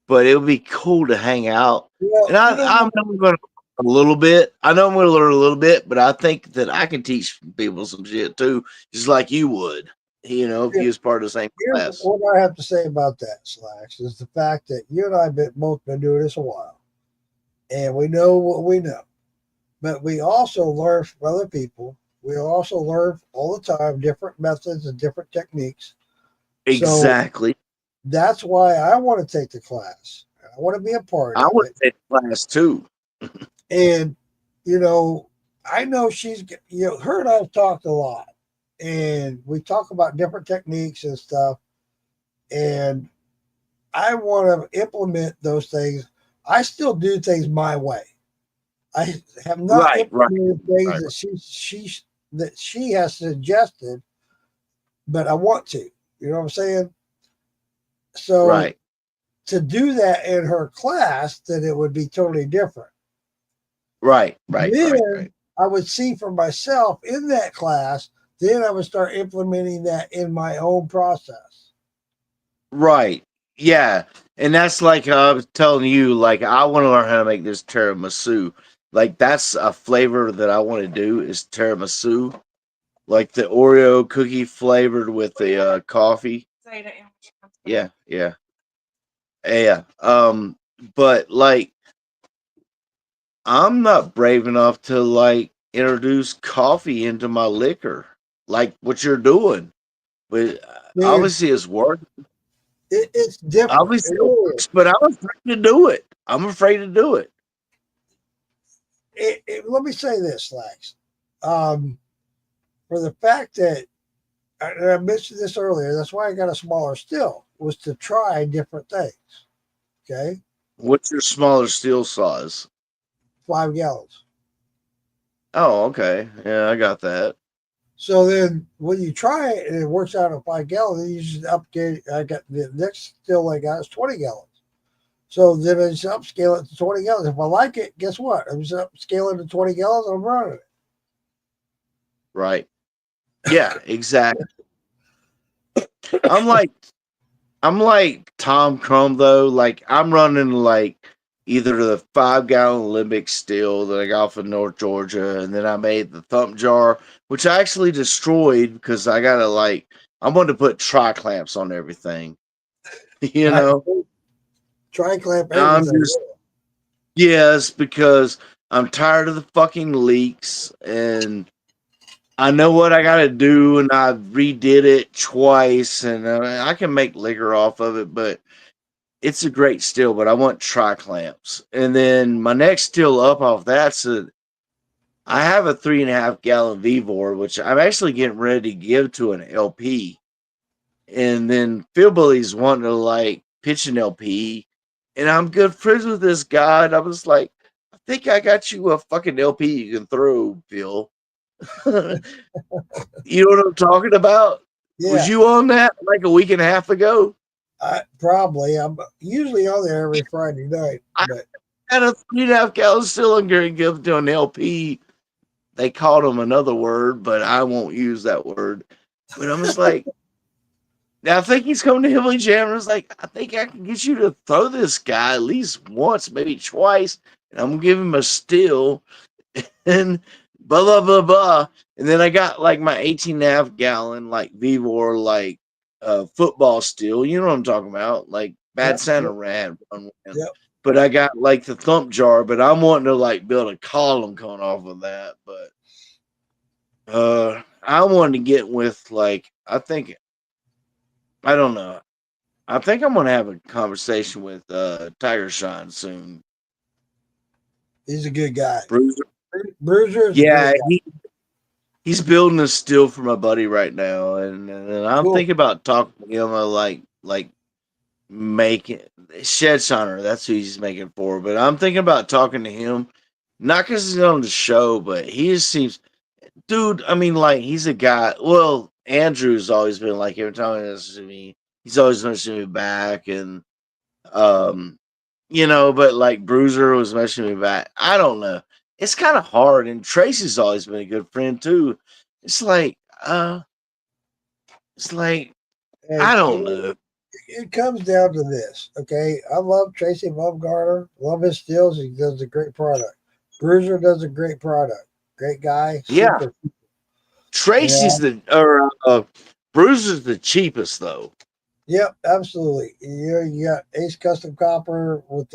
but it would be cool to hang out. Well, and I'm going to learn a little bit. I know I'm going to learn a little bit, but I think that I can teach people some shit too, just like you would. You know, if you was part of the same class. What I have to say about that, Slacks, is the fact that you and I have both been doing this a while. And we know what we know. But we also learn from other people. We also learn all the time different methods and different techniques. Exactly. So that's why I want to take the class. I want to be a part of it. I want to take the class too. And, you know, I know her and I have talked a lot. And we talk about different techniques and stuff. And I want to implement those things. I still do things my way. I have not implemented things that she has suggested, but I want to. You know what I'm saying? So Right. to do that in her class, then it would be totally different. Right. Right. Then Right. Right. I would see for myself in that class. Then I would start implementing that in my own process. Right. Yeah. And that's like I was telling you, like I want to learn how to make this tiramisu. Like that's a flavor that I want to do is tiramisu. Like the Oreo cookie flavored with the coffee. Yeah, yeah. Yeah. But like I'm not brave enough to like introduce coffee into my liquor like what you're doing. But Dude, obviously it's working. it's different. Obviously It it really works, but I'm afraid to do it. I'm afraid to do it. let me say this, Lex. For the fact that I mentioned this earlier, that's why I got a smaller still, was to try different things. Okay, What's your smaller steel size? 5 gallons. Oh, okay. Yeah, I got that. So then when you try it and it works out at 5 gallons, then you just upgrade. I got the next still I got is 20 gallons. So then I just upscale it to 20 gallons. If I like it, guess what? I'm just upscaling to 20 gallons and I'm running it. Right. Yeah, exactly. I'm like Tom Crum though. Like I'm running like either the 5 gallon Olympic steel that I got from North Georgia, and then I made the thump jar, which I actually destroyed because I gotta like I wanted to put tri clamps on everything. You know, Try clamp I'm everything. just yes because I'm tired of the fucking leaks and I know what I got to do, and I redid it twice, and I can make liquor off of it, but it's a great still. But I want tri clamps, and then my next still up off that's I have a 3.5 gallon Vivor, which I'm actually getting ready to give to an LP, and then Philbilly's wanting to like pitch an LP, and I'm good friends with this guy, and I was like, I think I got you a fucking LP you can throw, Phil. You know what I'm talking about? Yeah, Was you on that like a week and a half ago? probably. I'm usually on there every Friday night, I but had a 3.5 gallon cylinder and give to an LP. They called him another word, but I won't use that word. But I'm just like, now I think he's coming to Hillbilly Jam. And I was like, I think I can get you to throw this guy at least once, maybe twice, and I'm gonna give him a still and blah blah blah blah. And then I got like my 18.5 gallon like Vivor like football steel. You know what I'm talking about? Like Bad yep, Santa yep, ran one. yep. But I got like the thump jar, but I'm wanting to like build a column coming off of that. But I wanted to get with like I think I don't know. I think I'm gonna have a conversation with Tiger Shine soon. He's a good guy. Bruiser. Bruiser is a Yeah, great guy. he's building a still for my buddy right now, and I'm Cool. thinking about talking to him like making Shed Shiner. That's who he's making for. But I'm thinking about talking to him, not because he's on the show, but he just seems, dude. I mean, like he's a guy. Well, Andrew's always been like every time he listens to me, he's always mentioning me back, and um, but like Bruiser was mentioning me back. I don't know. It's kind of hard, and Tracy's always been a good friend too. It's like, it's like And I don't know. it comes down to this, okay? I love Tracy Baumgartner, love his stills. He does a great product. Bruiser does a great product. Great guy. Yeah, Super. Tracy's Bruiser's the cheapest though. Yep, absolutely. You got Ace Custom Copper with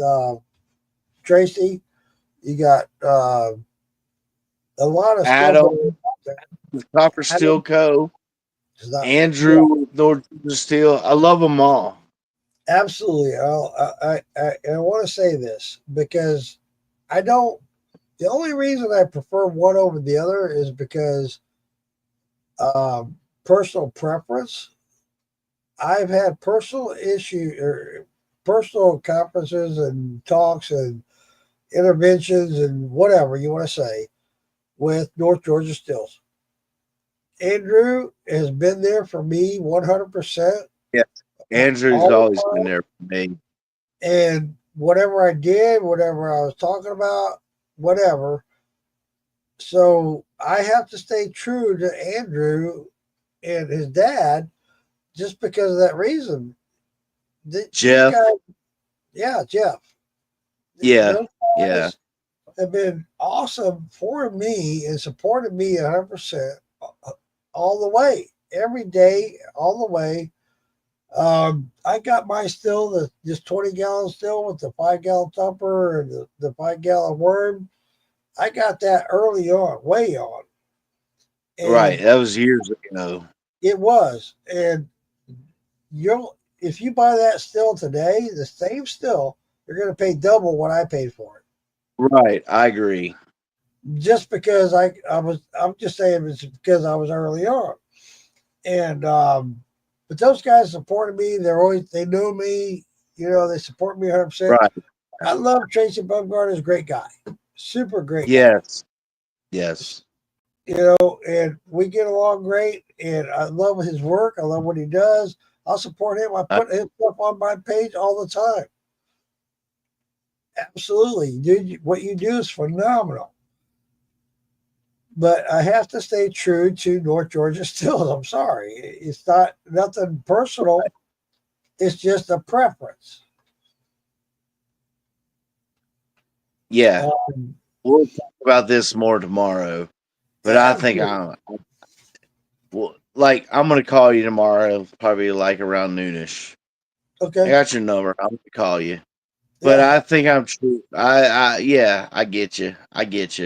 Tracy. You got a lot of Adam, stuff. with Copper Steel Co. It's not- Andrew with North Steel. I love them all. Absolutely. I want to say this because I don't. The only reason I prefer one over the other is because personal preference. I've had personal issue or personal conferences and talks and interventions and whatever you want to say with North Georgia Stills. Andrew has been there for me 100%. Yeah. Andrew's all the always been time. there for me. And whatever I did, whatever I was talking about, whatever. So I have to stay true to Andrew and his dad just because of that reason. These Jeff. guys, yeah, Jeff. Yeah. Those Yeah. guys have been awesome for me and supported me 100% all the way, every day, all the way. I got my still, the just 20-gallon still with the 5-gallon thumper and the 5-gallon worm. I got that early on, way on. And Right. That was years ago. it was. And if you buy that still today, the same still, you're going to pay double what I paid for it. Right. I agree. Just because I'm just saying it's because I was early on. And, but those guys supported me. They know me, they support me 100%. Right. I love Tracy Bumgarner. He's a great guy, super great guy. Yes. Yes. And we get along great. And I love his work. I love what he does. I'll support him. I put his stuff on my page all the time. Absolutely, dude. What you do is phenomenal. But I have to stay true to North Georgia Stills. I'm sorry. It's not nothing personal. It's just a preference. Yeah. We'll talk about this more tomorrow. But I think I'm going to call you tomorrow, probably like around noonish. Okay. I got your number. I'm going to call you. But I think I'm true. I get you. I get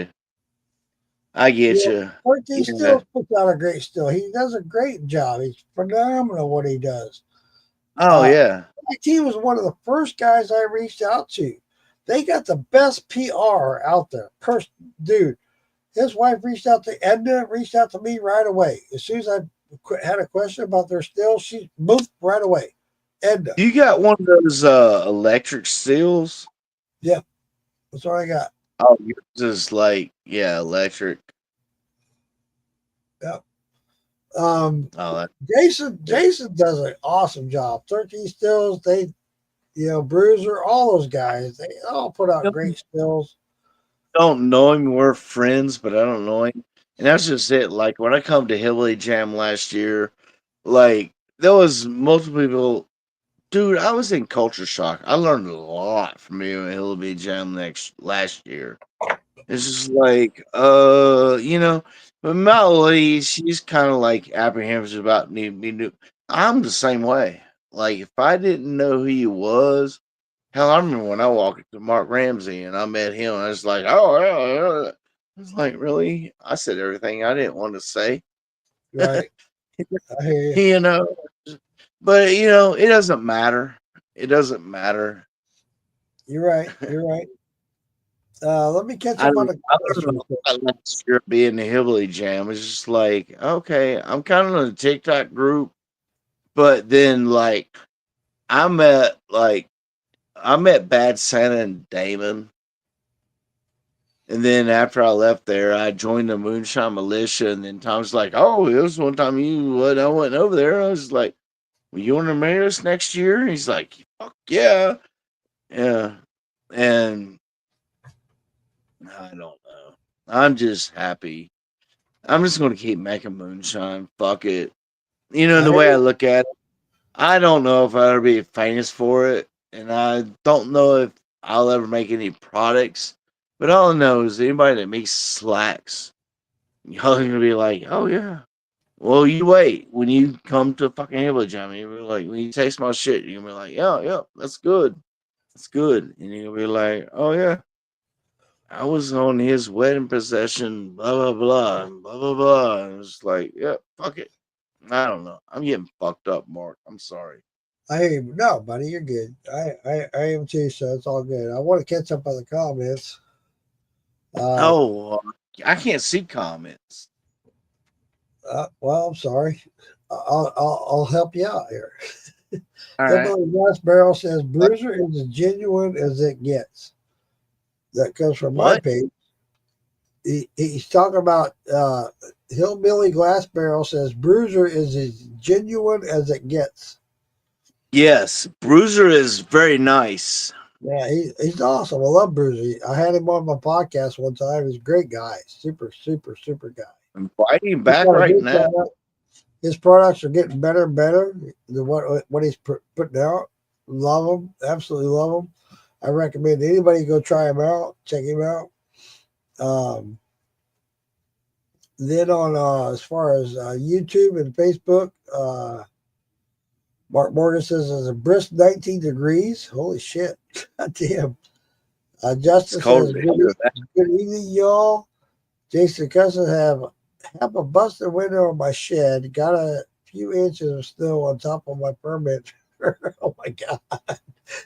you. 14 Stills puts out a great still. He does a great job. He's phenomenal what he does. Oh, yeah. IT was one of the first guys I reached out to. They got the best PR out there. Dude, his wife reached out to Edna, reached out to me right away. As soon as I had a question about their stills, she moved right away. Edna. You got one of those electric stills? Yeah. That's what I got. Oh, yours is electric. Yep. Jason does an awesome job. 13 Stills, Bruiser, all those guys, they all put out great stills. Don't know him. We're friends, but I don't know him. And that's just it. Like when I come to Hillbilly Jam last year, there was multiple people. Dude, I was in culture shock. I learned a lot from you at Hillbilly Jam last year. It's just but Melody, she's kind of apprehensive about me. I'm the same way. Like if I didn't know who he was, hell, I remember when I walked to Mark Ramsey and I met him. I was like, oh, yeah. I was like, really? I said everything I didn't want to say. Right. I hear you. But it doesn't matter. It doesn't matter. You're right. Let me catch up on the last year being the Hillbilly Jam. It's just okay, I'm kind of in a TikTok group, but then I met Bad Santa and Damon. And then after I left there, I joined the Moonshine Militia. And then Tom's like, oh, it was one time I went over there. I was like, well, you want to marry us next year? And he's like, fuck yeah. Yeah. And I don't know. I'm just happy. I'm just going to keep making moonshine. Fuck it. The way I look at it, I don't know if I'll ever be famous for it. And I don't know if I'll ever make any products. But all I know is anybody that makes slacks, y'all are going to be like, oh, yeah. Well, you wait. When you come to fucking Hillbilly Jam, you'll be like, when you taste my shit, you're going to be like, yeah, that's good. That's good. And you'll be like, oh, yeah. I was on his wedding procession, blah, blah, blah, and blah, blah, blah. And it's like, yeah, fuck it. I don't know. I'm getting fucked up, Mark. I'm sorry. I hear you. No, buddy, you're good. I am too, so it's all good. I want to catch up on the comments. I can't see comments. Well, I'm sorry. I'll help you out here. All right. Glass Barrel says Bruiser is as genuine as it gets. That comes from my page. He's talking about Hillbilly Glass Barrel says Bruiser is as genuine as it gets. Yes, Bruiser is very nice. Yeah, he's awesome. I love Bruiser. I had him on my podcast one time. He's a great guy. Super, super, super guy. I'm fighting He's back got a right good now. product. His products are getting better and better than what he's putting out. Love them. Absolutely love them. I recommend anybody go try him out. Check him out. Then on as far as YouTube and Facebook, Mark Morgan says it's a brisk 19 degrees. Holy shit. God damn. Justin It's cold says, to hear that. good evening, y'all. Jason Cousin have a busted window on my shed. Got a few inches of snow on top of my permit. Oh my God.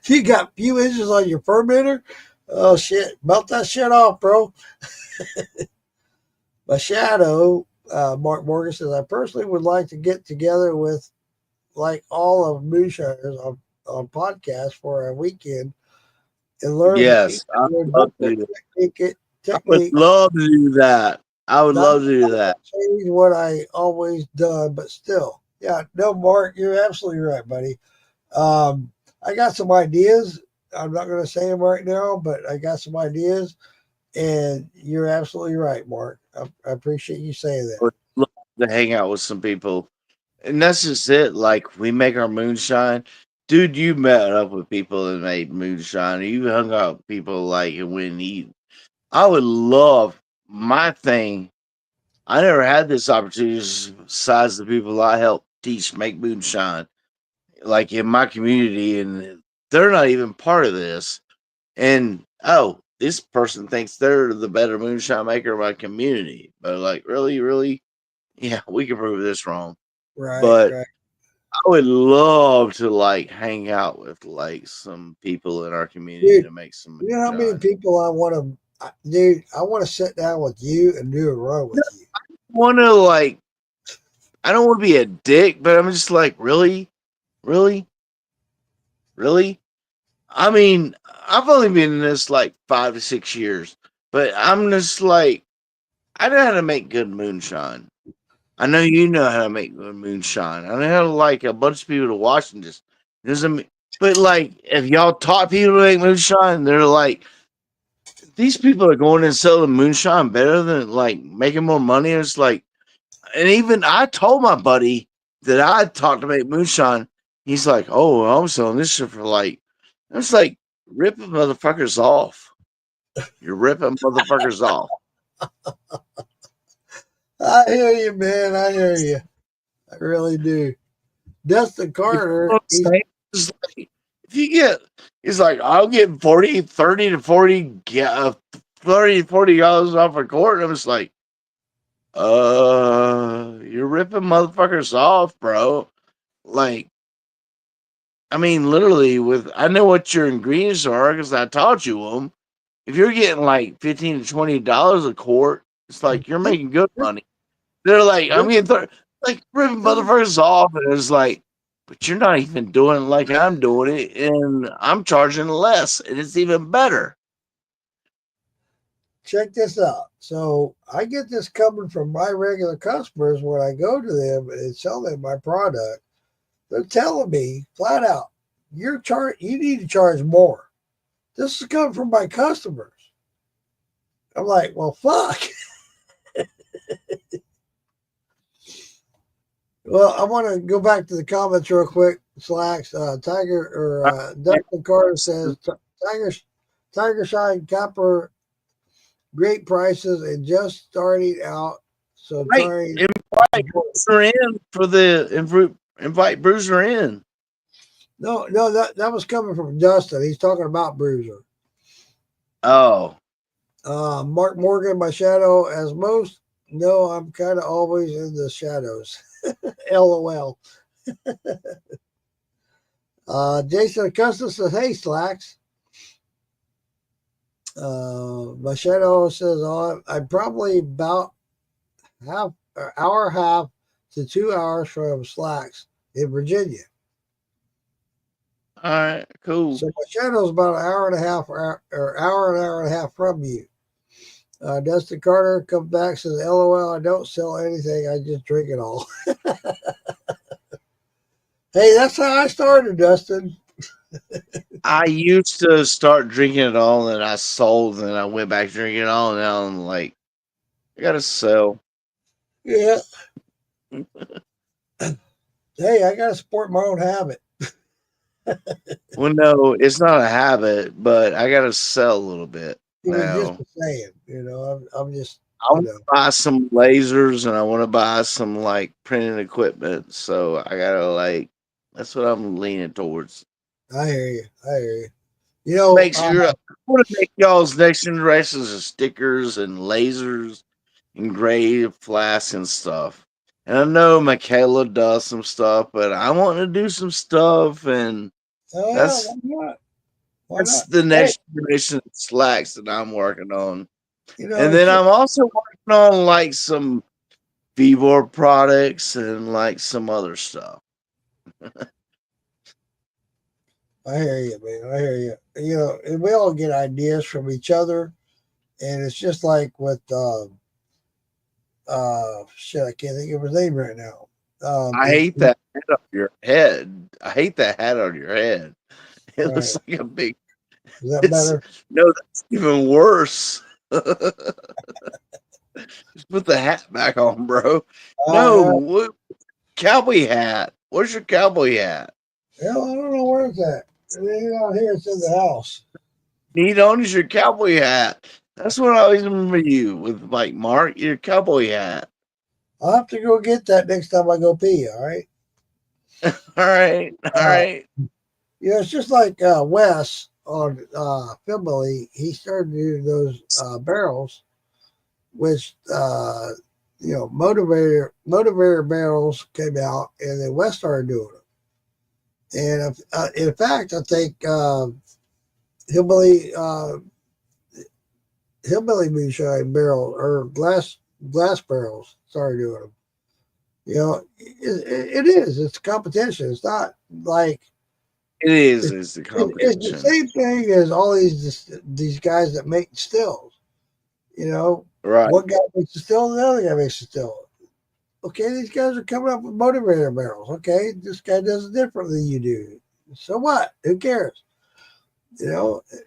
You got a few inches on your permitter? Oh shit. Melt that shit off, bro. My shadow, Mark Morgan says, I personally would like to get together with like all of Moonshiners on podcast for a weekend and learn Yes, I would love to do that. I would technique. love to do that. I would Not love to do that. change what I always done, but still. Yeah, no, Mark, you're absolutely right, buddy. I got some ideas. I'm not going to say them right now, but I got some ideas, and you're absolutely right, Mark. I appreciate you saying I that. would love to hang out with some people. And that's just it. Like, we make our moonshine. Dude, you met up with people and made moonshine. You hung out with people like and went and eat. I would love my thing. I never had this opportunity besides the people I helped teach make moonshine, like in my community, and they're not even part of this. And oh, this person thinks they're the better moonshine maker of my community. But like, really, really, yeah, we can prove this wrong. Right, But right. I would love to like hang out with like some people in our community Dude, to make some you know how many moonshine. people I want to, dude, I want to sit down with you and do a run with you. Want to like, I don't want to be a dick, but I'm just like, really, really, really. I mean, I've only been in this like 5 to 6 years, but I'm just like, I know how to make good moonshine. I know you know how to make good moonshine. I know how to like a bunch of people to watch and just doesn't. But like, if y'all taught people to make moonshine, they're like, these people are going and selling moonshine better than like making more money. It's like, and even I told my buddy that I taught to make moonshine. He's like, oh, I'm selling this shit for like, it's like ripping motherfuckers off. You're ripping motherfuckers off. I hear you, man. I hear you. I really do. Dustin Carter, he's It's like, if you get, he's like, I'll get 40, 30 to 40, $30 to $40 off a quart. I'm just like, you're ripping motherfuckers off, bro. Like, I mean, literally, I know what your ingredients are because I taught you them. If you're getting like $15 to $20 a quart, it's like you're making good money. They're like, I'm getting like ripping motherfuckers off, and it's like, but you're not even doing it like I'm doing it, and I'm charging less, and it's even better. check this out. So I get this coming from my regular customers when I go to them and sell them my product. They're telling me flat out, you need to charge more. This is coming from my customers. I'm like, well, fuck. Well, I want to go back to the comments real quick. Slacks, Tiger or Dustin Carter says Tiger Shine Copper, great prices and just starting out. So Right. trying. Invite Bruiser in for invite Bruiser in. No, that was coming from Dustin. He's talking about Bruiser. Oh, Mark Morgan, my shadow, as most. No, I'm kind of always in the shadows. LOL. Jason Augustus says, hey, Slacks. My shadow says, I'm probably about an hour and a half to 2 hours from Slacks in Virginia. all right, cool. So my shadow's about an hour and a half or hour and a half from you. Dustin Carter comes back, says, LOL, I don't sell anything. I just drink it all. Hey, that's how I started, Dustin. I used to start drinking it all, and I sold, and I went back drinking it all, and now I'm like, I gotta sell. Yeah. Hey, I gotta support my own habit. Well, no, it's not a habit, but I gotta sell a little bit It was just now. a saying, I'm just, I want to buy some lasers, and I want to buy some like printing equipment. So I gotta like, that's what I'm leaning towards. I hear you. I hear you. Make sure I want to make y'all's next generations of stickers and lasers, engraved flasks and stuff. And I know Michaela does some stuff, but I want to do some stuff, and oh yeah, that's why not? Why that's not? the Hey, next generation of slacks that I'm working on. And it's then just, I'm also working on like some Vivor products and like some other stuff. I hear you, man. I hear you. And we all get ideas from each other, and it's just like with shit, I can't think of his name right now. I hate that hat on your head. I hate that hat on your head. It Right. looks like a big. Is that It's better? no, that's even worse. Just put the hat back on, bro. No, Uh, cowboy hat. Where's your cowboy hat? hell, I don't know where it's at. It ain't out here. It's in the house. Need on is your cowboy hat. That's what I always remember you with, like Mark, your cowboy hat. I'll have to go get that next time I go pee. All right. All right, all Uh, right. it's just like Wes on Fimley. He started doing those barrels, which motivator barrels came out, and then Wes started doing them. And in fact, I think hillbilly hillbilly moonshine barrel or glass barrels started doing them. It is. It's competition. It's not like It is. It's the it's the competition, same thing as all these guys that make stills. right? One guy makes a still, the other guy makes a still. Okay, these guys are coming up with motivator barrels. Okay, this guy does it differently than you do. So what? Who cares? You know, and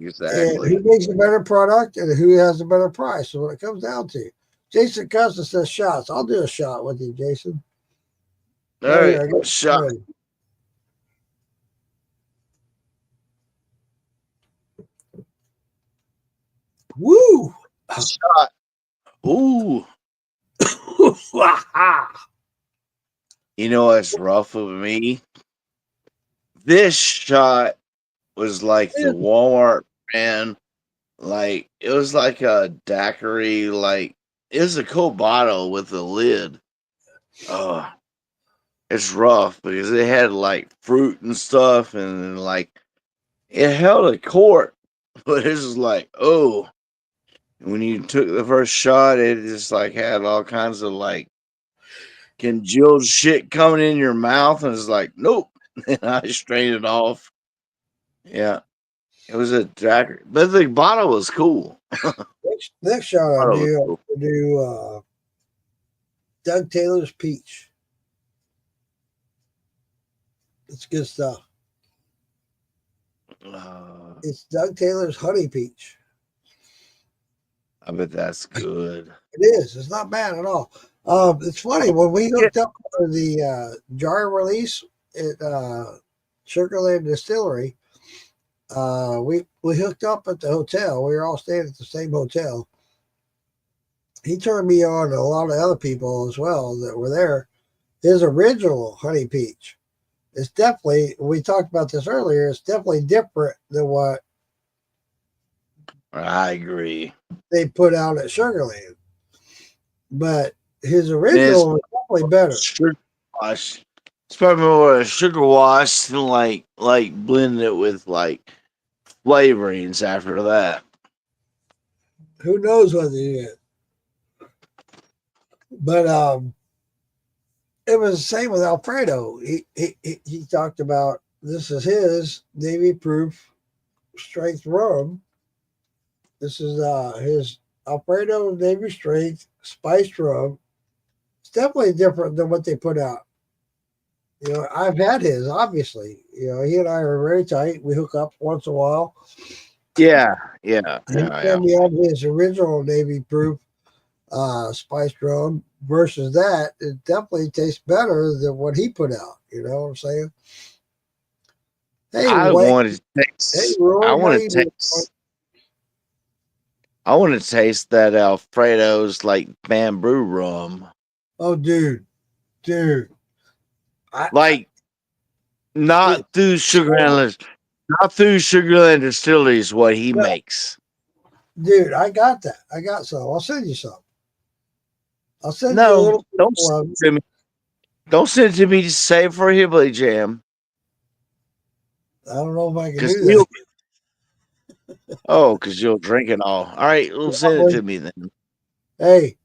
Exactly. who makes a better product and who has a better price. So what it comes down to. Jason Costa says shots. I'll do a shot with you, Jason. All Right right, here, I got shot. ready. Woo! Shot. Ooh, you know what's rough with me? This shot was like the Walmart brand. Like it was like a daiquiri. Like it was a cool bottle with a lid. Oh, it's rough because it had like fruit and stuff, and like it held a quart, but it's just like, oh, when you took the first shot, it just like had all kinds of like congealed shit coming in your mouth, and it's like, nope. And I strained it off. Yeah, it was a daiquiri, but the bottle was cool. Next shot I Bottle was do, cool. I do Doug Taylor's Peach. It's good stuff. It's Doug Taylor's Honey Peach. I bet that's good. It is. It's not bad at all. It's funny when we Yeah, hooked up for the jar release at Sugarland Distillery. We hooked up at the hotel. We were all staying at the same hotel. He turned me on to a lot of other people as well that were there. His original Honey Peach. It's definitely. We talked about this earlier. It's definitely different than what I agree. they put out at Sugarland. But his And it's original was definitely better. sugar wash. It's probably more a sugar wash than like blending it with like flavorings after that. Who knows what they did? But it was the same with Alfredo. He talked about this is his Navy Proof Strength rum. This is his Alfredo Navy Strength spiced rum. It's definitely different than what they put out. You know, I've had his, obviously. You know, he and I are very tight. We hook up once in a while. Yeah. He sent me out his original Navy proof spiced rum versus that. It definitely tastes better than what he put out. You know what I'm saying? Hey, I Wayne. want to Hey, taste. Roy. I How want you to doing? taste. I want to taste that Alfredo's like bamboo rum. Oh, dude. I Like it, not through Sugarland Distilleries what he makes. dude, I got that. I got some. I'll send you some. I'll send you a No, little. don't send it to me. Don't send it to me. Just save it for Hillbilly Jam. I don't know if I can Because do that. because you'll drink it all. All right, well, send it to me then. Hey,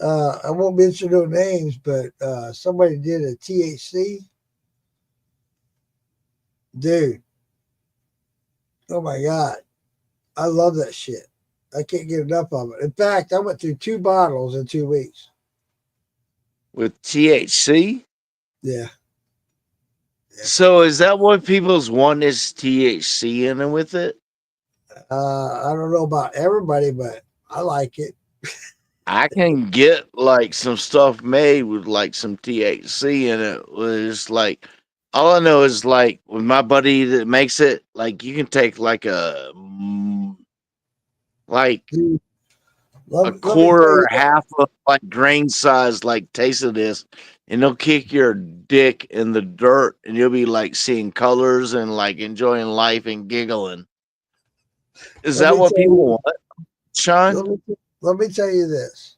I won't mention no names, but somebody did a THC. Dude, oh my God. I love that shit. I can't get enough of it. In fact, I went through 2 bottles in 2 weeks. With THC? Yeah. So is that what people's want is THC in it with it? I don't know about everybody, but I like it. I can get like some stuff made with like some THC in it. Was like all I know is like with my buddy that makes it, like you can take like Dude, a let me tell quarter you or half of like grain size like taste of this, and they'll kick your dick in the dirt, and you'll be like seeing colors and like enjoying life and giggling. Is let that me what tell people you, want, Sean? let me tell you this.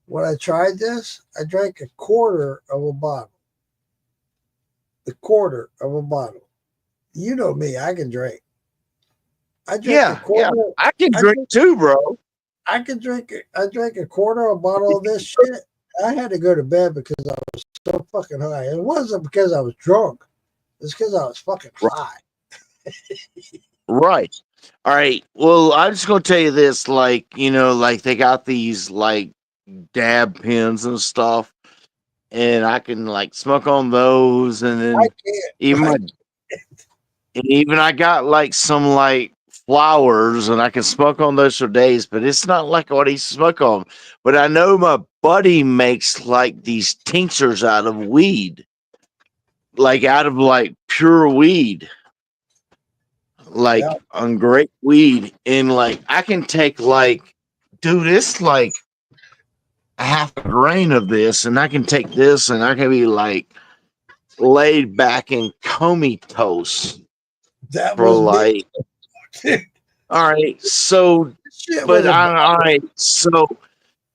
When I tried this, I drank a quarter of a bottle. A quarter of a bottle. You know me, I can drink. I drank a Yeah, quarter. I can I drink too, bro. I could drink. I drank a quarter of a bottle of this shit. I had to go to bed because I was so fucking high. It wasn't because I was drunk. It's because I was fucking high. Right. All right. Well, I'm just gonna tell you this, like, like they got these like dab pens and stuff, and I can like smoke on those, and I then can't. even my and even I got like some like flowers, and I can smoke on those for days, but it's not like what I used to smoke on. But I know my buddy makes like these tinctures out of weed, like out of like pure weed, Yeah, like on great weed, and like I can take like, dude, it's like a half a grain of this, and I can take this, and I can be like laid back and comatose that for was me. like, all right, so, Shit but was a all right, so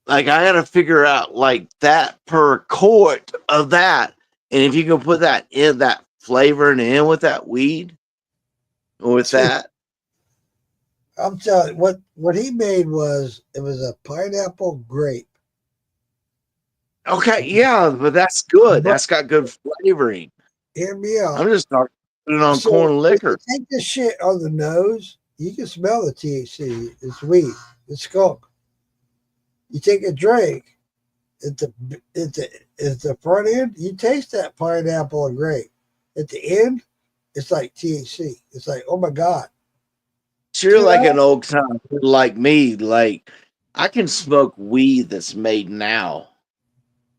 like I got to figure out like that per quart of that, and if you can put that in that flavor and in with that weed, with that. I'm telling you, what he made was it was a pineapple grape. Okay, yeah, but that's good. But That's got good flavoring. hear me I'm out. just not putting it on So corn when you liquor. take this shit on the nose, you can smell the THC. It's weed. It's skunk. You take a drink at the front end, you taste that pineapple and grape. At the end, it's like THC. It's like, oh my God. So you're 2 like an hours. old time like me. Like I can smoke weed that's made now,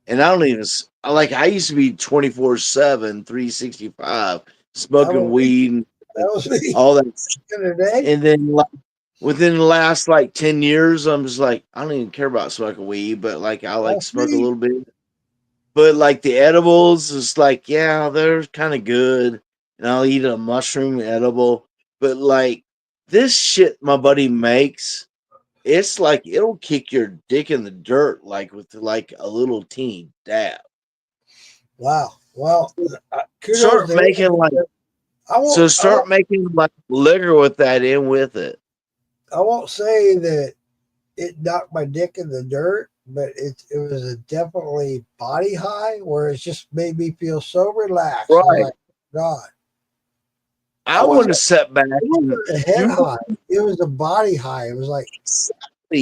and I don't even like. I used to be 24/7, 365 That smoking was me. weed and That was me all that. the other day. And then like within the last like 10 years, I'm just like I don't even care about smoking weed, but like I like That's smoke a me. little bit. But like the edibles, is like yeah, they're kind of good, and I'll eat a mushroom edible. But like this shit my buddy makes, it's like it'll kick your dick in the dirt, like with like a little teeny dab. Wow. Well, kudos Start to making him. like I so. won't. I Start won't. making like liquor with that in with it. I won't say that it knocked my dick in the dirt, but it was a definitely body high where it just made me feel so relaxed. I was Right. like, God, I I want to wasn't. set back. It wasn't a head You high. It was a body high. It was like,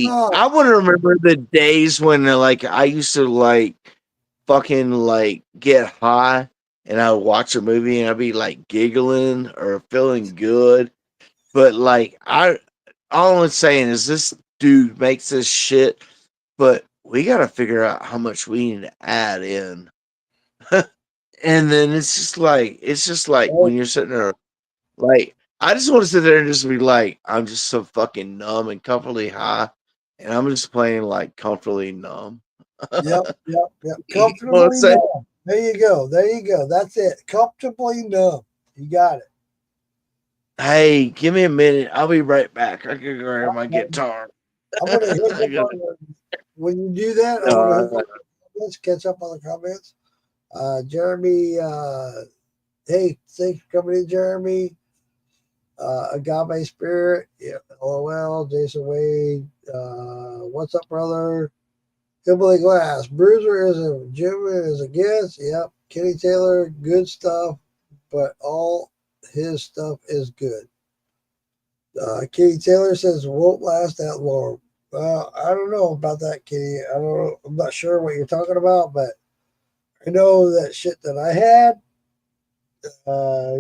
oh, I want to remember the days when like I used to like fucking like get high and I would watch a movie and I'd be like giggling or feeling good. But like all I'm saying is this dude makes this shit, but we got to figure out how much we need to add in. And then it's just like Oh, when you're sitting there, like I just want to sit there and just be like, I'm just so fucking numb and comfortably high, and I'm just playing like comfortably numb. yep, yep, yep. You know what I'm Comfortably saying? numb. There you go. There you go. That's it. Comfortably numb. You got it. Hey, give me a minute. I'll be right back. I can grab my guitar. I'm gonna hit I up gotta, on the, when you do that. I'm gonna hit uh, up on the comments, catch up on the comments. Jeremy, hey, thanks for coming in, Jeremy. Agave Spirit, yeah, LOL, Jason Wade, what's up, brother? Hillbilly Glass, Bruiser is a Jim is a guest. Yep, Kenny Taylor, good stuff, but all his stuff is good. Kenny Taylor says won't last that long. Well, I don't know about that, Kenny. I don't know. I'm not sure what you're talking about, but I know that shit that I had.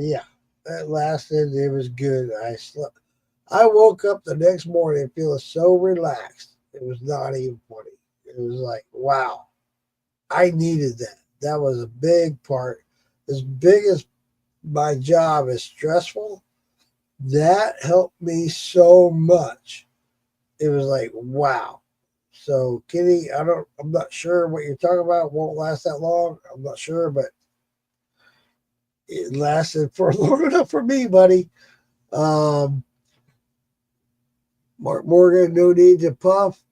Yeah, that lasted. It was good. I slept. I woke up the next morning feeling so relaxed. It was not even funny. It was like, wow, I needed that. That was a big part. As big as my job is stressful, that helped me so much. It was like, wow. So, Kenny, I'm not sure what you're talking about. It won't last that long. I'm not sure, but it lasted for long enough for me, buddy. Um, Mark Morgan, no need to puff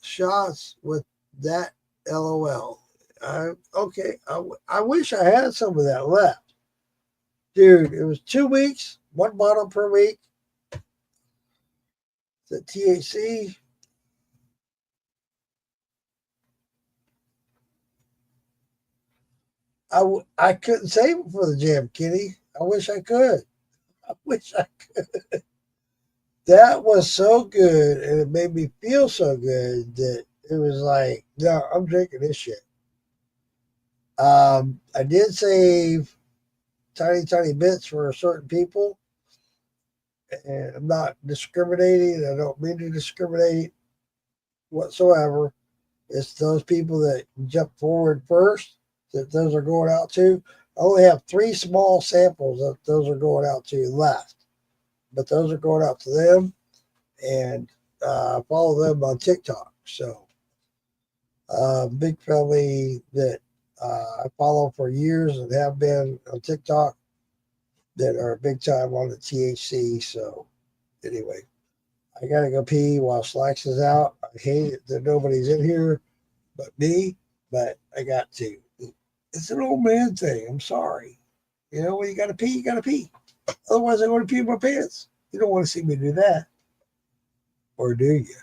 shots with that. LOL. Okay. I wish I had some of that left. Dude, it was 2 weeks, one bottle per week. The THC. I couldn't save it for the jam, Kitty. I wish I could. I wish I could. That was so good, and it made me feel so good that it was like, no, I'm drinking this shit. I did save tiny bits for certain people, and I'm not discriminating. I don't mean to discriminate whatsoever. It's those people that jump forward first that those are going out to. I only have 3 small samples that those are going out to left, but those are going out to them, and I follow them on TikTok. So, big family that I follow for years and have been on TikTok that are big time on the THC. So, anyway, I gotta go pee while Slacks is out. I hate it that nobody's in here but me, but I got to. It's an old man thing. I'm sorry. You know, when you gotta pee, you gotta pee. Otherwise, I'm gonna pee in my pants. You don't want to see me do that, or do you?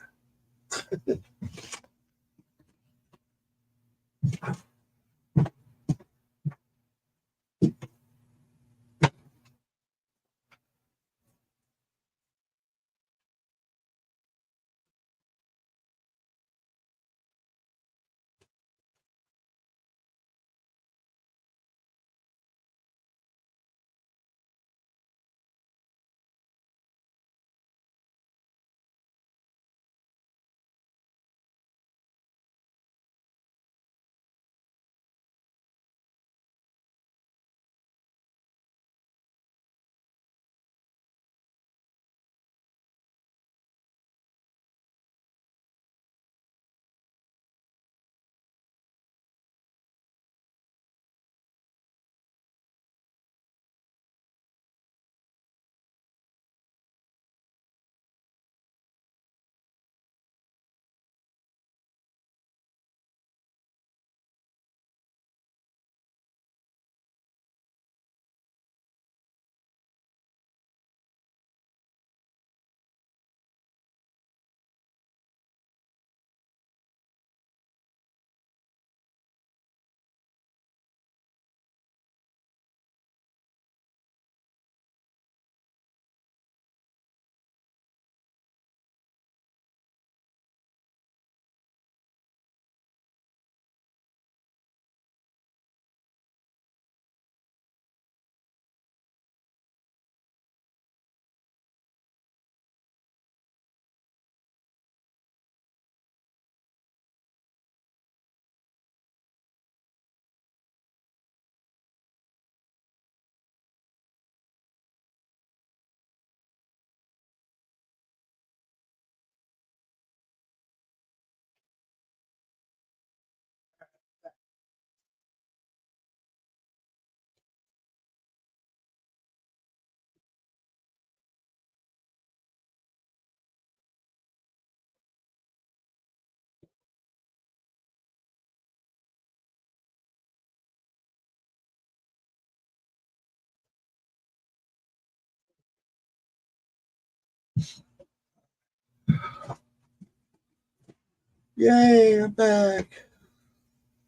Yay, I'm back.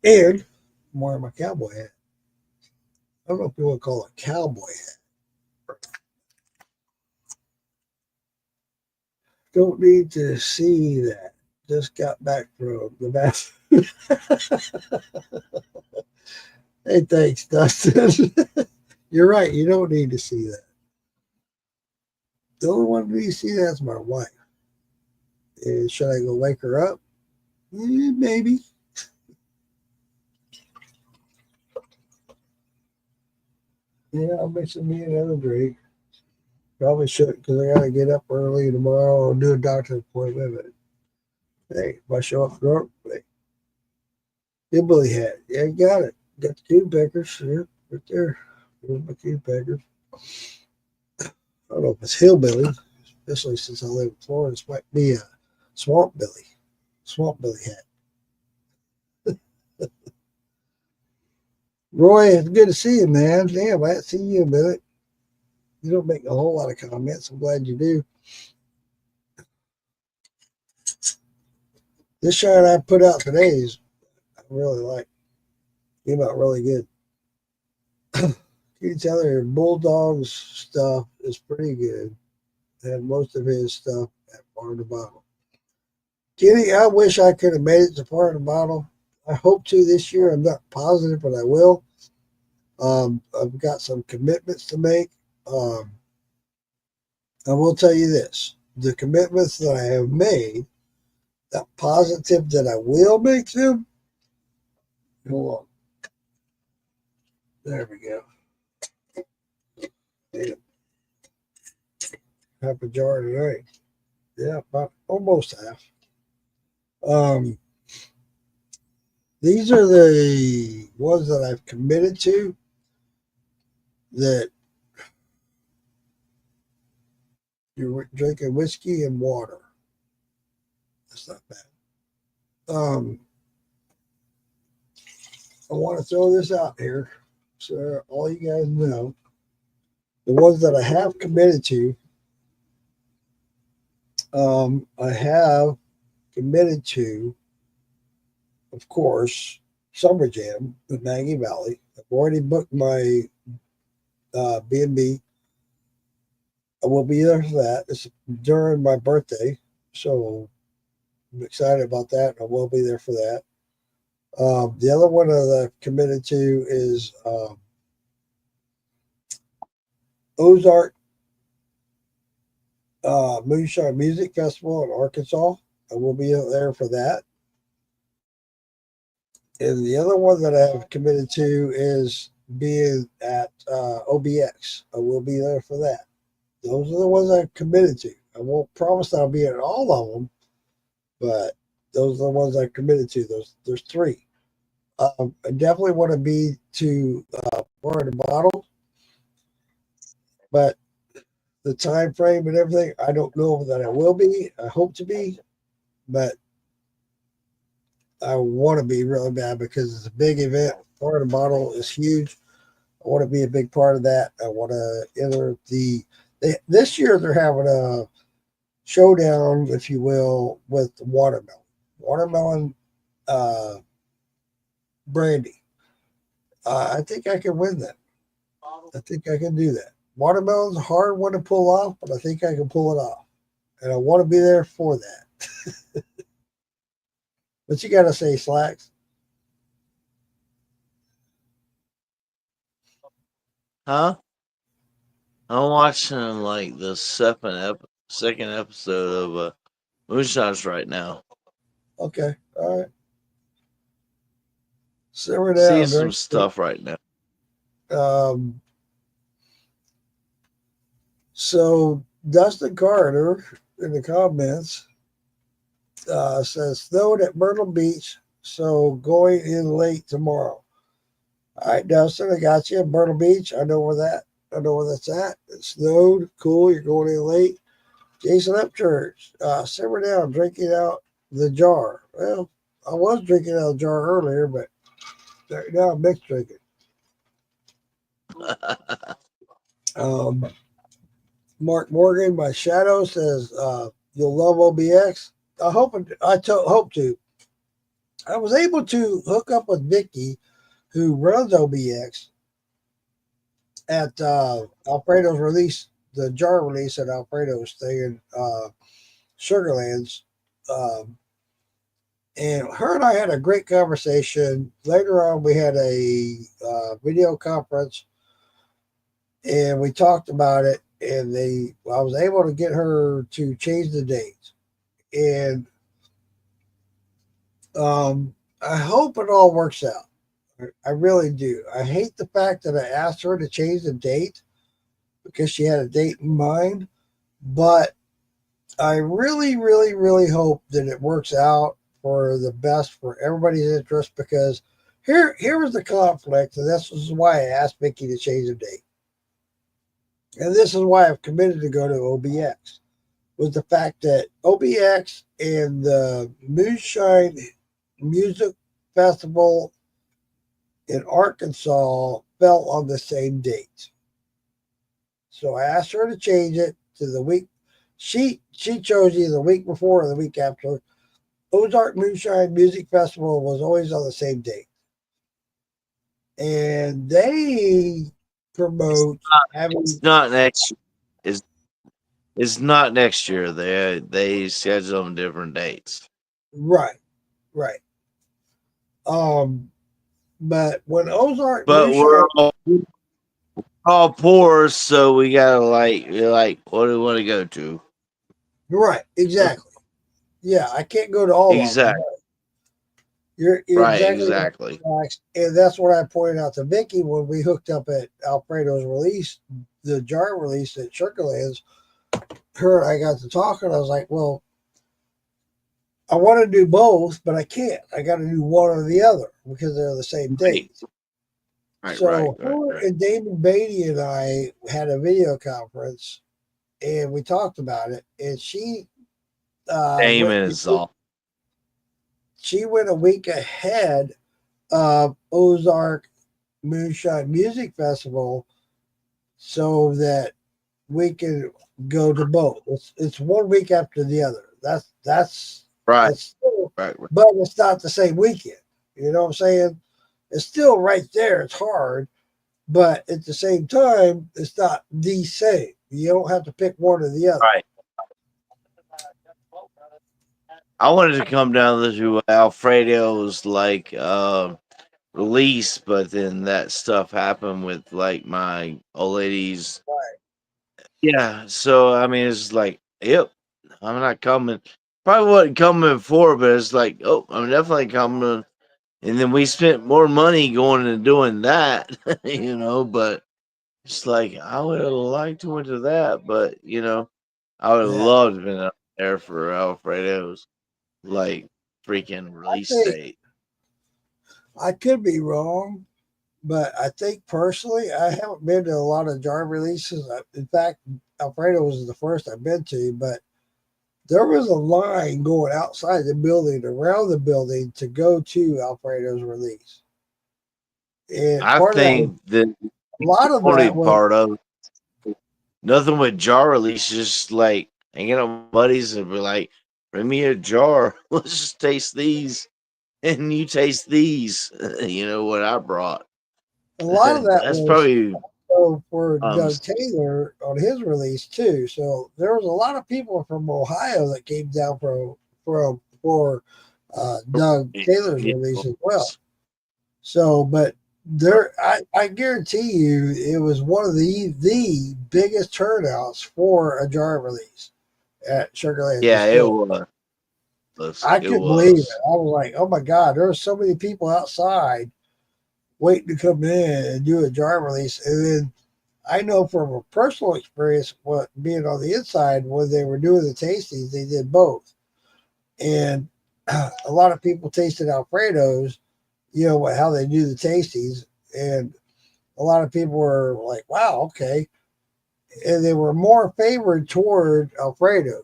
And I'm wearing my cowboy hat. I don't know if you want to call it a cowboy hat. Don't need to see that. Just got back from the bathroom. Hey, thanks, Dustin. You're right. You don't need to see that. The only one who needs to see that is my wife. Should I go wake her up? Maybe. Yeah, I'll make some me another drink. Probably shouldn't because I got to get up early tomorrow and do a doctor's appointment. But hey, if I show up drunk, hey, hillbilly hat. Yeah, you got it. Got the tube pickers. Yeah, right there. There's my tube pickers. I don't know if it's hillbilly, especially since I live in Florida. This might be a swamp billy hat. Roy, it's good to see you, man. Damn, I haven't seen you in a minute. You don't make a whole lot of comments. I'm glad you do. This shot I put out today is I really like. Came out really good. You can tell your Bulldog's stuff is pretty good. And most of his stuff at Bar in the Bottle. Kenny, I wish I could have made it to Bar in the Bottle. I hope to this year. I'm not positive, but I will. I've got some commitments to make. I will tell you this. The commitments that I have made, that positive that I will make them. Hold on. There we go. Damn. Half a jar tonight. Yeah, about almost half. These are the ones that I've committed to that you're drinking whiskey and water. That's not bad. I want to throw this out here so all you guys know. The ones that I have committed to, I have committed to, of course, Summer Jam with Maggie Valley. I've already booked my B&B. I will be there for that. It's during my birthday, so I'm excited about that. I will be there for that. The other one that I've committed to is Ozark Moonshine Music Festival in Arkansas. I will be there for that. And the other one that I have committed to is being at OBX. I will be there for that. Those are the ones I've committed to. I won't promise that I'll be at all of them, but those are the ones I've committed to. There's three. I definitely want to be to Bar in the Bottle, but the time frame and everything, I don't know that I will be. I hope to be, but I want to be really bad because it's a big event. Bar in the Bottle is huge. I want to be a big part of that. I want to enter this year they're having a showdown, if you will, with watermelon. Watermelon brandy. I think I can win that. I think I can do that. Watermelon's a hard one to pull off, but I think I can pull it off. And I want to be there for that. What you got to say, Slacks? Huh? I'm watching like the second episode of Moonshine's right now. Okay, all right. Simmer down. Seeing some stuff right now. So Dustin Carter in the comments says snowed at Myrtle Beach, so going in late tomorrow. All right, Dustin, I got you. Myrtle Beach, I know where that's at. It snowed. Cool. You're going in late. Jason Upchurch, simmer down, drinking out the jar. Well, I was drinking out of the jar earlier, but now I'm mixed drinking. Mark Morgan, my shadow says you'll love OBX. I hope to. I was able to hook up with Vicky, who runs OBX, at Alfredo's release, the jar release at Alfredo's thing in Sugarlands. Um, and her and I had a great conversation. Later on, we had a video conference, and we talked about it. And I was able to get her to change the date. And I hope it all works out. I really do. I hate the fact that I asked her to change the date because she had a date in mind, but I really, really, really hope that it works out for the best for everybody's interest, because here was the conflict, and this is why I asked Vicky to change the date. And this is why I've committed to go to OBX, was the fact that OBX and the Moonshine Music Festival in Arkansas fell on the same date. So I asked her to change it to the week. She chose either the week before or the week after. Ozark Moonshine Music Festival was always on the same date. And they promote having. It's not next. It's not next year. They schedule them different dates. Right. But when Ozark But Moonshine, we're all poor, so we gotta like what do we want to go to? right, exactly. Yeah, I can't go to all of them. Exactly. You're Right, exactly. exactly. And that's what I pointed out to Vicky when we hooked up at Alfredo's release, the jar release at Sugarlands. Her and I got to talking. I was like, well, I want to do both, but I can't. I got to do one or the other because they're the same date. Right, So right. her and Damon Beatty and I had a video conference, and we talked about it. And she Damon is all. she went a week ahead of Ozark Moonshine Music Festival so that we can go to both. It's 1 week after the other. That's Right. That's still, Right. but it's not the same weekend. You know what I'm saying? It's still right there. It's hard, but at the same time, it's not the same. You don't have to pick one or the other. Right. I wanted to come down to Alfredo's release, but then that stuff happened with like my old lady's. Right. Yeah, so I mean, it's like, yep, I'm not coming. Probably wasn't coming before, but it's like, oh, I'm definitely coming. And then we spent more money going and doing that, But it's like I would have liked to went to that, but I would have Yeah. loved to been up there for Alfredo's freaking release date. I could be wrong, but I think personally, I haven't been to a lot of jar releases. In fact, Alfredo was the first I've been to, but there was a line going outside the building, around the building, to go to Alfredo's release. And I think that a lot of only that was part of nothing with jar release, just like hanging out with buddies and be like, bring me a jar. Let's just taste these. And you taste these, what I brought. a lot of that That's was probably for Doug Taylor on his release too. So there was a lot of people from Ohio that came down for Doug Taylor's release as well. So, but I guarantee you, it was one of the biggest turnouts for a jar release at Sugarland. Yeah, it was. I couldn't believe it. I was like, oh my God, there were so many people outside waiting to come in and do a jar release. And then I know from a personal experience, what being on the inside, when they were doing the tastings, they did both. And a lot of people tasted Alfredo's, how they do the tastings. And a lot of people were like, wow, okay. And they were more favored toward Alfredo's.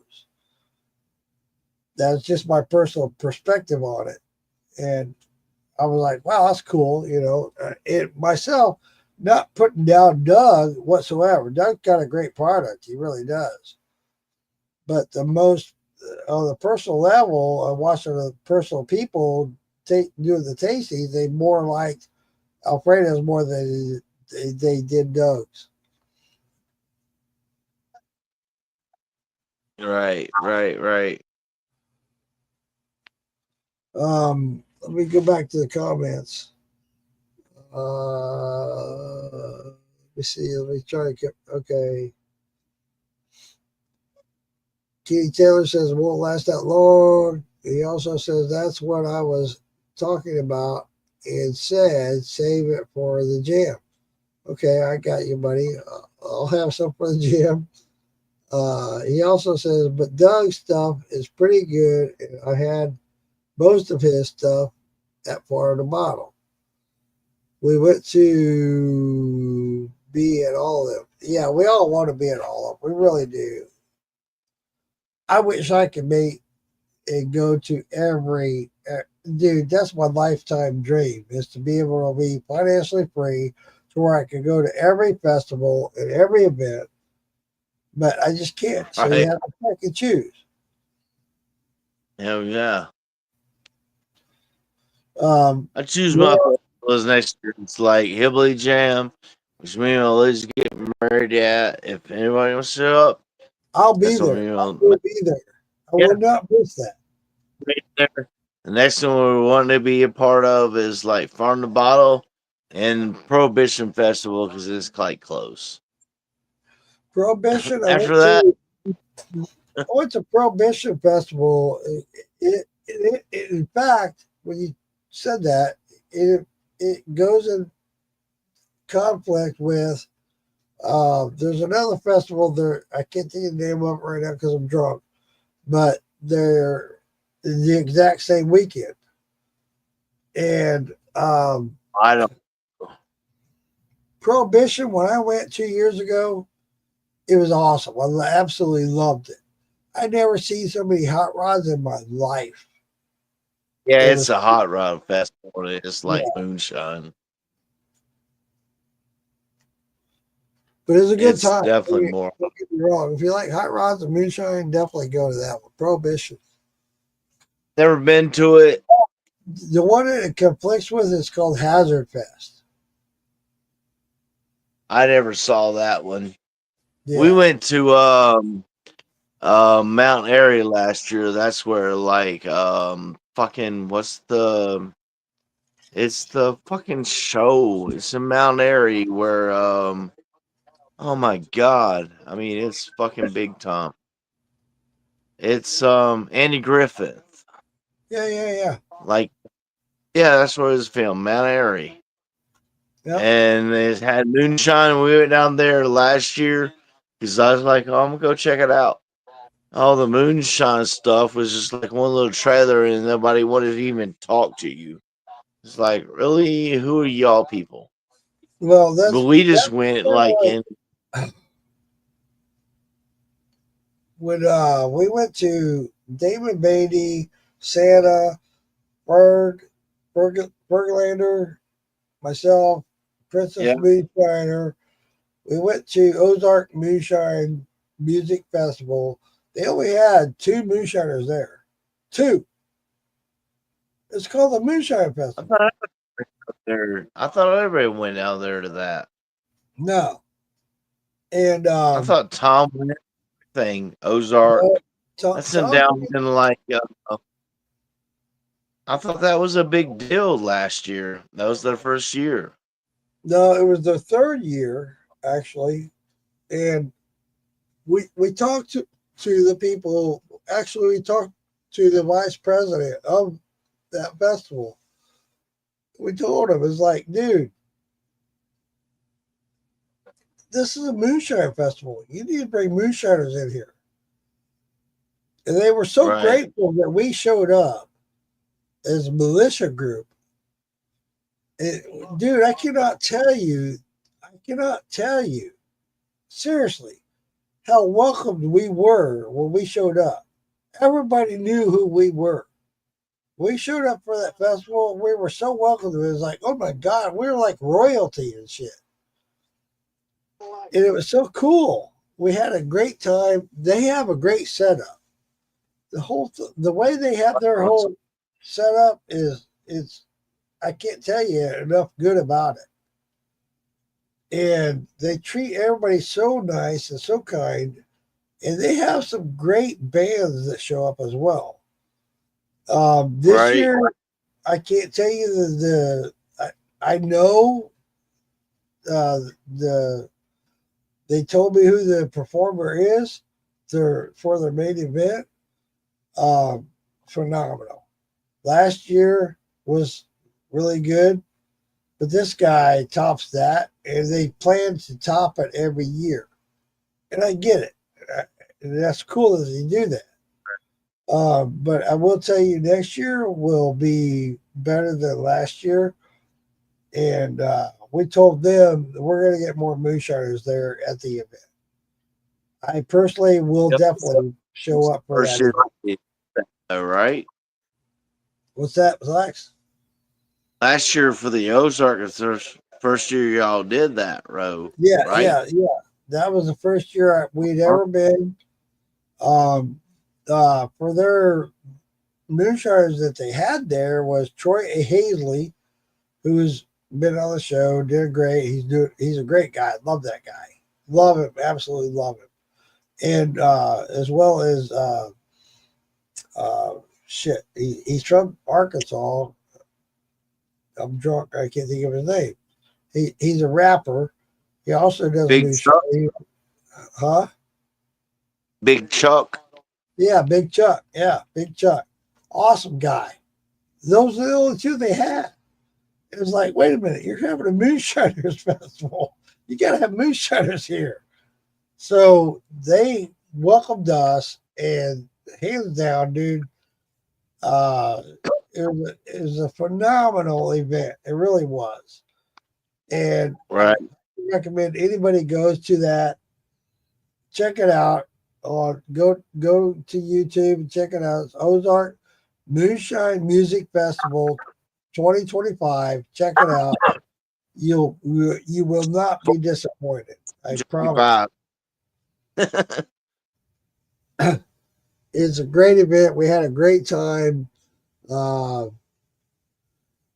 That's just my personal perspective on it. And I was like, wow, that's cool. It myself, not putting down Doug whatsoever. Doug's got a great product. He really does. But the most, on the personal level, of watching the personal people doing the tastings, they more liked Alfredo's more than they did Doug's. Right. Let me go back to the comments. Let me see. Let me try to get. Okay. Kenny Taylor says it won't last that long. He also says that's what I was talking about and said save it for the gym. Okay, I got you, buddy. I'll have some for the gym. He also says, but Doug's stuff is pretty good. And I had most of his stuff at Florida Bottle. We went to be at all of them. Yeah, we all want to be at all of them. We really do. I wish I could make and go to every. Dude, that's my lifetime dream, is to be able to be financially free to where I can go to every festival and every event, but I just can't. So you have to pick and choose. Hell yeah. I choose Yeah. my festivals next year. It's like Hillbilly Jam, which me and my Liz get married at. If anybody wants to show up, I'll be that's what there. we I want. will be there. I Yeah. will not miss that. Right there. The next one we want to be a part of is like Farm to Bottle and Prohibition Festival because it's quite close. Prohibition. After that, I went to Prohibition Festival. In fact, when you said that, it goes in conflict with. There's another festival there. I can't think of the name of it right now because I'm drunk, but they're the exact same weekend. And I don't. Prohibition, when I went 2 years ago, it was awesome. I absolutely loved it. I never seen so many hot rods in my life. Yeah, It it's was- a hot rod festival. It's like Yeah. moonshine. But it was a good It's time. definitely more. Don't get me wrong. If you like hot rods and moonshine, definitely go to that one. Prohibition. Never been to it. The one that it conflicts with is called Hazard Fest. I never saw that one. Yeah. We went to Mount Airy last year. That's where like fucking it's the fucking show. It's in Mount Airy where oh my god. I mean it's fucking big time. It's Andy Griffith. Yeah. Like yeah, that's where it was filmed, Mount Airy. Yep. And it had moonshine. We went down there last year because I was like, oh, I'm gonna go check it out. All the moonshine stuff was just like one little trailer, and nobody wanted to even talk to you. It's like, really, who are y'all people? Well, But we just went like in. When we went to Damon Beatty, Santa, Berglander, myself, Princess Yeah. Moonshiner. We went to Ozark Moonshine Music Festival. They only had 2 moonshiners there. 2. It's called the Moonshine Festival. I thought everybody went out there to that. No. And I thought Tom went thing Ozark. That's in down in like. I thought that was a big deal last year. That was their first year. No, it was their 3rd year actually, and we talked to the people. Actually, we talked to the vice president of that festival. We told him, it's like, dude, this is a moonshine festival. You need to bring moonshiners in here. And they were so Right. grateful that we showed up as a militia group. Dude, I cannot tell you, seriously, how welcomed we were when we showed up. Everybody knew who we were. We showed up for that festival and we were so welcomed. It was like, oh my God, we were like royalty and shit. And it was so cool. We had a great time. They have a great setup. The way they have their whole setup is I can't tell you enough good about it. And they treat everybody so nice and so kind. And they have some great bands that show up as well. This Right. year, I can't tell you I know they told me who the performer is for their main event. Phenomenal. Last year was really good, but this guy tops that, and they plan to top it every year. And I get it. And that's cool that they do that. But I will tell you, next year will be better than last year. And we told them that we're going to get more moonshiners there at the event. I personally will Yep. definitely show up for First that. year, event. right? What's that, Lex? Last year for the Ozark, it's the first year y'all did that, Ro. Yeah, right? yeah. That was the first year we'd ever been. For their moonshiners that they had there was Troy Hazley, who's been on the show, did great. He's a great guy. Love that guy. Love him. Absolutely love him. And as well as he's from Arkansas. I'm drunk. I can't think of his name. He's a rapper. He also does Big moonshine. Huh? Big Chuck. Yeah, Big Chuck. Yeah, Big Chuck. Awesome guy. Those are the only two they had. It was like, wait a minute, you're having a Moonshiners Festival. You got to have moonshiners here. So they welcomed us, and hands down, dude, it was a phenomenal event. It really was. And Right. I recommend anybody goes to that, check it out. Go to YouTube and check it out. It's Ozark Moonshine Music Festival 2025. Check it out. You will not be disappointed. I promise. It's a great event. We had a great time. The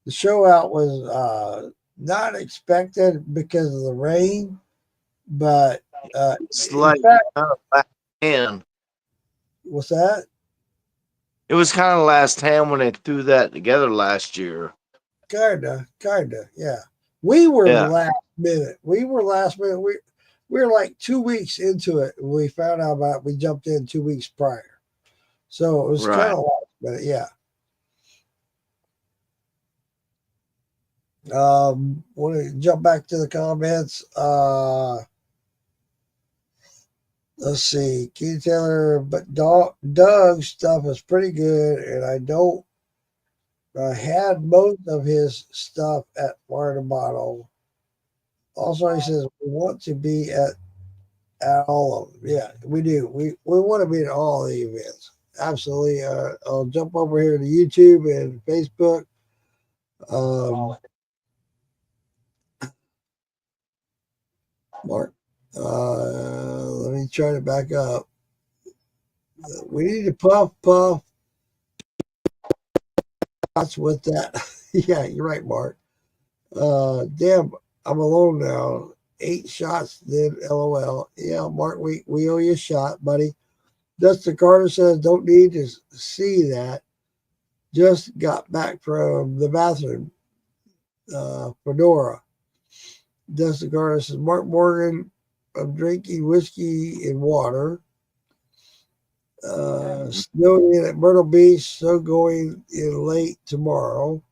show out was not expected because of the rain, but It's like last hand. What's that? It was kind of last hand when they threw that together last year. Kinda, yeah. We were last minute. We were like 2 weeks into it. We found out about it. We jumped in 2 weeks prior. So it was kind of last minute, yeah. Want to jump back to the comments. Let's see. Keith Taylor, but Doug's stuff is pretty good, and I had most of his stuff at Florida Bottle. Also, he says we want to be at all of them. Yeah, we do. We want to be at all the events. Absolutely. I'll jump over here to YouTube and Facebook. Mark, let me try to back up. We need to puff. That's with that. Yeah, you're right, Mark. Damn, I'm alone now. 8 shots, then LOL. Yeah, Mark, we owe you a shot, buddy. Dustin Carter says, don't need to see that. Just got back from the bathroom. Fedora. Dustin Carter says, Mark Morgan, I'm drinking whiskey and water. Snowing in at Myrtle Beach, so going in late tomorrow.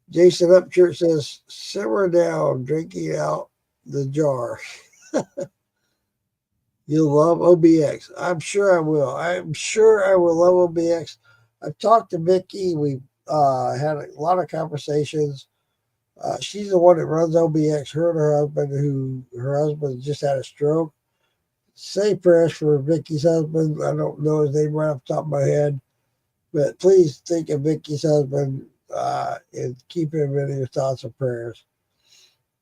Jason Upchurch says, simmer down, drinking out the jar. You'll love OBX. I'm sure I will. I'm sure I will love OBX. I've talked to Mickey. We've had a lot of conversations. She's the one that runs OBX. Her and her husband just had a stroke. Say prayers for Vicky's husband. I don't know his name right off the top of my head, but please think of Vicky's husband and keep him in your thoughts and prayers.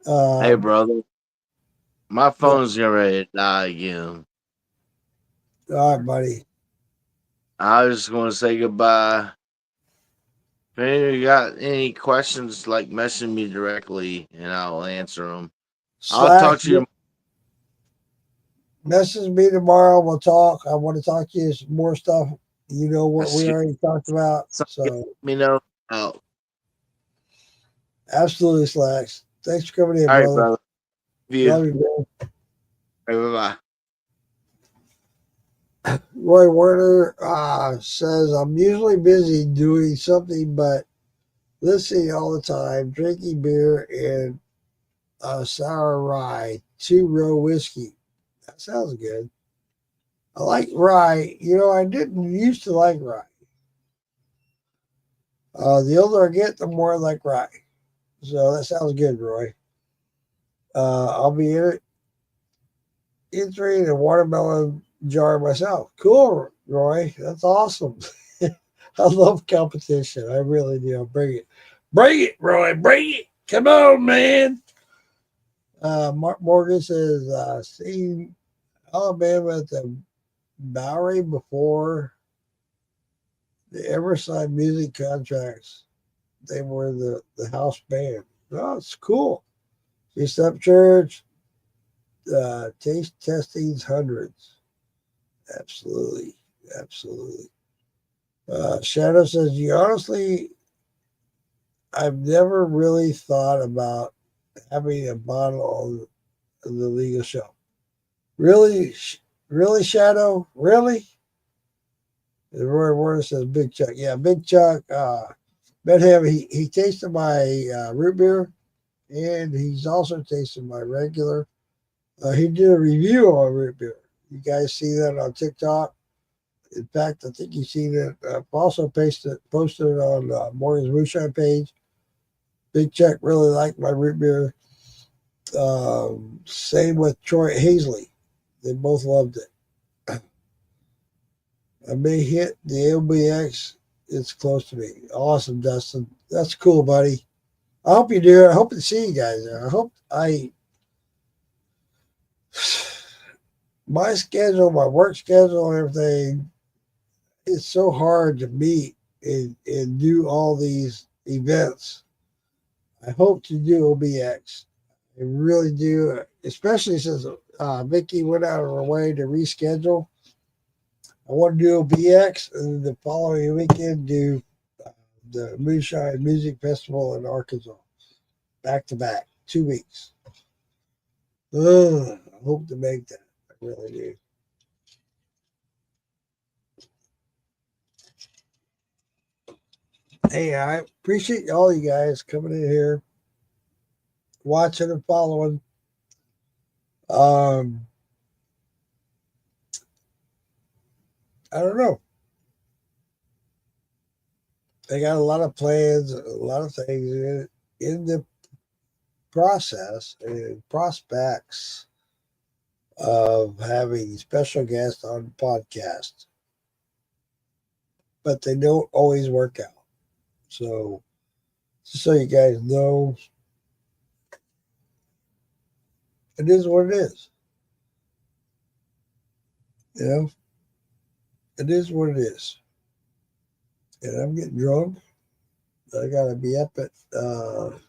Hey, brother, my phone's getting ready to die again. All right, buddy. I was just going to say goodbye. If any of you got any questions, like message me directly and I'll answer them. I'll talk Slacks, to you. message me tomorrow. We'll talk. I want to talk to you some more stuff. You know what we Let already talked about. So me know. Oh, absolutely, Slacks. Thanks for coming in, all right, brother. brother. View. Love you, man. Bye bye. Roy Werner says, I'm usually busy doing something but listening all the time, drinking beer and sour rye, 2-row whiskey. That sounds good. I like rye. You know, I didn't used to like rye. The older I get, the more I like rye. So that sounds good, Roy. I'll be entering a watermelon jar myself. Cool, Roy. That's awesome. I love competition. I really do. Bring it. Bring it, Roy. Bring it. Come on, man. Mark Morgan says, seen Alabama at the Bowery before they ever signed music contracts. They were the house band. Oh, it's cool. East Up Church, taste testings, hundreds. Absolutely. Absolutely. Shadow says, you honestly, I've never really thought about having a bottle on the legal show. Really? Really, Shadow? Really? And Roy Warner says, Big Chuck. Yeah, Big Chuck. Met him. He tasted my root beer, and he's also tasted my regular. He did a review on root beer. You guys see that on TikTok? In fact, I think you've seen it. I've also posted it on Morgan's Moonshine page. Big Chuck really liked my root beer. Same with Troy Hazley. They both loved it. I may hit the LBX. It's close to me. Awesome, Dustin. That's cool, buddy. I hope you do. I hope to see you guys there. My schedule, my work schedule, and everything, it's so hard to meet and do all these events. I hope to do OBX. I really do, especially since Vicky went out of her way to reschedule. I want to do OBX and the following weekend do the Moonshine Music Festival in Arkansas, back to back, 2 weeks. I hope to make that. I really do. Hey, I appreciate all you guys coming in here, watching and following. I don't know. I got a lot of plans, a lot of things in the process and prospects of having special guests on the podcast, but they don't always work out. So, just so you guys know, it is what it is. You know, it is what it is. And I'm getting drunk. I got to be up at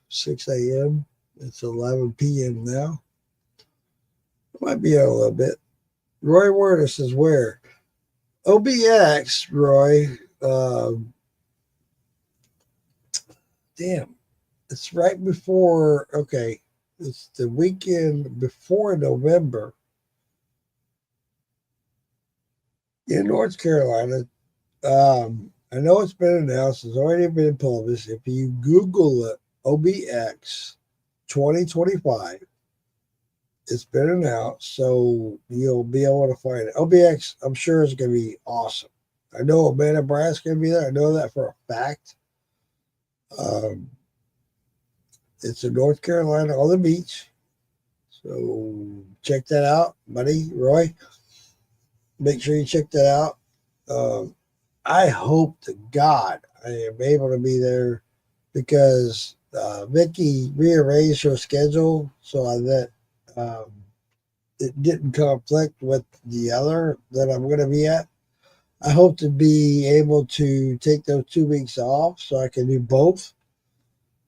6 a.m. It's 11 p.m. now. I might be out a little bit. Roy Werner says, where? OBX, Roy. Damn. It's right before, okay. It's the weekend before November in North Carolina. I know it's been announced. It's already been published. If you Google it, OBX 2025, it's been announced, so you'll be able to find it. OBX, I'm sure, is going to be awesome. I know Amanda Brad's going to be there. I know that for a fact. It's in North Carolina on the beach. So check that out, buddy, Roy. Make sure you check that out. I hope to God I am able to be there because Vicky rearranged her schedule so that it didn't conflict with the other that I'm going to be at. I hope to be able to take those 2 weeks off so I can do both,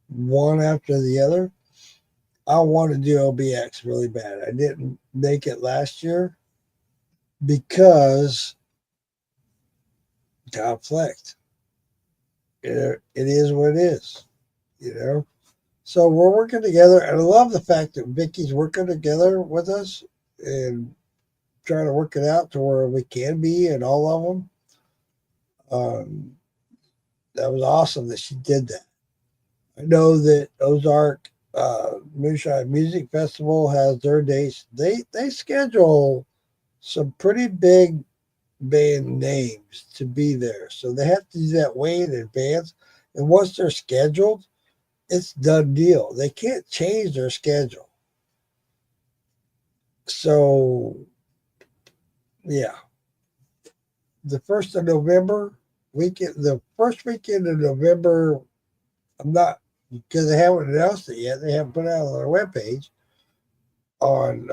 one after the other. I want to do OBX really bad. I didn't make it last year because conflict. It is what it is, you know. So we're working together, and I love the fact that Vicky's working together with us and trying to work it out to where we can be in all of them. That was awesome that she did that. I know that Ozark Moonshine Music Festival has their dates. They schedule some pretty big band names to be there, so they have to do that way in advance. And once they're scheduled, it's done deal. They can't change their schedule. So yeah, the 1st of November weekend, the first weekend of November, I'm not, because they haven't announced it yet. They haven't put it out on their webpage on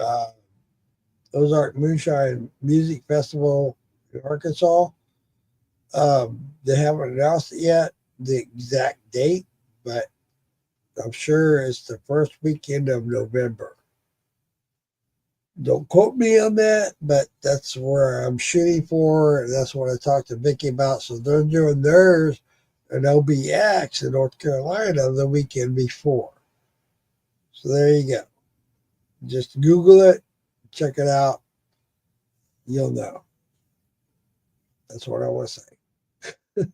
Ozark Moonshine Music Festival in Arkansas. They haven't announced it yet, the exact date, but I'm sure it's the first weekend of November. Don't quote me on that, but that's where I'm shooting for, and that's what I talked to Vicky about. So they're doing theirs an OBX in North Carolina the weekend before. So there you go. Just Google it, check it out. You'll know. That's what I want to say.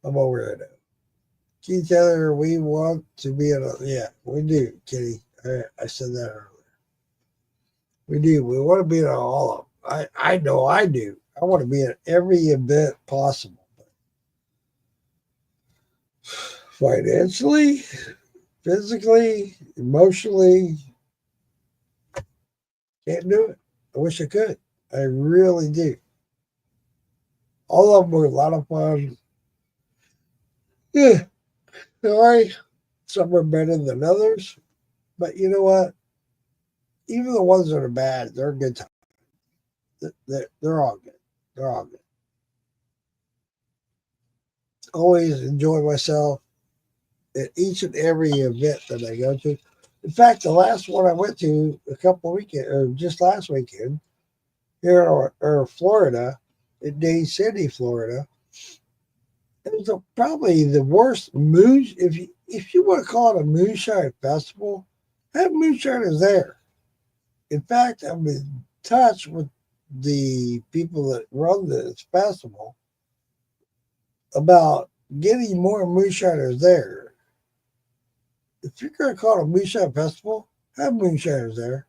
I'm over it now. Keith Taylor, we want to be in a, yeah, we do, Kitty. I said that earlier. We do. We want to be in all of them. I know I do. I want to be in every event possible. Financially, physically, emotionally, can't do it. I wish I could. I really do. All of them were a lot of fun. Yeah, all right. Some are better than others, but you know what? Even the ones that are bad, they're a good time. They're all good. They're all good. Always enjoy myself at each and every event that I go to. In fact, the last one I went to a couple of weekends, or just last weekend, here in Florida, in Dade City, Florida, it was probably the worst moon. If you want to call it a moonshine festival, have moonshiners there. In fact, I'm in touch with the people that run this festival about getting more moonshiners there. If you're going to call it a moonshine festival, have moonshiners there.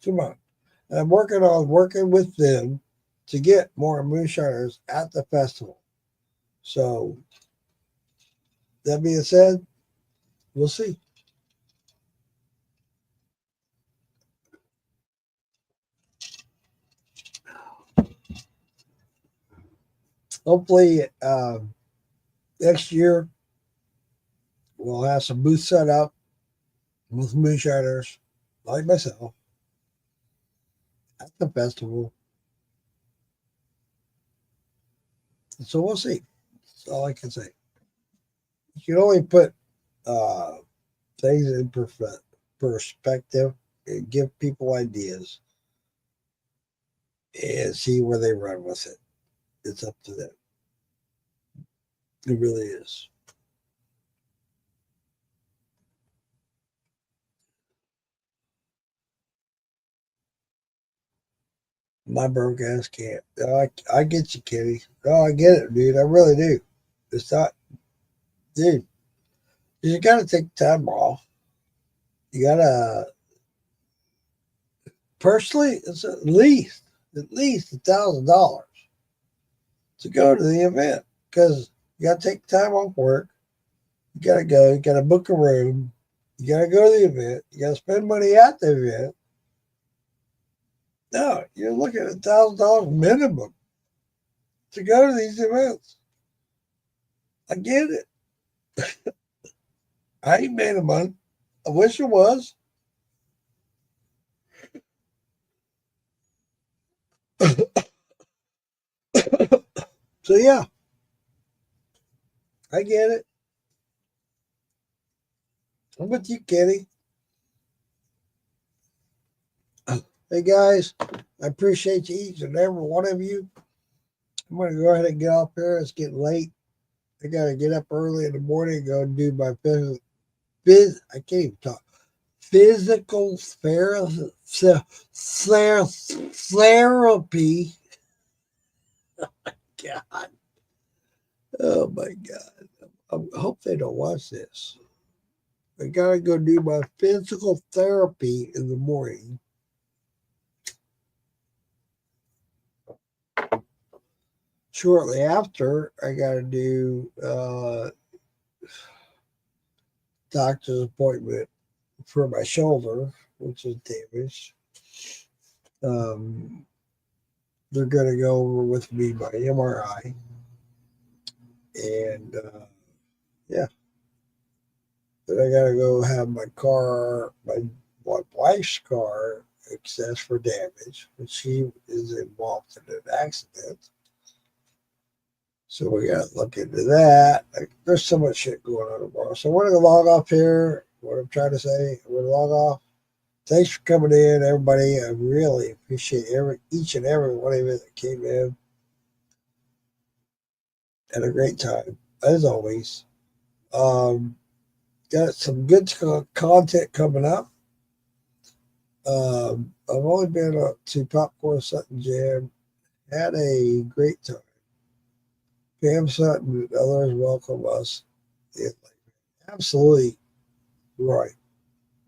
Come on. And I'm working with them to get more moonshiners at the festival. So, that being said, we'll see. Hopefully, next year we'll have some booths set up with moonshiners like myself at the festival. So we'll see. That's all I can say. You can only put things in perspective and give people ideas and see where they run with it. It's up to them. It really is. My broke ass can't. I get you, Kitty. No, I get it, dude. I really do. It's not, dude. You got to take time off. You got to, personally, it's at least $1,000 to go to the event because you got to take time off work. You got to go. You got to book a room. You got to go to the event. You got to spend money at the event. No, you're looking at $1,000 minimum to go to these events. I get it. I ain't made a month. I wish it was. So yeah, I get it. I'm with you, Kenny. Hey guys, I appreciate you each and every one of you. I'm gonna go ahead and get off here. It's getting late. I gotta get up early in the morning and go and do my I can't even talk. Physical therapy. God. Oh my God. I hope they don't watch this. I gotta go do my physical therapy in the morning. Shortly after, I gotta do doctor's appointment for my shoulder, which is damaged. They're gonna go over with me my MRI, and yeah. Then I gotta go have my car, my wife's car, assessed for damage, but she is involved in an accident. So we gotta look into that. Like, there's so much shit going on tomorrow. So we're gonna log off here. What I'm trying to say, we're gonna log off. Thanks for coming in, everybody. I really appreciate each and every one of you that came in. Had a great time, as always. Got some good content coming up. I've only been up to Popcorn Sutton Jam. Had a great time. Pam Sutton and others welcome us. Absolutely right.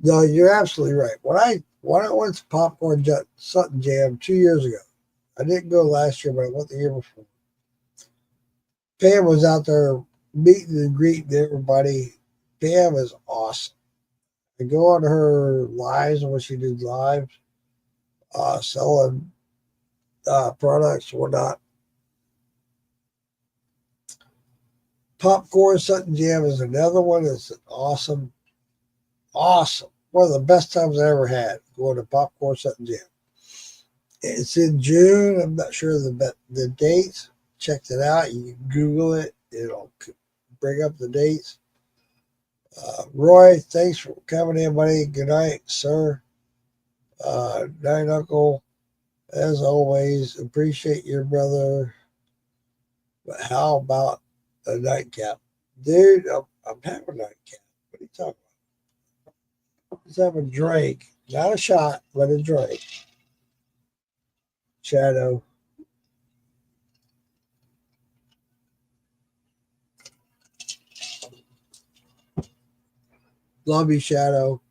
No, you're absolutely right. When I went to Popcorn Sutton Jam 2 years ago, I didn't go last year, but I went the year before. Pam was out there meeting and greeting everybody. Pam is awesome. I go on her lives when she did lives, selling products or whatnot. Popcorn Sutton Jam is another one that's awesome. Awesome. One of the best times I ever had going to Popcorn Sutton Jam. It's in June. I'm not sure the dates. Checked it out. You can Google it. It'll bring up the dates. Roy, thanks for coming in, buddy. Good night, sir. Night, Uncle. As always, appreciate your brother. But how about a nightcap? Dude, I'm having a nightcap. What are you talking about? Let's have a drink. Not a shot, but a drink. Shadow. Love you, Shadow.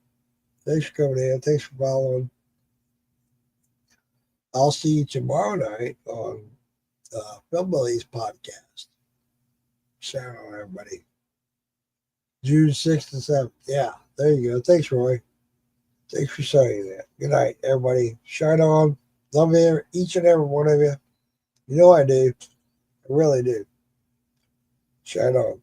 Thanks for coming in. Thanks for following. I'll see you tomorrow night on Film Bullies podcast. Shout out, everybody. June 6th and 7th. Yeah, there you go. Thanks, Roy. Thanks for saying that. Good night, everybody. Shine on. Love each and every one of you. You know I do. I really do. Shine on.